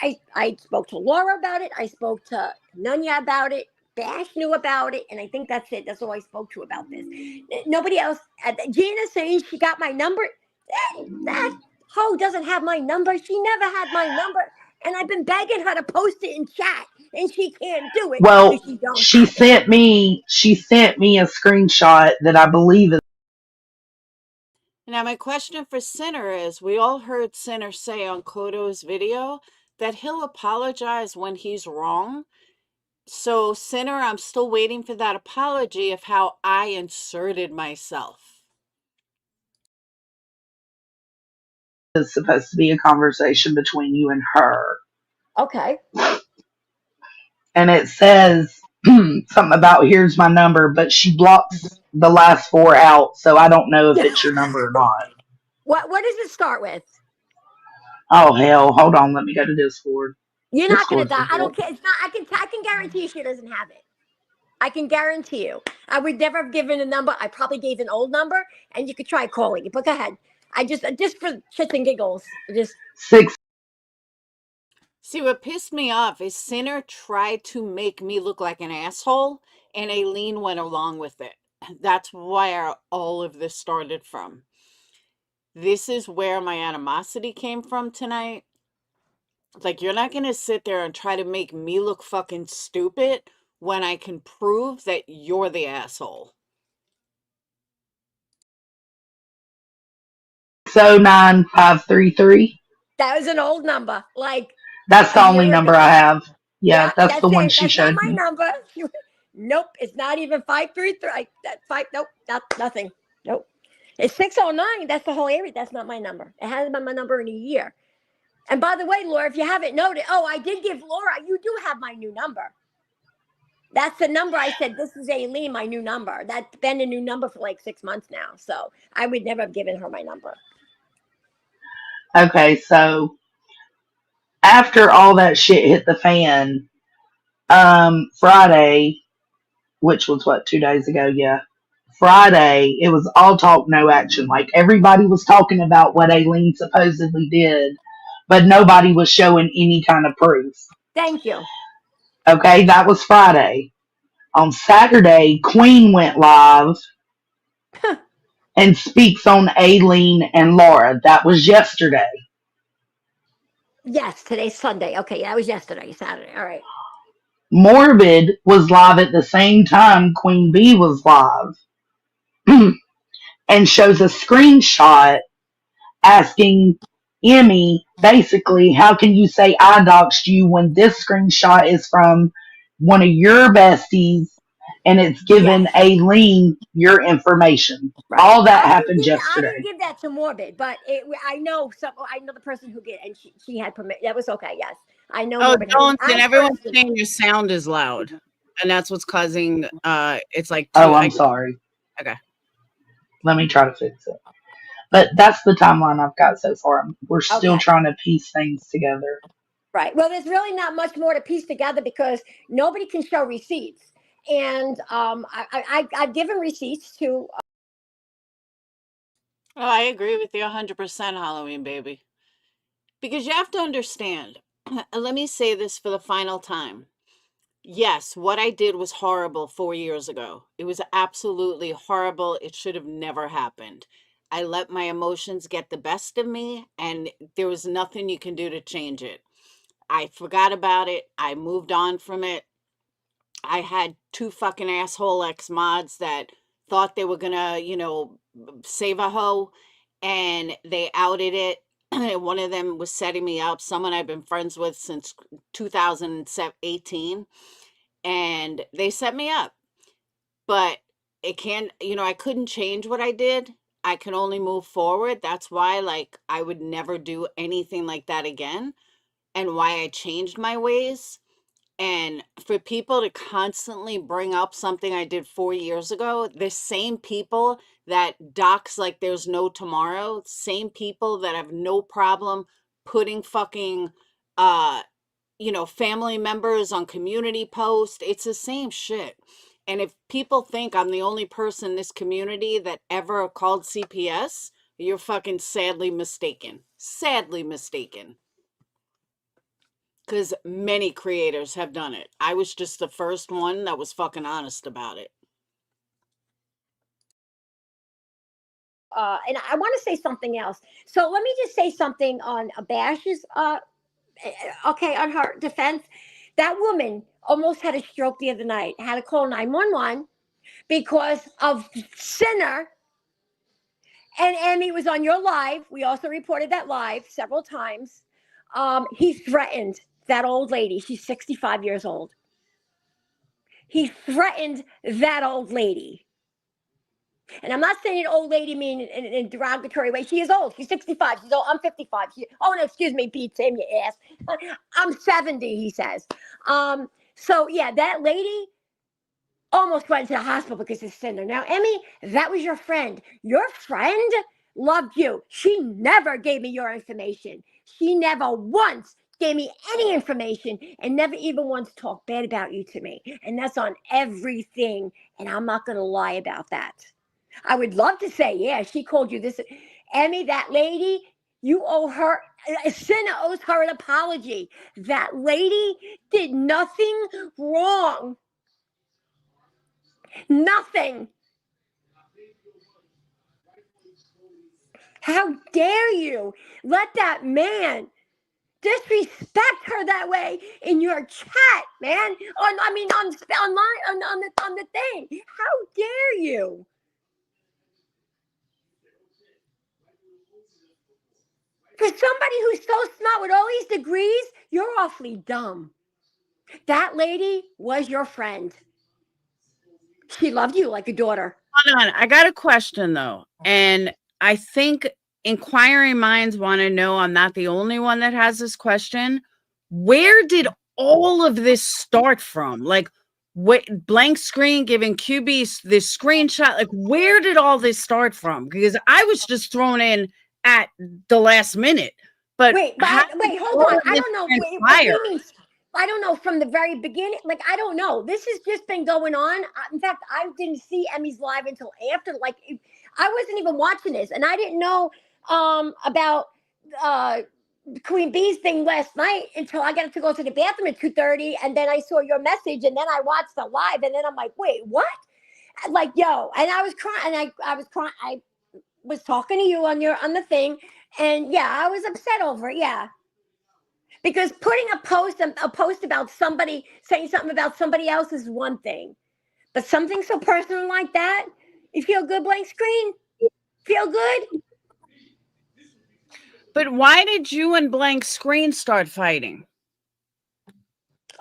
I spoke to Laura about it. I spoke to Nanya about it. Bash knew about it, and I think that's it. That's all I spoke to about this. Nobody else. Gina saying she got my number. That hoe doesn't have my number. She never had my number. And I've been begging her to post it in chat, and she can't do it Well, because she don't she have it. sent me a screenshot that I believe is Now, my question for Sinner is, we all heard Sinner say on Kodo's video that he'll apologize when he's wrong. So, Sinner, I'm still waiting for that apology of how I inserted myself. supposed to be a conversation between you and her. Okay. And it says something about here's my number, but she blocks the last four out, so I don't know if it's your number or not. What does it start with? Oh hell, hold on, let me go to Discord. You're not gonna Discord's die. I important. don't care. It's not. I can guarantee she doesn't have it. I can guarantee you. I would never have given a number. I probably gave an old number, and you could try calling it. But go ahead. I just for shits and giggles. Just Six. See, what pissed me off is Sinner tried to make me look like an asshole, and Alene went along with it. That's where all of this started from. This is where my animosity came from tonight. Like, you're not gonna sit there and try to make me look fucking stupid when I can prove that you're the asshole. 609533. that was an old number. Like That's a the only year number ago. I have. Yeah, Yeah, that's that's the one it. she That's not showed my me. number. Nope, it's not even 533. That five. Nope, nothing. Nope. It's 609. That's the whole area. That's not my number. It hasn't been my number in a year. And by the way, Laura, if you haven't noted, I did give Laura. You do have my new number. That's the number I said. This is Alene, my new number. That's been a new number for like 6 months now. So I would never have given her my number. Okay, so after all that shit hit the fan, Friday, which was what, 2 days ago, yeah. Friday, it was all talk, no action. Like everybody was talking about what Aileen supposedly did, but nobody was showing any kind of proof. Thank you. Okay, that was Friday. On Saturday, Queen went live and speaks on Aileen and Laura. That was yesterday. Yes, today's Sunday. Okay, that was yesterday, Saturday. All right. Morbid was live at the same time Queen Bee was live and shows a screenshot asking Emmy, basically, how can you say I doxed you when this screenshot is from one of your besties and it's given Yes. Aileen your information? Right. All that I happened I yesterday. didn't give that to Morbid, but I know the person who did, and she had permission. That was okay. Yes, I know Oh, Morbid. don't. And I everyone's personally. saying your sound is loud. And that's what's causing, it's like Oh, I'm sorry. Okay. Let me try to fix it. But that's the timeline I've got so far. We're still Okay. trying to piece things together. Right. Well, there's really not much more to piece together because nobody can show receipts, and I've given receipts to. Oh, I agree with you 100%, Halloween baby. Because you have to understand, let me say this for the final time. Yes, what I did was horrible 4 years ago. It was absolutely horrible. It should have never happened. I let my emotions get the best of me, and there was nothing you can do to change it. I forgot about it. I moved on from it. I had 2 fucking asshole ex-mods that thought they were gonna, save a hoe, and they outed it. One of them was setting me up, someone I've been friends with since 2018, and they set me up. But it can't, I couldn't change what I did. I can only move forward. That's why, like, I would never do anything like that again, and why I changed my ways. And for people to constantly bring up something I did 4 years ago, the same people that dox like there's no tomorrow, same people that have no problem putting fucking family members on community posts, it's the same shit. And if people think I'm the only person in this community that ever called CPS, you're fucking sadly mistaken. Sadly mistaken. Because many creators have done it. I was just the first one that was fucking honest about it. And I want to say something else. So let me just say something on Bash's, okay, on her defense. That woman almost had a stroke the other night, had to call 911 because of Sinner. And Emmy was on your live. We also reported that live several times. He threatened that old lady. She's 65 years old. He threatened that old lady. And I'm not saying old lady mean in a derogatory way. She is old. She's 65. She's old. I'm 55. Oh, no, excuse me, Pete. Same your ass. I'm 70, he says. So, yeah, that lady almost went to the hospital because of Cinder. Now, Emmy, that was your friend. Your friend loved you. She never gave me your information. She never once gave me any information and never even once talked bad about you to me. And that's on everything. And I'm not going to lie about that. I would love to say, yeah, she called you this. Emmy, that lady, you owe her, Cinna owes her an apology. That lady did nothing wrong. Nothing. How dare you let that man disrespect her that way in your chat, man? Online on the thing. How dare you? For somebody who's so smart with all these degrees, you're awfully dumb. That lady was your friend. She loved you like a daughter. Hold on. I got a question, though. And I think inquiring minds want to know, I'm not the only one that has this question. Where did all of this start from? Like, what blank screen giving QB this screenshot? Like, where did all this start from? Because I was just thrown in at the last minute. But wait, hold on. I don't know. What do you mean? I don't know from the very beginning. Like, I don't know. This has just been going on. In fact, I didn't see Emmy's live until after. Like, I wasn't even watching this, and I didn't know about Queen Bee's thing last night until I got to go to the bathroom at 2:30, and then I saw your message, and then I watched the live, and then I'm like, wait, what? Like, yo, and I was crying, and I was crying. I was talking to you on the thing, and yeah, I was upset over it. Yeah. Because putting a post about somebody saying something about somebody else is one thing, but something so personal like that, you feel good, blank screen? Feel good? But why did you and blank screen start fighting?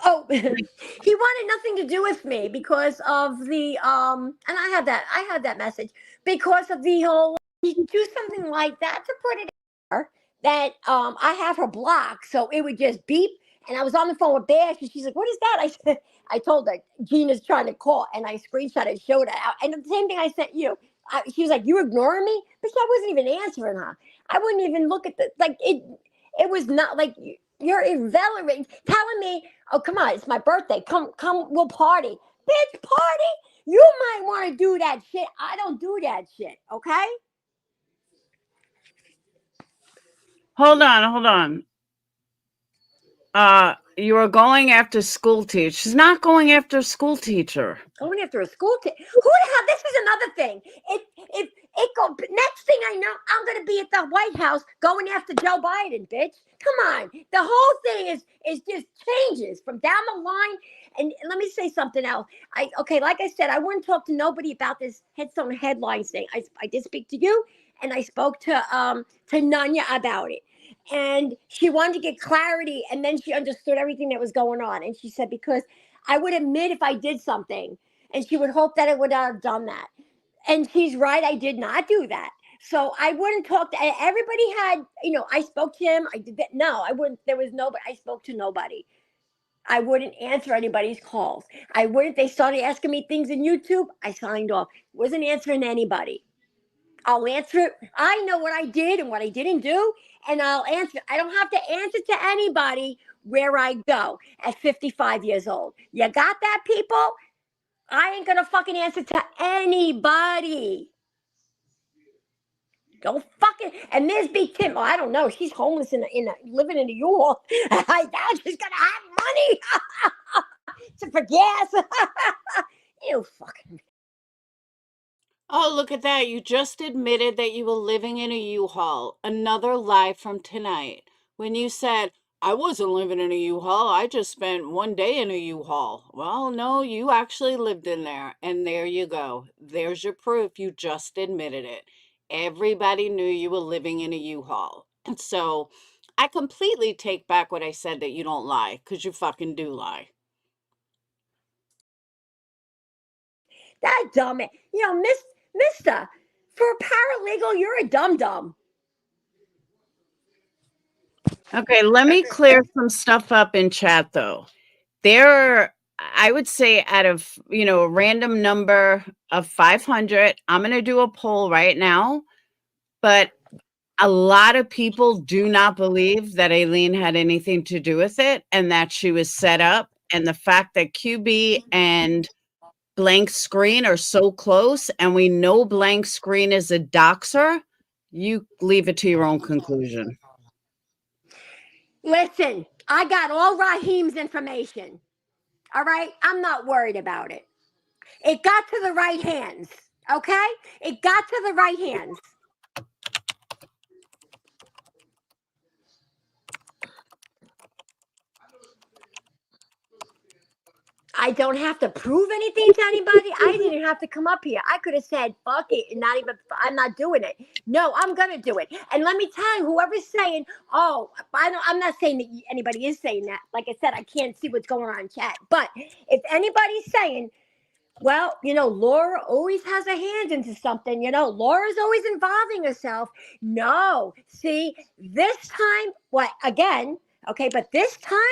Oh, he wanted nothing to do with me because of the and I had that message because of the whole, you can do something like that to put it in there that I have her blocked, so it would just beep. And I was on the phone with Bash, and she's like, "What is that?" I told her Gina's trying to call, and I screenshotted, showed her, and the same thing I sent you. She was like, "You ignoring me?" But I wasn't even answering her. I wouldn't even look at it. It was not like you're irrelevant, telling me, "Oh, come on, it's my birthday. Come, we'll party." Bitch, party? You might want to do that shit. I don't do that shit. Okay. Hold on. You are going after school teacher. She's not going after a school teacher. Going after a school teacher? Who the hell? This is another thing. It go. Next thing I know, I'm gonna be at the White House going after Joe Biden, bitch. Come on. The whole thing is just changes from down the line. And let me say something else. Like I said, I wouldn't talk to nobody about this Headstone headlines thing. I did speak to you, and I spoke to Nanya about it. And she wanted to get clarity, and then she understood everything that was going on. And she said, because I would admit if I did something, and she would hope that I would not have done that. And she's right, I did not do that. So I wouldn't talk to everybody. I spoke to him. I did that. No, I wouldn't. There was nobody. I spoke to nobody. I wouldn't answer anybody's calls. They started asking me things in YouTube. I signed off. Wasn't answering anybody. I'll answer it. I know what I did and what I didn't do, and I'll answer. I don't have to answer to anybody where I go at 55 years old. You got that, people? I ain't gonna fucking answer to anybody. Don't fucking. And there's Big Tim. Oh, I don't know. She's homeless living in a U-Haul. I doubt she's gonna have money for gas. You fucking. Oh, look at that. You just admitted that you were living in a U-Haul. Another lie from tonight. When you said, I wasn't living in a U-Haul, I just spent one day in a U-Haul. Well, no, you actually lived in there. And there you go. There's your proof. You just admitted it. Everybody knew you were living in a U-Haul. And so I completely take back what I said that you don't lie, because you fucking do lie. That dumb. You know, mister, for a paralegal, you're a dum-dum. Okay, let me clear some stuff up in chat though. There, I would say out of, a random number of 500, I'm going to do a poll right now, but a lot of people do not believe that Alene had anything to do with it and that she was set up. And the fact that QB and Blank Screen are so close and we know Blank Screen is a doxer, you leave it to your own conclusion. Listen, I got all Raheem's information. All right? I'm not worried about it. It got to the right hands. Okay? It got to the right hands. I don't have to prove anything to anybody. I didn't have to come up here. I could have said, fuck it, and I'm not doing it. No, I'm going to do it. And let me tell you, whoever's saying, oh, I'm not saying that anybody is saying that. Like I said, I can't see what's going on in chat. But if anybody's saying, well, Laura always has a hand into something, Laura's always involving herself. No, see, this time, again, okay, but this time,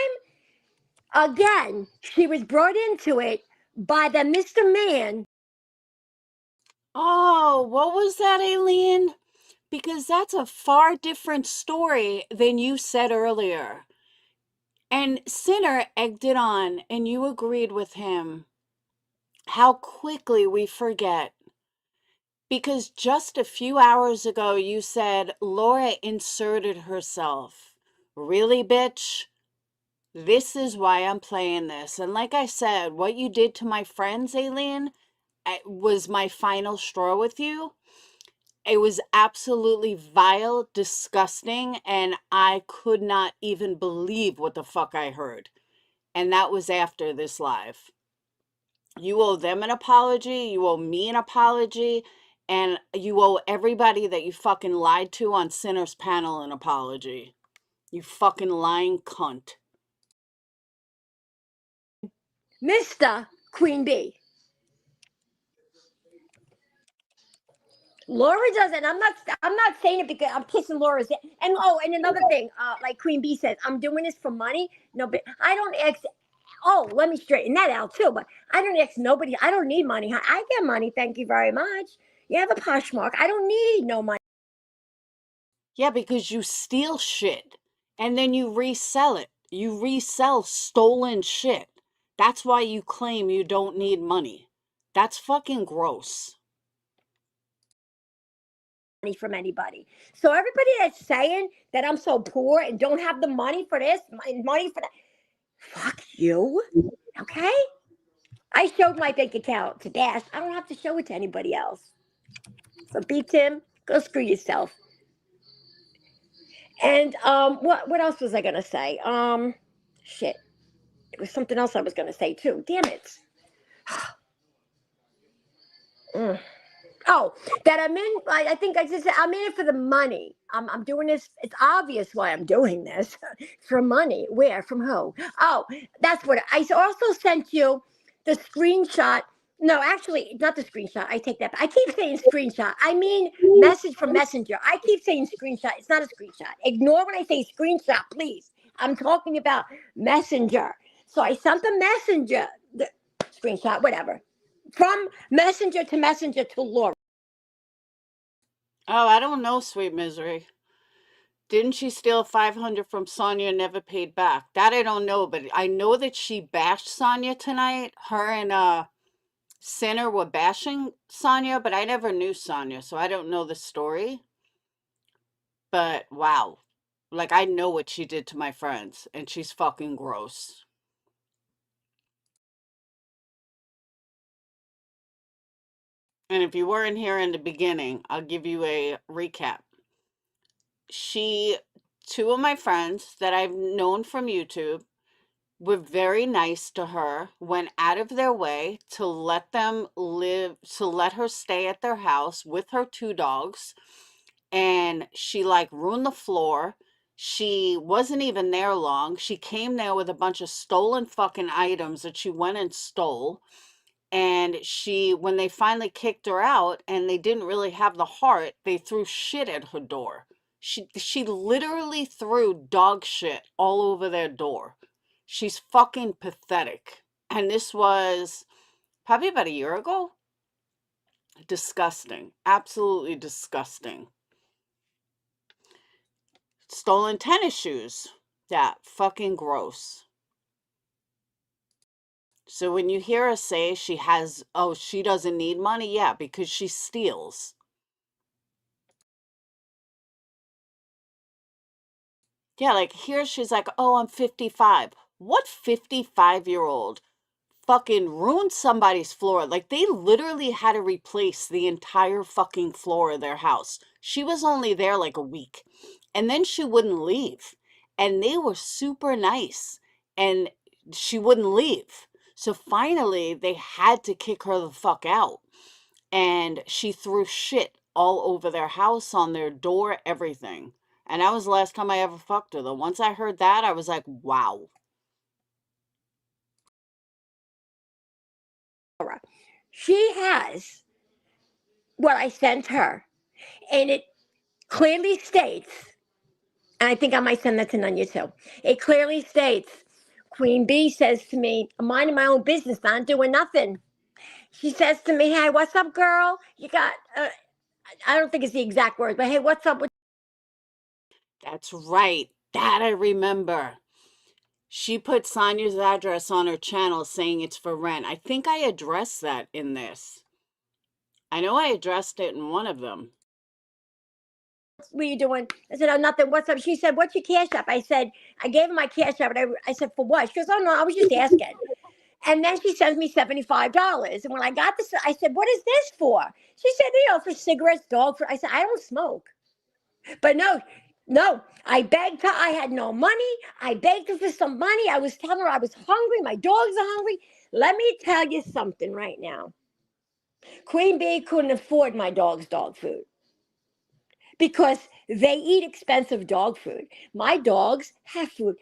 again, she was brought into it by the Mr. Man. Oh, what was that, Alene? Because that's a far different story than you said earlier. And Sinner egged it on, and you agreed with him. How quickly we forget. Because just a few hours ago, you said Laura inserted herself. Really, bitch? This is why I'm playing this. And like I said, what you did to my friends, Alene, was my final straw with you. It was absolutely vile, disgusting, and I could not even believe what the fuck I heard. And that was after this live. You owe them an apology, you owe me an apology, and you owe everybody that you fucking lied to on Sinner's panel an apology. You fucking lying cunt. Mr. Queen Bee. Laura doesn't. I'm not saying it because I'm kissing Laura's. And another thing, like Queen Bee says, I'm doing this for money. No, but I don't ex. Oh, let me straighten that out too. But I don't ex nobody. I don't need money. I get money. Thank you very much. You have a Poshmark. I don't need no money. Yeah, because you steal shit and then you resell it. You resell stolen shit. That's why you claim you don't need money. That's fucking gross. From anybody. So everybody that's saying that I'm so poor and don't have the money for this, money for that, fuck you. Okay? I showed my bank account to Dash. I don't have to show it to anybody else. So beat Tim, go screw yourself. And what else was I gonna say? Shit. It was something else I was gonna say too. Damn it. Oh, that I'm in. I think I just said I'm in it for the money. I'm doing this. It's obvious why I'm doing this for money. Where? From who? Oh, that's what I also sent you the screenshot. No, actually, not the screenshot. I take that back. I keep saying screenshot. I mean message from Messenger. I keep saying screenshot. It's not a screenshot. Ignore when I say screenshot, please. I'm talking about Messenger. So I sent the messenger, the screenshot, whatever, from messenger to Laura. Oh, I don't know, sweet misery. Didn't she steal 500 from Sonia and never paid back? That I don't know, but I know that she bashed Sonia tonight. Her and Sinner were bashing Sonia, but I never knew Sonia, so I don't know the story. But wow. Like, I know what she did to my friends, and she's fucking gross. And if you weren't here in the beginning, I'll give you a recap. Two of my friends that I've known from YouTube were very nice to her, went out of their way to let her stay at their house with her 2 dogs. And she like ruined the floor. She wasn't even there long. She came there with a bunch of stolen fucking items that she went and stole. And when they finally kicked her out and they didn't really have the heart, they threw shit at her door. She literally threw dog shit all over their door. She's fucking pathetic. And this was probably about a year ago. Disgusting. Absolutely disgusting. Stolen tennis shoes. Yeah, fucking gross. So when you hear her say she doesn't need money, yeah, because she steals. Yeah, like here she's like, oh, I'm 55. What 55-year-old fucking ruined somebody's floor? Like, they literally had to replace the entire fucking floor of their house. She was only there like a week. And then she wouldn't leave. And they were super nice. And she wouldn't leave. So finally, they had to kick her the fuck out. And she threw shit all over their house, on their door, everything. And that was the last time I ever fucked her, though. Once I heard that, I was like, wow. She has what I sent her, and it clearly states, and I think I might send that to Nunya too. It clearly states, Queen Bee says to me, I'm minding my own business, not doing nothing. She says to me, hey, what's up, girl? You got, I don't think it's the exact words, but hey, what's up with... That's right. That I remember. She put Sonia's address on her channel saying it's for rent. I think I addressed that in this. I know I addressed it in one of them. What are you doing? I said, oh, nothing. What's up? She said, what's your cash app? I said, I gave her my cash app. And I said, for what? She goes, oh, no, I was just asking. And then she sends me $75. And when I got this, I said, what is this for? She said, for cigarettes, dog food. I said, I don't smoke. But no, I begged her. I had no money. I begged her for some money. I was telling her I was hungry. My dogs are hungry. Let me tell you something right now. Queen Bee couldn't afford my dog's dog food because they eat expensive dog food. My dogs have food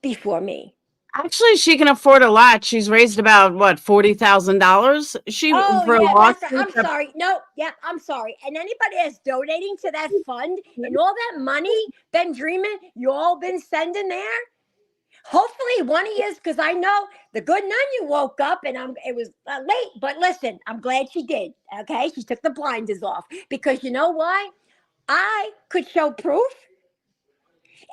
before me. Actually, she can afford a lot. She's raised about what, $40,000. Oh yeah, that's right. I'm sorry. No, yeah, I'm sorry. And anybody that's donating to that fund and all that money, been dreaming, you all been sending there. Hopefully one of you, because I know the good nun you woke up and it was late. But listen, I'm glad she did. Okay, she took the blinders off because you know why? I could show proof.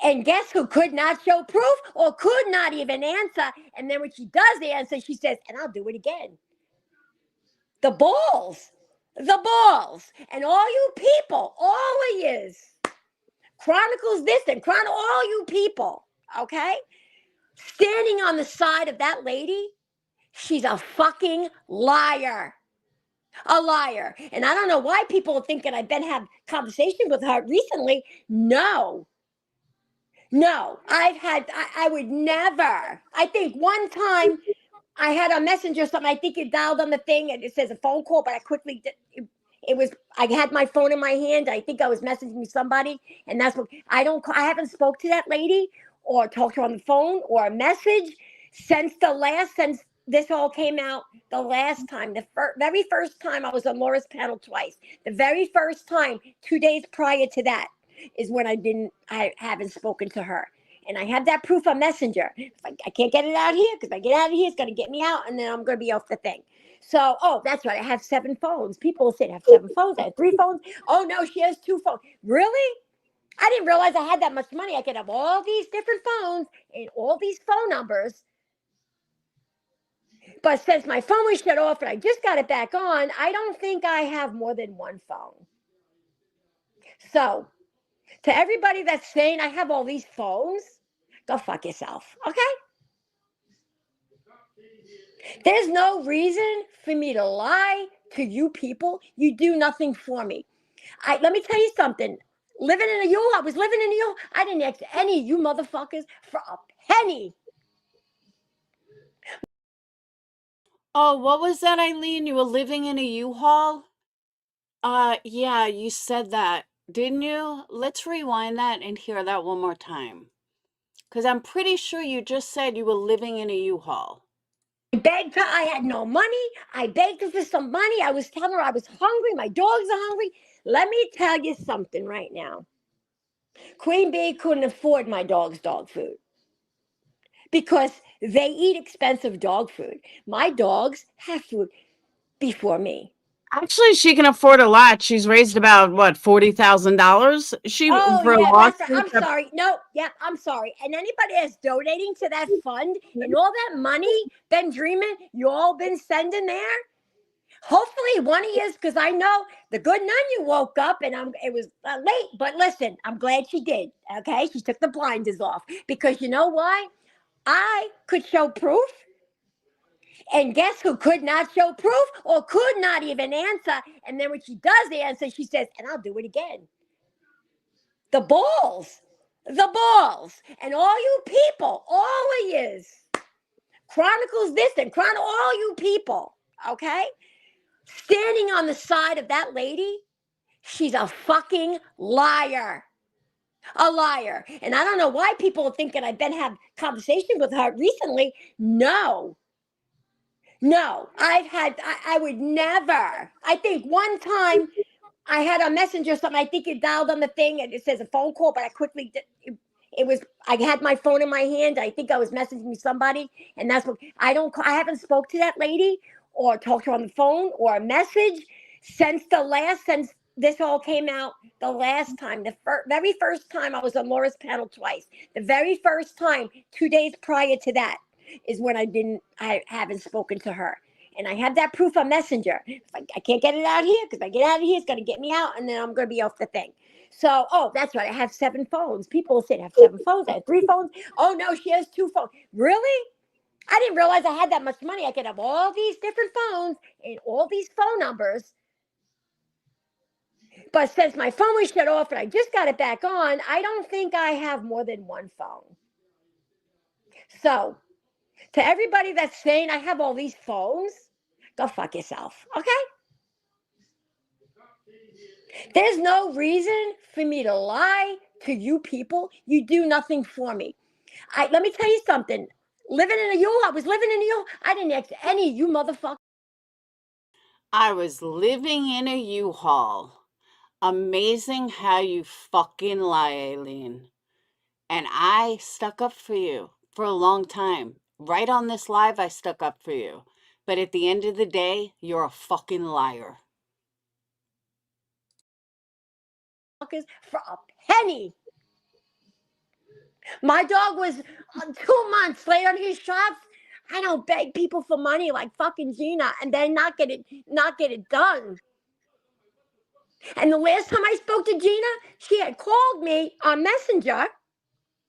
And guess who could not show proof or could not even answer? And then when she does answer, she says, and I'll do it again. The balls. And all you people, all of yous, chronicles this and chronicle all you people, okay? Standing on the side of that lady, she's a fucking liar. A liar. And I don't know why people are thinking I've been having conversation with her recently. No, I would never. I think one time I had a messenger or something. I think it dialed on the thing and it says a phone call, but I quickly did. I had my phone in my hand. I think I was messaging somebody, and that's what I haven't spoke to that lady or talked to her on the phone or a message since this all came out the last time. The very first time I was on Laura's panel twice. The very first time, 2 days prior to that, is when I haven't spoken to her. And I have that proof on Messenger. I can't get it out here because if I get out of here, it's going to get me out, and then I'm going to be off the thing. So, oh, that's right. I have 7 phones. People say I have 7 phones. I have 3 phones. Oh, no, she has 2 phones. Really? I didn't realize I had that much money. I could have all these different phones and all these phone numbers. But since my phone was shut off and I just got it back on, I don't think I have more than 1 phone. So, to everybody that's saying I have all these phones, go fuck yourself, okay? There's no reason for me to lie to you people. You do nothing for me. Let me tell you something. Living in a U, I was living in a U. I didn't ask any of you motherfuckers for a penny. Oh, what was that, Eileen? You were living in a U-Haul? Yeah, you said that, didn't you? Let's rewind that and hear that one more time. Because I'm pretty sure you just said you were living in a U-Haul. I begged her. I had no money. I begged her for some money. I was telling her I was hungry. My dogs are hungry. Let me tell you something right now. Queen Bee couldn't afford my dog's dog food because they eat expensive dog food. My dogs have food before me. Actually, she can afford a lot. She's raised about what, $40,000. She Oh, for a yeah, that's right. lawsuit. I'm sorry. No, yeah, I'm sorry. And anybody that's donating to that fund and all that money, been dreaming, you all been sending there. Hopefully one of you, because I know the good nun you woke up and it was late, but listen, I'm glad she did. Okay, she took the blinders off because you know why? I could show proof. And guess who could not show proof or could not even answer? And then when she does answer, she says, and I'll do it again. The balls. The balls. And all you people, all of yous, chronicles this and chronicle all you people, okay? Standing on the side of that lady, she's a fucking liar. A liar. And I don't know why people are thinking I've been having conversation with her recently. No, I would never. I think one time I had a messenger or something. I think it dialed on the thing and it says a phone call, but I quickly did. I had my phone in my hand. I think I was messaging somebody, and that's what I haven't spoke to that lady or talked to her on the phone or a message since this all came out the last time. The very first time I was on Laura's panel twice. The very first time, 2 days prior to that, is when I haven't spoken to her. And I have that proof on Messenger. I can't get it out here because if I get out of here, it's going to get me out, and then I'm going to be off the thing. So, oh, that's right. I have 7 phones. People say I have 7 phones. I have 3 phones. Oh, no, she has 2 phones. Really? I didn't realize I had that much money. I could have all these different phones and all these phone numbers. But since my phone was shut off and I just got it back on, I don't think I have more than 1 phone. So, to everybody that's saying I have all these phones, go fuck yourself, okay? There's no reason for me to lie to you people. You do nothing for me. Let me tell you something. I was living in a U. I didn't ask any of you motherfuckers. I was living in a U-Haul. Amazing how you fucking lie, Alene. And I stuck up for you for a long time. Right on this live, I stuck up for you. But at the end of the day, you're a fucking liar. For a penny. My dog was 2 months late on his shots. I don't beg people for money like fucking Gina and then not get it done. And the last time I spoke to Gina, she had called me on Messenger.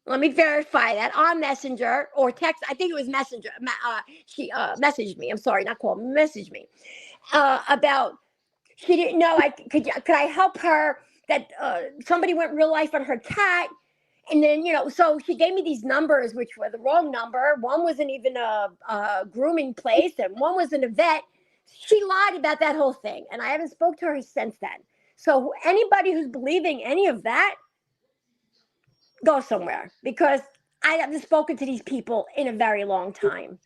Let me verify that on Messenger or text. I think it was Messenger. She messaged me. I'm sorry, not called. Messaged me about she didn't know could I help her that somebody went real life on her cat. And then, so she gave me these numbers, which were the wrong number. One wasn't even a grooming place, and one wasn't a vet. She lied about that whole thing, and I haven't spoke to her since then. So anybody who's believing any of that, go somewhere, because I haven't spoken to these people in a very long time.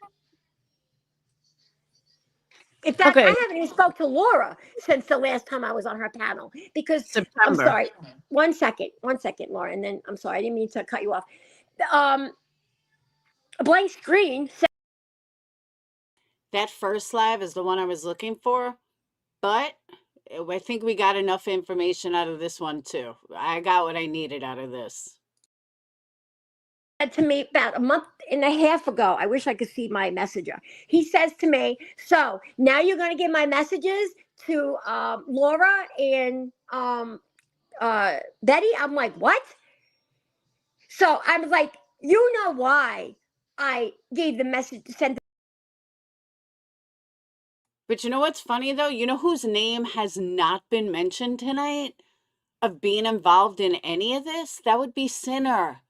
In fact, Okay. I haven't even spoke to Laura since the last time I was on her panel because September. I'm sorry. One second, Laura, and then I'm sorry, I didn't mean to cut you off. a blank screen. That first live is the one I was looking for, but I think we got enough information out of this one too. I got what I needed out of this. Said to me about a month and a half ago. I wish I could see my messenger. He says to me, "So now you're going to give my messages to Laura and Betty." I'm like, "What?" So I was like, "You know why I gave the message sent?" But you know what's funny though? You know whose name has not been mentioned tonight of being involved in any of this? That would be Sinner.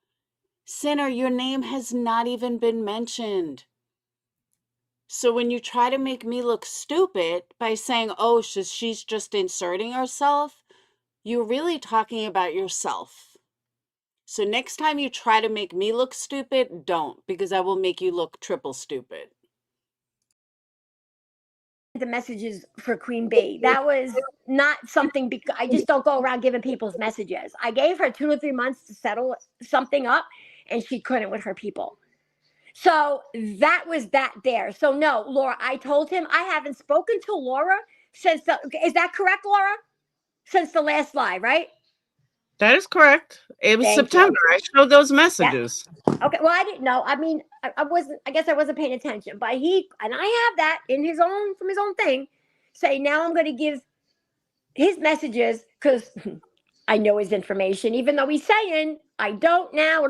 Sinner, your name has not even been mentioned. So when you try to make me look stupid by saying, oh, she's just inserting herself, you're really talking about yourself. So next time you try to make me look stupid, don't, because I will make you look triple stupid. The messages for Queen Bee. That was not something, because I just don't go around giving people's messages. I gave her 2 to 3 months to settle something up, and she couldn't with her people. So that was that there. So no, Laura, I told him I haven't spoken to Laura since the, is that correct, Laura? Since the last live, right? That is correct. It was Thank September. you. I showed those messages. Okay, well, I didn't know. I mean, I guess I wasn't paying attention, but he, and I have that in his own, from his own thing, say now I'm going to give his messages because I know his information, even though he's saying I don't now.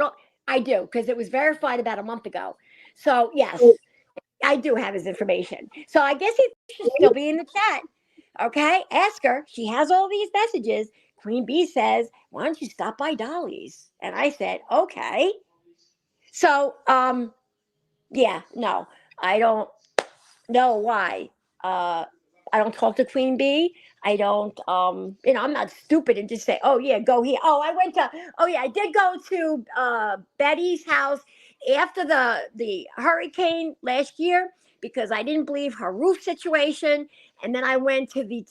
I do, because it was verified about a month ago. So yes, I do have his information. So I guess he should still be in the chat. Okay, ask her. She has all these messages. Queen Bee says, "Why don't you stop by Dolly's?" And I said, "Okay." So yeah, no, I don't know why. I don't talk to Queen Bee. I don't, I'm not stupid and just say, "Oh yeah, go here." Oh, I did go to Betty's house after the hurricane last year because I didn't believe her roof situation. And then I went to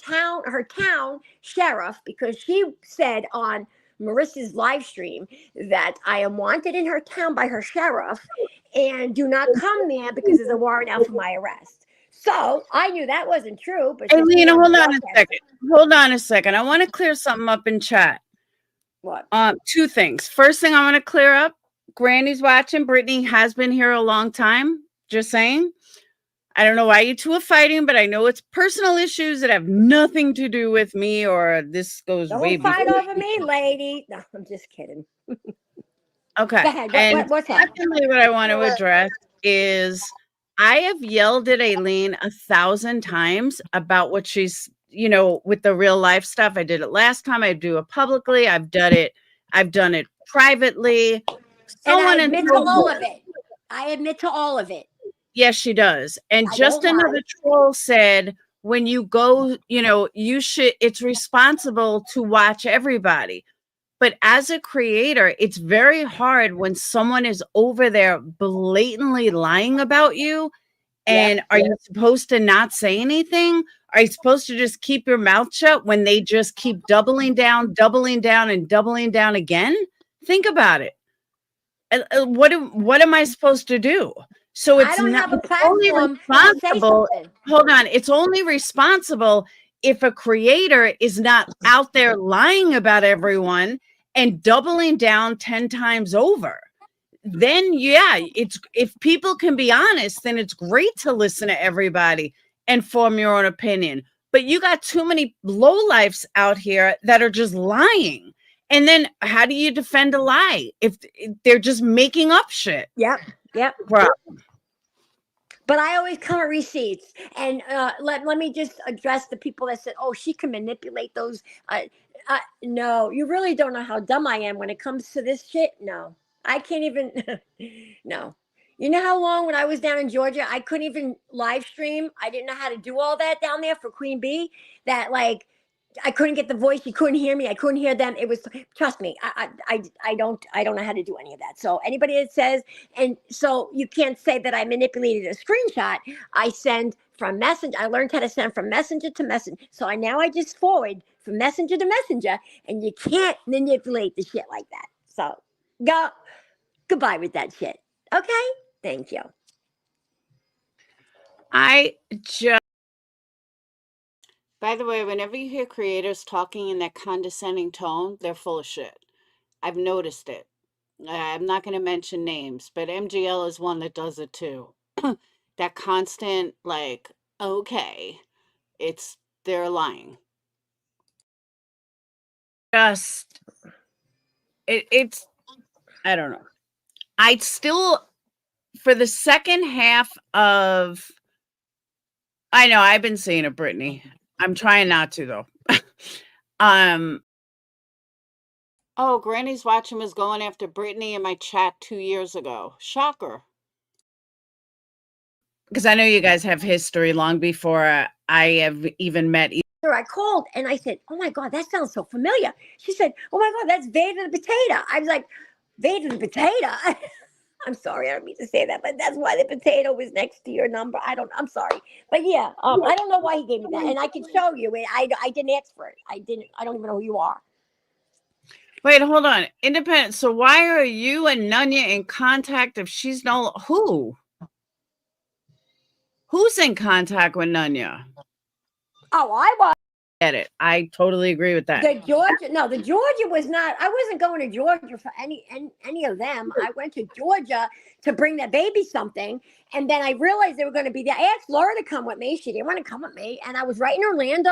her town sheriff, because she said on Marissa's live stream that I am wanted in her town by her sheriff and do not come there because there's a warrant out for my arrest. So I knew that wasn't true. But Alene, hold on a second. Hold on a second. I want to clear something up in chat. What? 2 things. First thing I want to clear up. Granny's watching. Brittany has been here a long time. Just saying. I don't know why you two are fighting, but I know it's personal issues that have nothing to do with me, or this goes way Don't fight before. over me, lady. No, I'm just kidding. Okay. Go ahead. And What's up? secondly, what I want to address is I have yelled at Alene 1,000 times about what she's, with the real life stuff. I did it last time. I do it publicly. I've done it privately. And I admit to all of it. I admit to all of it. Yes, she does. And just another troll said, when you go, it's responsible to watch everybody. But as a creator, it's very hard when someone is over there blatantly lying about you. And are you supposed to not say anything? Are you supposed to just keep your mouth shut when they just keep doubling down, and doubling down again? Think about it. What am I supposed to do? So it's not only responsible. Hold on. It's only responsible if a creator is not out there lying about everyone and doubling down 10 times over. Then it's, if people can be honest, then it's great to listen to everybody and form your own opinion. But you got too many lowlifes out here that are just lying. And then how do you defend a lie if they're just making up shit? Yep. Bro. But I always come with receipts. And let me just address the people that said, "Oh, she can manipulate those." No, you really don't know how dumb I am when it comes to this shit. No, I can't even. No. You know how long when I was down in Georgia, I couldn't even live stream. I didn't know how to do all that down there for Queen Bee. That I couldn't get the voice. You couldn't hear me. I couldn't hear them. It was, trust me, I don't know how to do any of that. So anybody that says, and so you can't say that I manipulated a screenshot. I send from Messenger. I learned how to send from Messenger to Messenger. So I just forward from Messenger to Messenger, and you can't manipulate the shit like that. So go Goodbye with that shit. Okay? Thank you. I just. By the way, whenever you hear creators talking in that condescending tone, they're full of shit. I've noticed it. I'm not going to mention names, but MGL is one that does it too. That constant, like, okay, they're lying. Just, it's, I don't know. I still, for the second half of, I know I've been saying it, Brittany. I'm trying not to though. Oh, Granny's watching was going after Brittany in my chat 2 years ago. Shocker. Because I know you guys have history long before I have even met. I called and I said, oh my God, that sounds so familiar. She said, oh my God, that's Vader the Potato. I was like, Vader the Potato? I'm sorry, I don't mean to say that, but that's why the potato was next to your number. I'm sorry. But yeah, I don't know why he gave me that. And I can show you it. I didn't ask for it. I don't even know who you are. Wait, hold on. Independent. So why are you and Nunya in contact if she's no who? Who's in contact with Nunya? Oh, I was. Get it. I totally agree with that. The Georgia was not. I wasn't going to Georgia for any of them. I went to Georgia to bring that baby something, and then I realized they were going to be there. I asked Laura to come with me. She didn't want to come with me, and I was right in Orlando.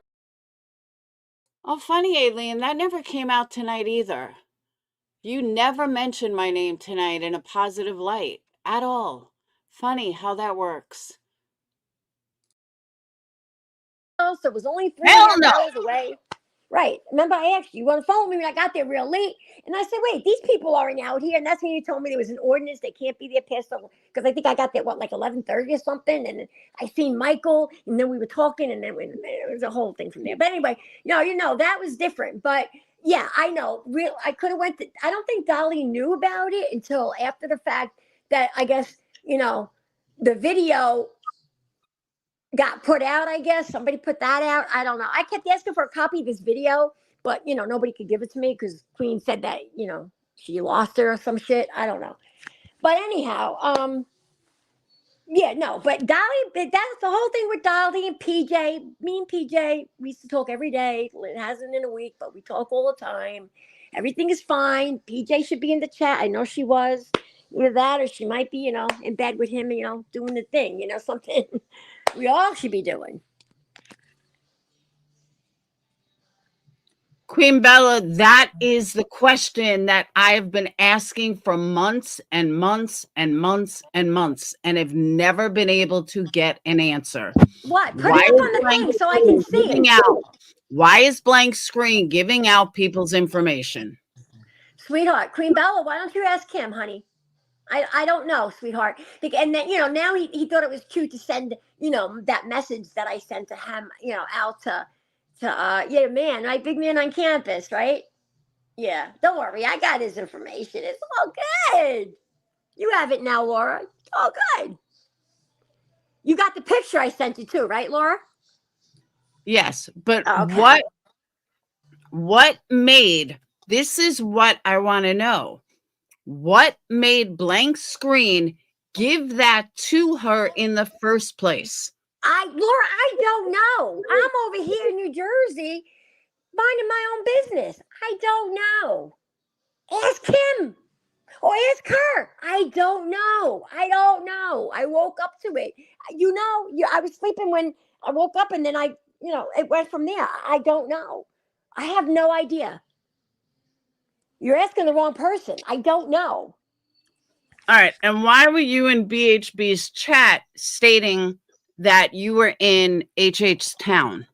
Oh, funny, Alene, that never came out tonight either. You never mentioned my name tonight in a positive light at all. Funny how that works. So it was only 3.5 hours away. Right. Remember, I asked you on the phone with me when I got there real late. And I said, wait, these people aren't out here. And that's when you told me there was an ordinance. They can't be there past, because I think I got there, like 11:30 or something. And I seen Michael, and then we were talking, and then it was a whole thing from there. But anyway, that was different. But yeah, I know. I could have I don't think Dolly knew about it until after the fact that I guess, the video got put out. I guess somebody put that out. I don't know. I kept asking for a copy of this video, but nobody could give it to me because Queen said that she lost it or some shit. I don't know. But anyhow, yeah, no. But Dolly, that's the whole thing with Dolly and PJ. Me and PJ, we used to talk every day. It hasn't in a week, but we talk all the time. Everything is fine. PJ should be in the chat. I know she was. Either that or she might be, in bed with him, doing the thing, something. We all should be doing. Queen Bella, that is the question that I've been asking for months and months and months and months, and have never been able to get an answer. What? Put it up on the thing so I can see it. Why is blank screen giving out people's information? Sweetheart, Queen Bella, why don't you ask him, honey? I don't know, sweetheart. And then, now he thought it was cute to send, that message that I sent to him, out to man, right? Big man on campus, right? Yeah, don't worry. I got his information. It's all good. You have it now, Laura. It's all good. You got the picture I sent you too, right, Laura? Yes, but okay. What made, this is what I want to know. What made blank screen give that to her in the first place? Laura, I don't know. I'm over here in New Jersey minding my own business. I don't know. Ask him or ask her. I don't know. I woke up to it. I was sleeping when I woke up, and then it went from there. I don't know. I have no idea. You're asking the wrong person. I don't know. All right. And why were you in BHB's chat stating that you were in HH's town?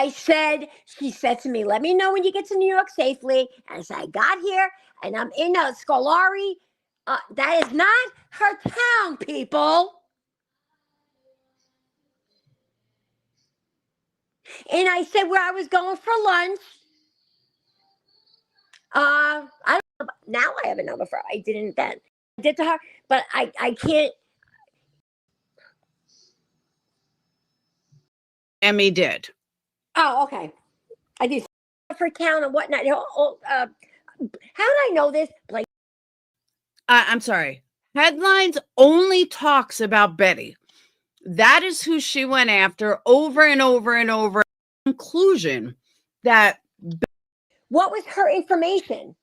She said to me, let me know when you get to New York safely. And so I got here, and I'm in Scolari. That is not her town, people. And I said where I was going for lunch. I don't know. Now I have a number for her. I didn't then. I did to her, but I can't. Emmy did. Oh, okay. I did for town and whatnot. How did I know this? Like, I'm sorry. Headlines only talks about Betty. That is who she went after over and over and over. Conclusion that What was her information?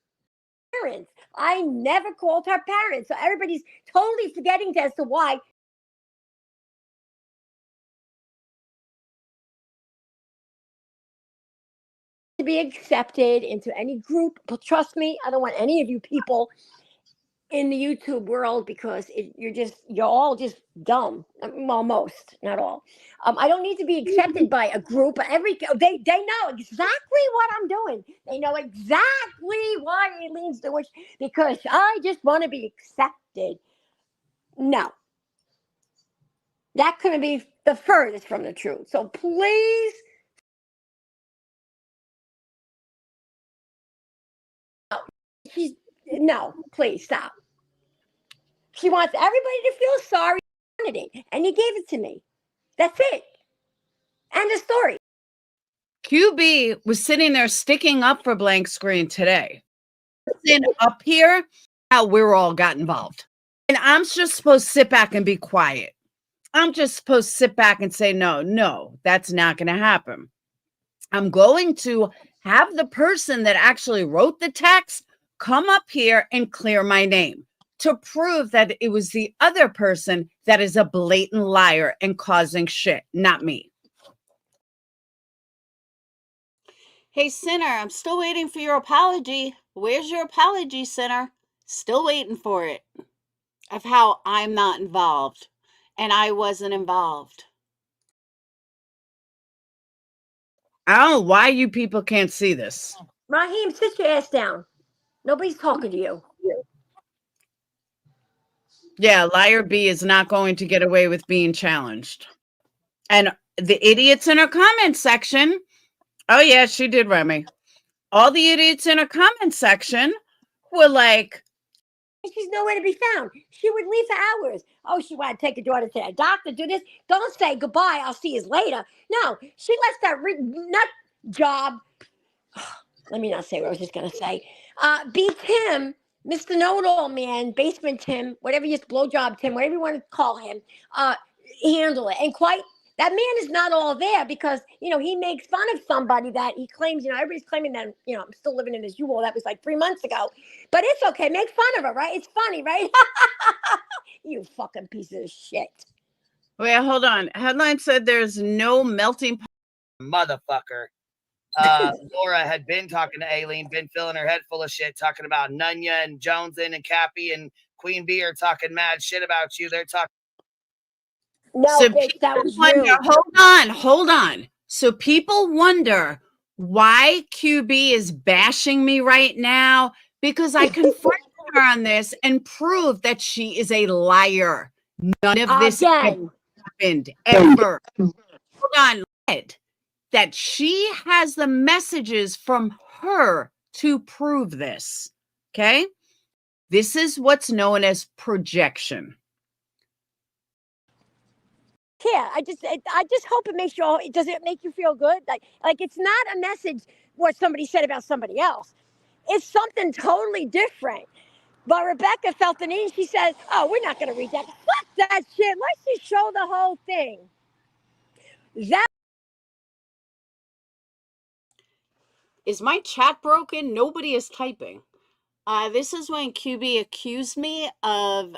Parents. I never called her parents. So everybody's totally forgetting as to why. To be accepted into any group. But trust me, I don't want any of you people in the YouTube world because you're all just dumb. Well, most, not all. I don't need to be accepted by a group. They know exactly what I'm doing. They know exactly why Alene's doing because I just want to be accepted. No, that couldn't be the furthest from the truth. So please. No, please stop. She wants everybody to feel sorry, and you gave it to me. That's it. End of story. QB was sitting there sticking up for Blank Screen today. Up here, how we're all got involved. And I'm just supposed to sit back and be quiet. I'm just supposed to sit back and say, no, that's not going to happen. I'm going to have the person that actually wrote the text come up here and clear my name to prove that it was the other person that is a blatant liar and causing shit, not me. Hey, Sinner, I'm still waiting for your apology. Where's your apology, Sinner? Still waiting for it. Of how I'm not involved and I wasn't involved. I don't know why you people can't see this. Raheem, sit your ass down. Nobody's talking to you. Yeah, Liar B is not going to get away with being challenged. And the idiots in her comment section, oh yeah, she did, Remy. All the idiots in her comment section were like, she's nowhere to be found. She would leave for hours. Oh, she wanted to take her daughter to a doctor, do this. Don't say goodbye, I'll see you later. No, she lets that nut job. Let me not say what I was just going to say. Be Tim, Mr. Know-It-All Man, Basement Tim, whatever you blowjob Tim, whatever you want to call him, handle it. And that man is not all there because, he makes fun of somebody that he claims, everybody's claiming that, I'm still living in this U-Haul. That was like 3 months ago. But it's okay. Make fun of her, right? It's funny, right? You fucking piece of shit. Wait, hold on. Headline said there's no melting pot. Motherfucker. Laura had been talking to Alene, been filling her head full of shit, talking about Nunya and Jonesin and Cappy and Queen Bee are talking mad shit about you. They're talking. No, So bitch, that was wonder, you. Hold on. So people wonder why QB is bashing me right now because I confronted her on this and proved that she is a liar. None of this happened ever. Hold on, that she has the messages from her to prove this. Okay? This is what's known as projection. Yeah, I just hope it makes you all. Does it make you feel good? Like it's not a message what somebody said about somebody else. It's something totally different. But Rebecca felt the need. She says, "Oh, we're not going to read that. Fuck that shit. Let's just show the whole thing." Is my chat broken? Nobody is typing. This is when QB accused me of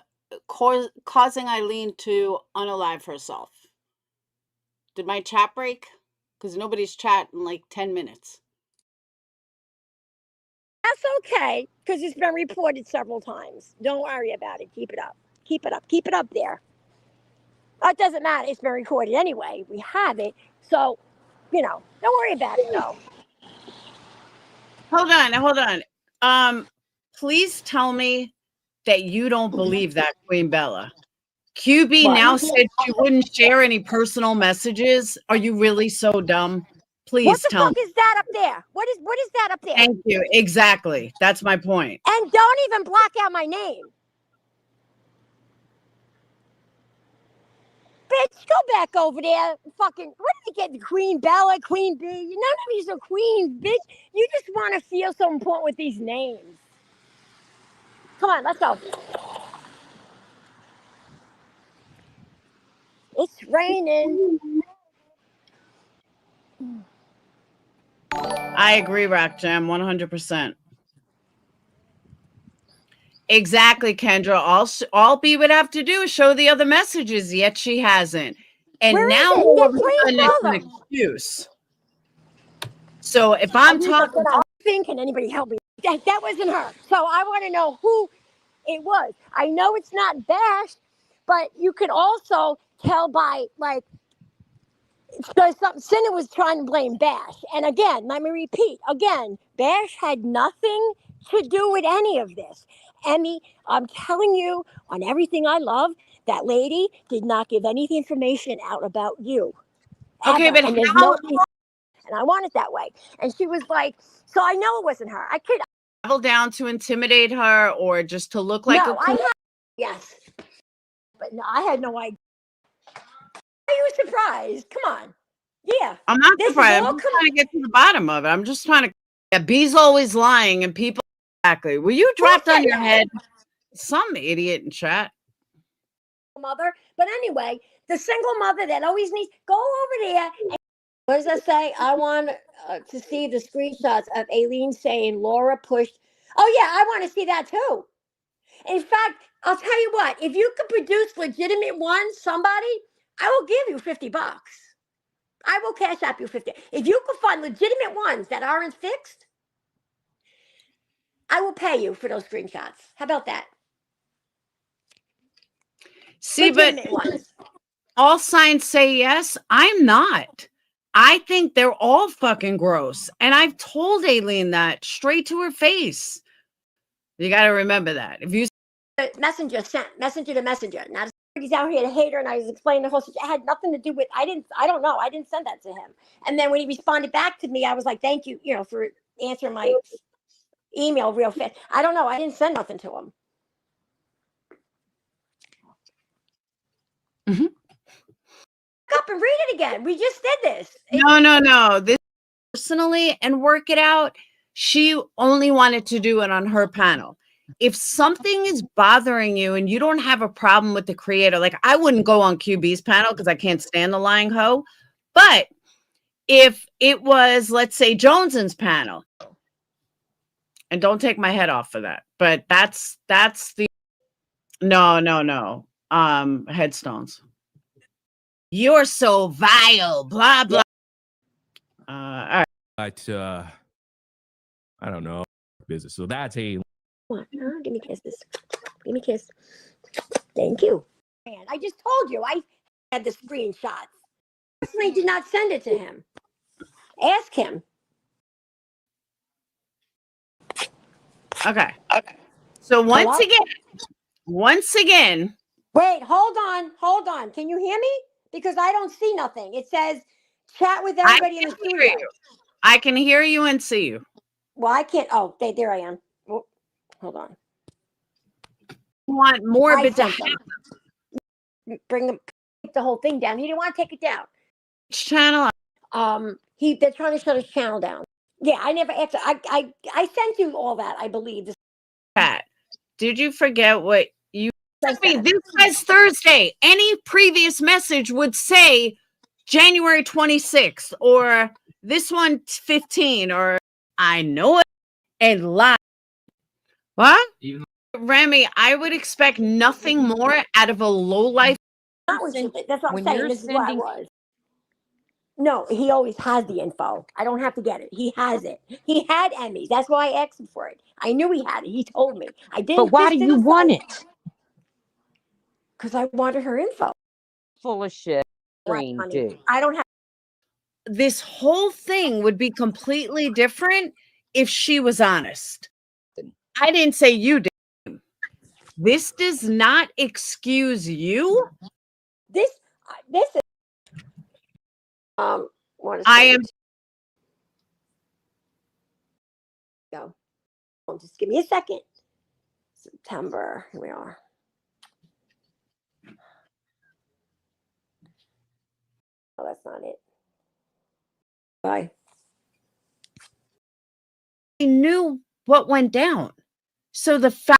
causing Alene to unalive herself. Did my chat break? Because nobody's chat in like 10 minutes. That's okay, because it's been reported several times. Don't worry about it. Keep it up. Keep it up. Keep it up there. It doesn't matter. It's been recorded anyway. We have it. So, don't worry about it, though. Hold on. Please tell me that you don't believe that, Queen Bella. QB now said she wouldn't share any personal messages. Are you really so dumb? Please tell me. What the fuck is that up there? What is that up there? Thank you. Exactly. That's my point. And don't even block out my name. Bitch, go back over there. Fucking, what did you get? Queen Bella, Queen Bee. None of these are queens, bitch. You just want to feel so important with these names. Come on, let's go. It's raining. I agree, Rock Jam, 100%. Exactly, Kendra. All B would have to do is show the other messages, yet she hasn't. And Where now is it? all Yeah, of a please sudden tell it's an them. excuse. So if I I'm need talking, something else. Can anybody help me? That wasn't her. So I want to know who it was. I know it's not Bash, but you can also tell by like because Cinna was trying to blame Bash. And again, let me repeat again, Bash had nothing to do with any of this. Emmy, I'm telling you on everything I love, that lady did not give any information out about you. okay, Ever. but And there's how no reason. And I want it that way. And she was like, so I know it wasn't her. I could travel down to intimidate her or just to look like a no, I cool? had yes. But no, I had no idea. Are you surprised? Come on. Yeah. I'm not This is surprised. I'm all just trying to get to the bottom of it. I'm just trying to. Yeah, B's always lying, and people exactly. Were you dropped on your head? Some idiot in chat. mother. But anyway, the single mother that always needs go over there. And, what does that say? I want to see the screenshots of Alene saying Laura pushed. Oh yeah, I want to see that too. In fact, I'll tell you what. If you could produce legitimate ones, somebody, I will give you $50. I will cash up you 50. If you could find legitimate ones that aren't fixed, I will pay you for those screenshots. How about that? See, legitimate but ones. all signs say yes. I'm not. I think they're all fucking gross. And I've told Aileen that straight to her face. You got to remember that. If you messenger sent messenger to messenger. Not he's out here to hate her, and I was explaining the whole situation. It had nothing to do with I don't know. I didn't send that to him. And then when he responded back to me, I was like, thank you, for answering my email real fast. I don't know. I didn't send nothing to him. Up and read it again. We just did this. No. This personally and work it out. She only wanted to do it on her panel. If something is bothering you and you don't have a problem with the creator, like I wouldn't go on QB's panel because I can't stand the lying hoe. But if it was, let's say, Jones's panel, and don't take my head off for that, but that's the no. Headstones. You're so vile, blah blah. All right. But I don't know business. So that's a. Give me kisses. Give me a kiss. Thank you. Man, I just told you I had the screenshots. Personally, did not send it to him. Ask him. Okay. So once again. Wait, hold on. Can you hear me? Because I don't see nothing. It says chat with everybody in the studio. I can hear you and see you. Well, I can't. Oh, there I am. Oh, hold on. You want more, but bring the whole thing down. He didn't want to take it down. Which channel? They're trying to shut his channel down. Yeah, I never answered. I sent you all that. I believe. Pat, did you forget what you? I mean, this says Thursday. Any previous message would say January 26th or this one 15 or I know it and lie. What? Remy, I would expect nothing more out of a low life. That's what I'm saying. This is what I was. No, he always has the info. I don't have to get it. He has it. He had Emmys. That's why I asked him for it. I knew he had it. He told me. I didn't. But why do you want it? Because I wanted her info. Full of shit. Green dude. I don't have. This whole thing would be completely different if she was honest. I didn't say you did. This does not excuse you. This is. I am. Go. Just give me a second. September. Here we are. Oh, that's not it. Bye. I knew what went down. So the fact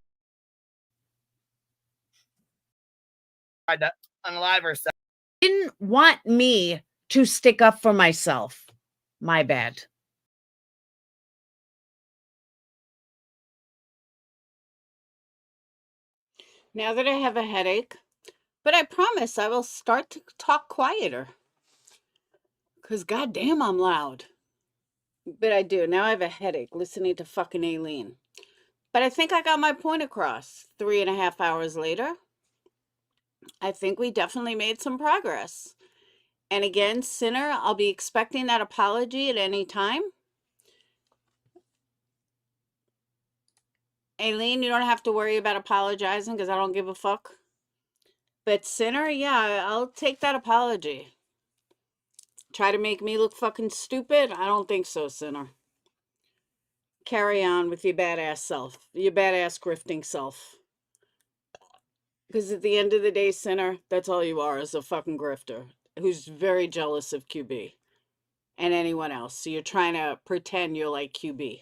tried to unalive herself. Didn't want me to stick up for myself. My bad. Now that I have a headache, but I promise I will start to talk quieter. Because goddamn, I'm loud. But I do. Now I have a headache listening to fucking Alene. But I think I got my point across. 3.5 hours later, I think we definitely made some progress. And again, Sinner, I'll be expecting that apology at any time. Alene, you don't have to worry about apologizing because I don't give a fuck. But Sinner, yeah, I'll take that apology. Try to make me look fucking stupid? I don't think so, Sinner. Carry on with your badass self, your badass grifting self. Because at the end of the day, Sinner, that's all you are, is a fucking grifter who's very jealous of QB and anyone else. So you're trying to pretend you're like QB.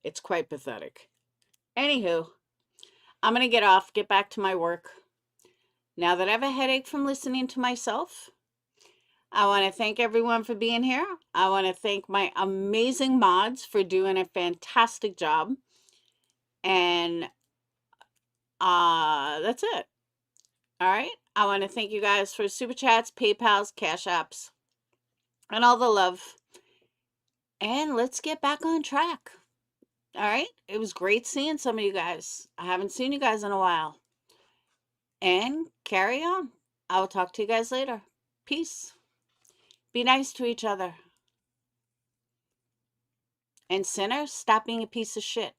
It's quite pathetic. Anywho, I'm going to get off, get back to my work. Now that I have a headache from listening to myself, I want to thank everyone for being here. I want to thank my amazing mods for doing a fantastic job. And that's it. All right. I want to thank you guys for super chats, PayPals, Cash Apps, and all the love. And let's get back on track. All right. It was great seeing some of you guys. I haven't seen you guys in a while. And carry on. I will talk to you guys later. Peace. Be nice to each other. And Sinner, stop being a piece of shit.